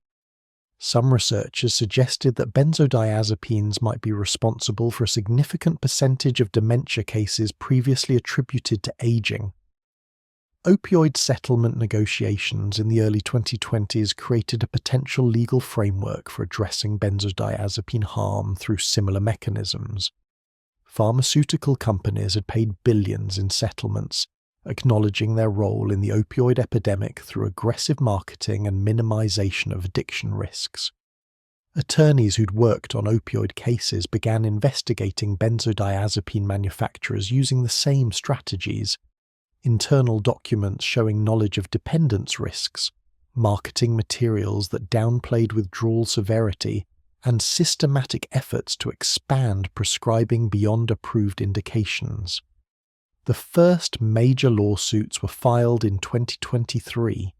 Speaker 1: Some researchers suggested that benzodiazepines might be responsible for a significant percentage of dementia cases previously attributed to aging. Opioid settlement negotiations in the early 2020s created a potential legal framework for addressing benzodiazepine harm through similar mechanisms. Pharmaceutical companies had paid billions in settlements, acknowledging their role in the opioid epidemic through aggressive marketing and minimization of addiction risks. Attorneys who'd worked on opioid cases began investigating benzodiazepine manufacturers using the same strategies. Internal documents showing knowledge of dependence risks, marketing materials that downplayed withdrawal severity, and systematic efforts to expand prescribing beyond approved indications. The first major lawsuits were filed in 2023.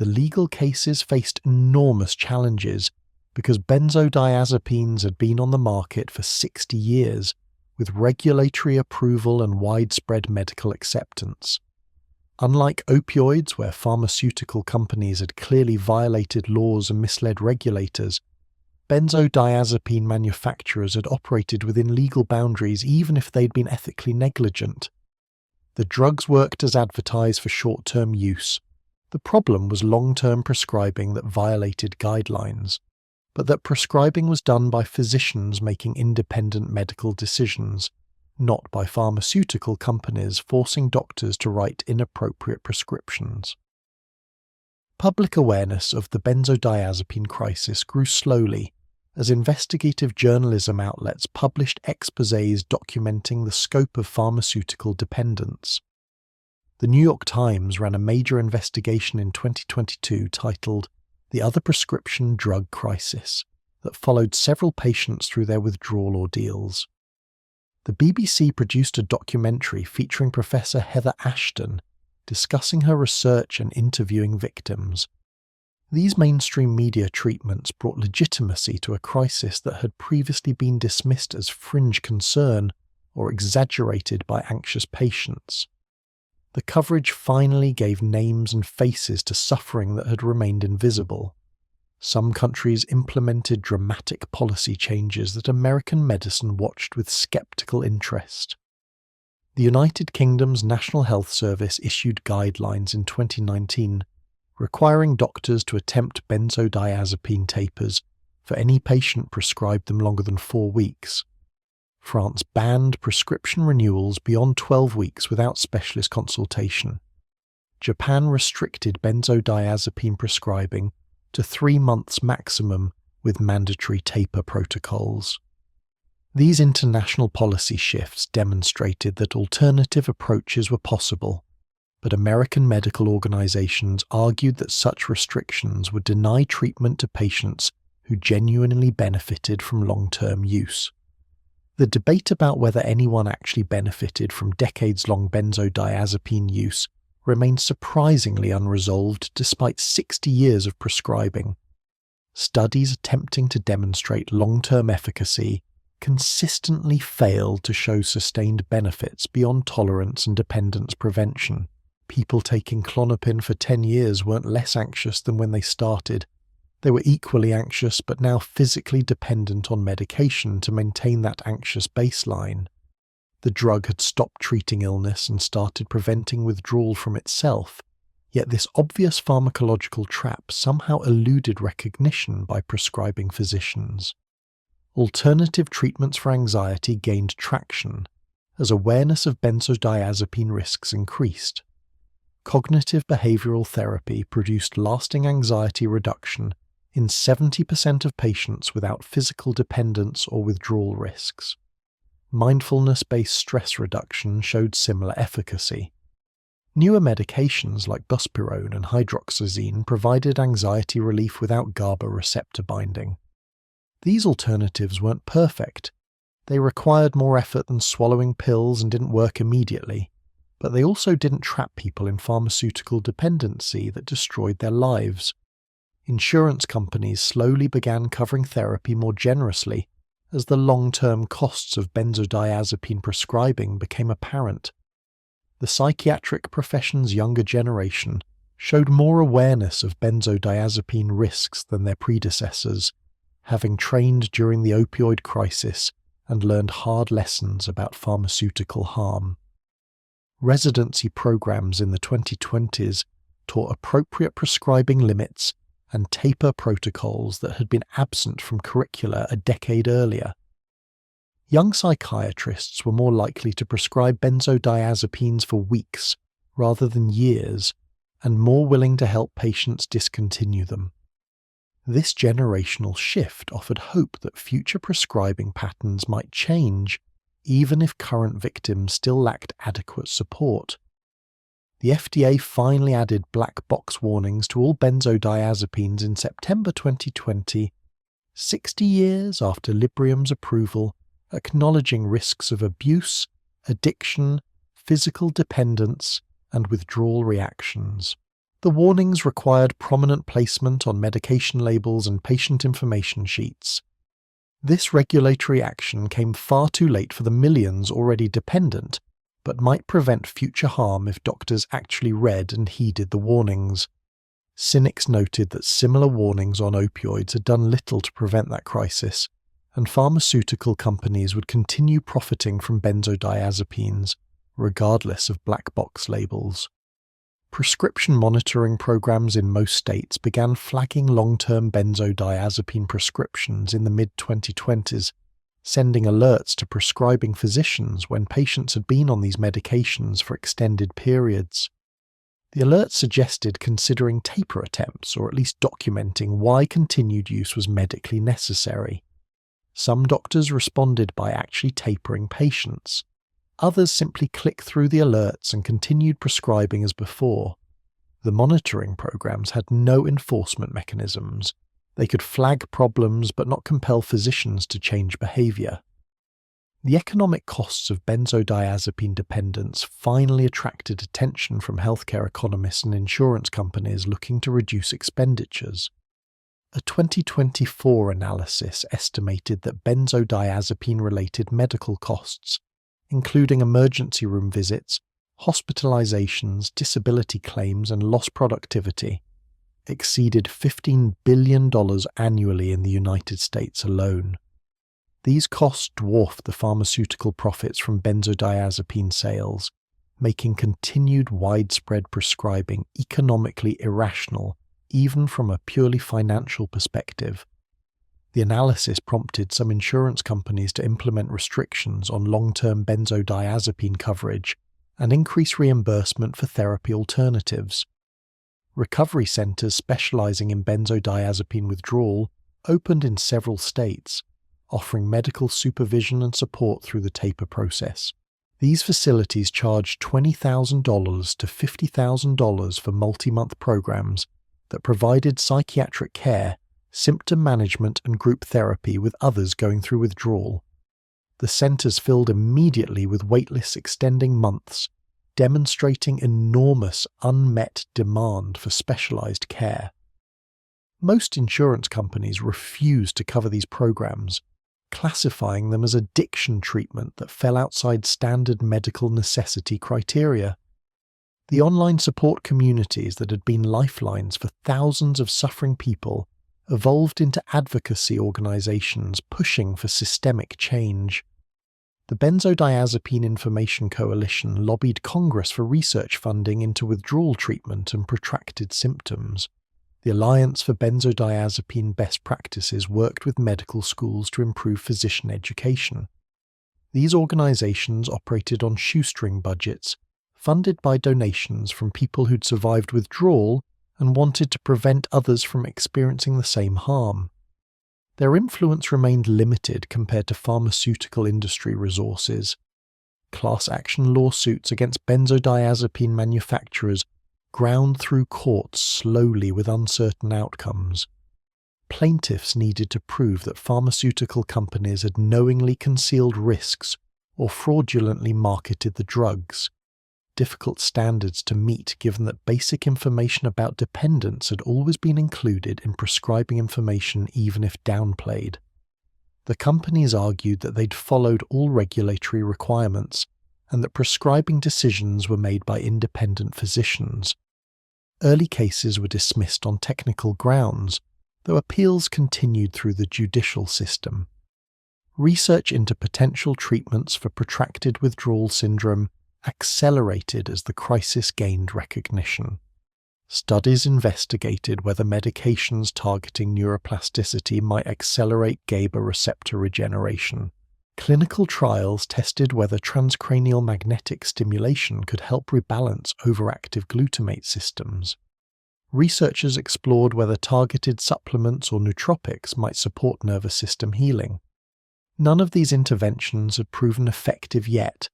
Speaker 1: the legal cases faced enormous challenges because benzodiazepines had been on the market for 60 years, with regulatory approval and widespread medical acceptance. Unlike opioids, where pharmaceutical companies had clearly violated laws and misled regulators, benzodiazepine manufacturers had operated within legal boundaries even if they'd been ethically negligent. The drugs worked as advertised for short-term use. The problem was long-term prescribing that violated guidelines, but that prescribing was done by physicians making independent medical decisions, not by pharmaceutical companies forcing doctors to write inappropriate prescriptions. Public awareness of the benzodiazepine crisis grew slowly as investigative journalism outlets published exposés documenting the scope of pharmaceutical dependence. The New York Times ran a major investigation in 2022 titled "The Other Prescription Drug Crisis" that followed several patients through their withdrawal ordeals. The BBC produced a documentary featuring Professor Heather Ashton discussing her research and interviewing victims. These mainstream media treatments brought legitimacy to a crisis that had previously been dismissed as fringe concern or exaggerated by anxious patients. The coverage finally gave names and faces to suffering that had remained invisible. Some countries implemented dramatic policy changes that American medicine watched with skeptical interest. The United Kingdom's National Health Service issued guidelines in 2019 requiring doctors to attempt benzodiazepine tapers for any patient prescribed them longer than 4 weeks. France banned prescription renewals beyond 12 weeks without specialist consultation. Japan restricted benzodiazepine prescribing to 3 months maximum with mandatory taper protocols. These international policy shifts demonstrated that alternative approaches were possible, but American medical organizations argued that such restrictions would deny treatment to patients who genuinely benefited from long-term use. The debate about whether anyone actually benefited from decades-long benzodiazepine use remained surprisingly unresolved despite 60 years of prescribing. Studies attempting to demonstrate long-term efficacy consistently failed to show sustained benefits beyond tolerance and dependence prevention. People taking Klonopin for 10 years weren't less anxious than when they started. They were equally anxious but now physically dependent on medication to maintain that anxious baseline. The drug had stopped treating illness and started preventing withdrawal from itself, yet this obvious pharmacological trap somehow eluded recognition by prescribing physicians. Alternative treatments for anxiety gained traction as awareness of benzodiazepine risks increased. Cognitive behavioral therapy produced lasting anxiety reduction in 70% of patients without physical dependence or withdrawal risks. Mindfulness-based stress reduction showed similar efficacy. Newer medications like buspirone and hydroxyzine provided anxiety relief without GABA receptor binding. These alternatives weren't perfect. They required more effort than swallowing pills and didn't work immediately, but they also didn't trap people in pharmaceutical dependency that destroyed their lives. Insurance companies slowly began covering therapy more generously as the long-term costs of benzodiazepine prescribing became apparent. The psychiatric profession's younger generation showed more awareness of benzodiazepine risks than their predecessors, having trained during the opioid crisis and learned hard lessons about pharmaceutical harm. Residency programs in the 2020s taught appropriate prescribing limits and taper protocols that had been absent from curricula a decade earlier. Young psychiatrists were more likely to prescribe benzodiazepines for weeks rather than years, and more willing to help patients discontinue them. This generational shift offered hope that future prescribing patterns might change, even if current victims still lacked adequate support. The FDA finally added black box warnings to all benzodiazepines in September 2020, 60 years after Librium's approval, acknowledging risks of abuse, addiction, physical dependence, and withdrawal reactions. The warnings required prominent placement on medication labels and patient information sheets. This regulatory action came far too late for the millions already dependent, but might prevent future harm if doctors actually read and heeded the warnings. Cynics noted that similar warnings on opioids had done little to prevent that crisis, and pharmaceutical companies would continue profiting from benzodiazepines, regardless of black box labels. Prescription monitoring programs in most states began flagging long-term benzodiazepine prescriptions in the mid-2020s, sending alerts to prescribing physicians when patients had been on these medications for extended periods. The alerts suggested considering taper attempts or at least documenting why continued use was medically necessary. Some doctors responded by actually tapering patients. Others simply clicked through the alerts and continued prescribing as before. The monitoring programs had no enforcement mechanisms. They could flag problems but not compel physicians to change behavior. The economic costs of benzodiazepine dependence finally attracted attention from healthcare economists and insurance companies looking to reduce expenditures. A 2024 analysis estimated that benzodiazepine-related medical costs, including emergency room visits, hospitalizations, disability claims, and lost productivity, exceeded $15 billion annually in the United States alone. These costs dwarfed the pharmaceutical profits from benzodiazepine sales, making continued widespread prescribing economically irrational, even from a purely financial perspective. The analysis prompted some insurance companies to implement restrictions on long-term benzodiazepine coverage and increase reimbursement for therapy alternatives. Recovery centers specializing in benzodiazepine withdrawal opened in several states, offering medical supervision and support through the taper process. These facilities charged $20,000 to $50,000 for multi-month programs that provided psychiatric care, symptom management, and group therapy with others going through withdrawal. The centers filled immediately with waitlists extending months, demonstrating enormous unmet demand for specialized care. Most insurance companies refused to cover these programs, classifying them as addiction treatment that fell outside standard medical necessity criteria. The online support communities that had been lifelines for thousands of suffering people evolved into advocacy organizations pushing for systemic change. The Benzodiazepine Information Coalition lobbied Congress for research funding into withdrawal treatment and protracted symptoms. The Alliance for Benzodiazepine Best Practices worked with medical schools to improve physician education. These organizations operated on shoestring budgets, funded by donations from people who'd survived withdrawal and wanted to prevent others from experiencing the same harm. Their influence remained limited compared to pharmaceutical industry resources. Class action lawsuits against benzodiazepine manufacturers ground through courts slowly with uncertain outcomes. Plaintiffs needed to prove that pharmaceutical companies had knowingly concealed risks or fraudulently marketed the drugs. Difficult standards to meet given that basic information about dependence had always been included in prescribing information even if downplayed. The companies argued that they'd followed all regulatory requirements and that prescribing decisions were made by independent physicians. Early cases were dismissed on technical grounds, though appeals continued through the judicial system. Research into potential treatments for protracted withdrawal syndrome accelerated as the crisis gained recognition. Studies investigated whether medications targeting neuroplasticity might accelerate GABA receptor regeneration. Clinical trials tested whether transcranial magnetic stimulation could help rebalance overactive glutamate systems. Researchers explored whether targeted supplements or nootropics might support nervous system healing. None of these interventions had proven effective yet,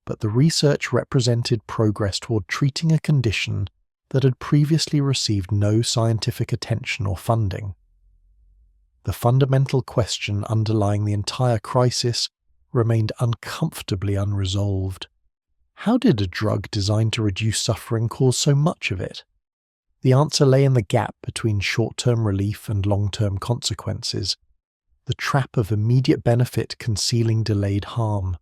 Speaker 1: but the research represented progress toward treating a condition that had previously received no scientific attention or funding. The fundamental question underlying the entire crisis remained uncomfortably unresolved. How did a drug designed to reduce suffering cause so much of it? The answer lay in the gap between short-term relief and long-term consequences, the trap of immediate benefit concealing delayed harm.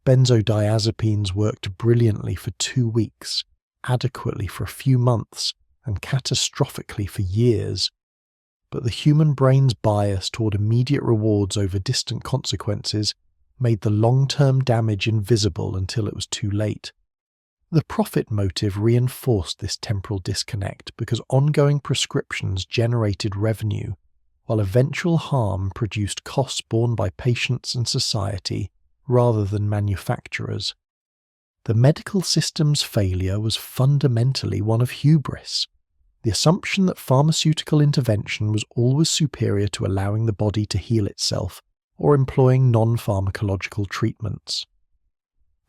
Speaker 1: Benzodiazepines worked brilliantly for 2 weeks, adequately for a few months, and catastrophically for years. But the human brain's bias toward immediate rewards over distant consequences made the long-term damage invisible until it was too late. The profit motive reinforced this temporal disconnect because ongoing prescriptions generated revenue, while eventual harm produced costs borne by patients and society rather than manufacturers. The medical system's failure was fundamentally one of hubris, the assumption that pharmaceutical intervention was always superior to allowing the body to heal itself or employing non-pharmacological treatments.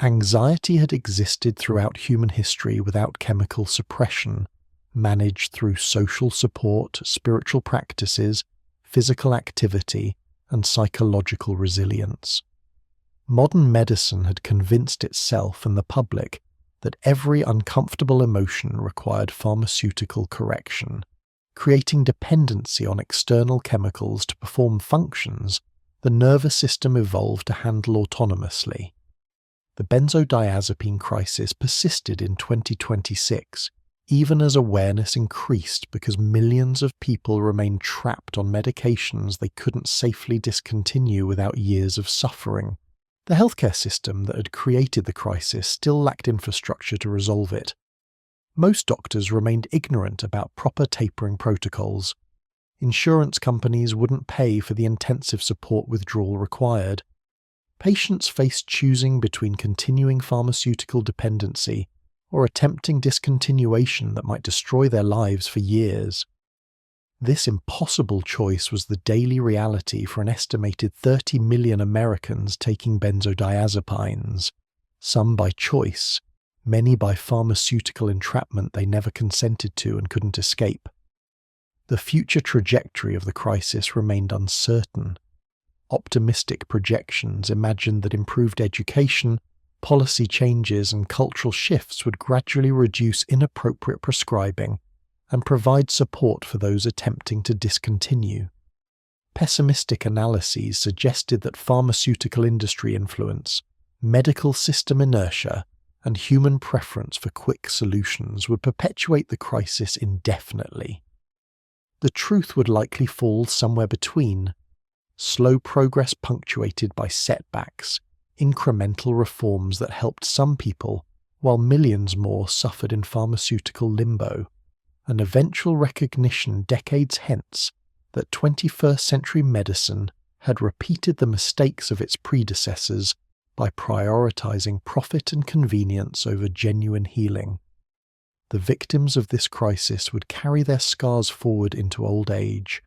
Speaker 1: Anxiety had existed throughout human history without chemical suppression, managed through social support, spiritual practices, physical activity, and psychological resilience. Modern medicine had convinced itself and the public that every uncomfortable emotion required pharmaceutical correction, creating dependency on external chemicals to perform functions the nervous system evolved to handle autonomously. The benzodiazepine crisis persisted in 2026, even as awareness increased because millions of people remained trapped on medications they couldn't safely discontinue without years of suffering. The healthcare system that had created the crisis still lacked infrastructure to resolve it. Most doctors remained ignorant about proper tapering protocols. Insurance companies wouldn't pay for the intensive support withdrawal required. Patients faced choosing between continuing pharmaceutical dependency or attempting discontinuation that might destroy their lives for years. This impossible choice was the daily reality for an estimated 30 million Americans taking benzodiazepines, some by choice, many by pharmaceutical entrapment they never consented to and couldn't escape. The future trajectory of the crisis remained uncertain. Optimistic projections imagined that improved education, policy changes, and cultural shifts would gradually reduce inappropriate prescribing and provide support for those attempting to discontinue. Pessimistic analyses suggested that pharmaceutical industry influence, medical system inertia, and human preference for quick solutions would perpetuate the crisis indefinitely. The truth would likely fall somewhere between: slow progress punctuated by setbacks, incremental reforms that helped some people, while millions more suffered in pharmaceutical limbo, an eventual recognition decades hence that 21st century medicine had repeated the mistakes of its predecessors by prioritizing profit and convenience over genuine healing. The victims of this crisis would carry their scars forward into old age,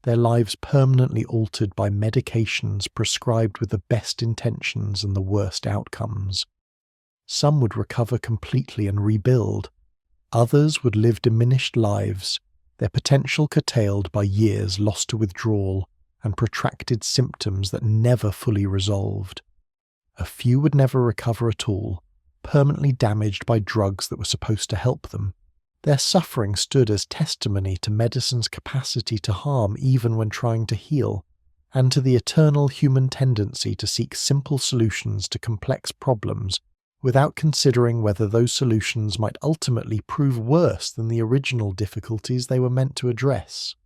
Speaker 1: their lives permanently altered by medications prescribed with the best intentions and the worst outcomes. Some would recover completely and rebuild. Others would live diminished lives, their potential curtailed by years lost to withdrawal and protracted symptoms that never fully resolved. A few would never recover at all, permanently damaged by drugs that were supposed to help them. Their suffering stood as testimony to medicine's capacity to harm even when trying to heal, and to the eternal human tendency to seek simple solutions to complex problems without considering whether those solutions might ultimately prove worse than the original difficulties they were meant to address.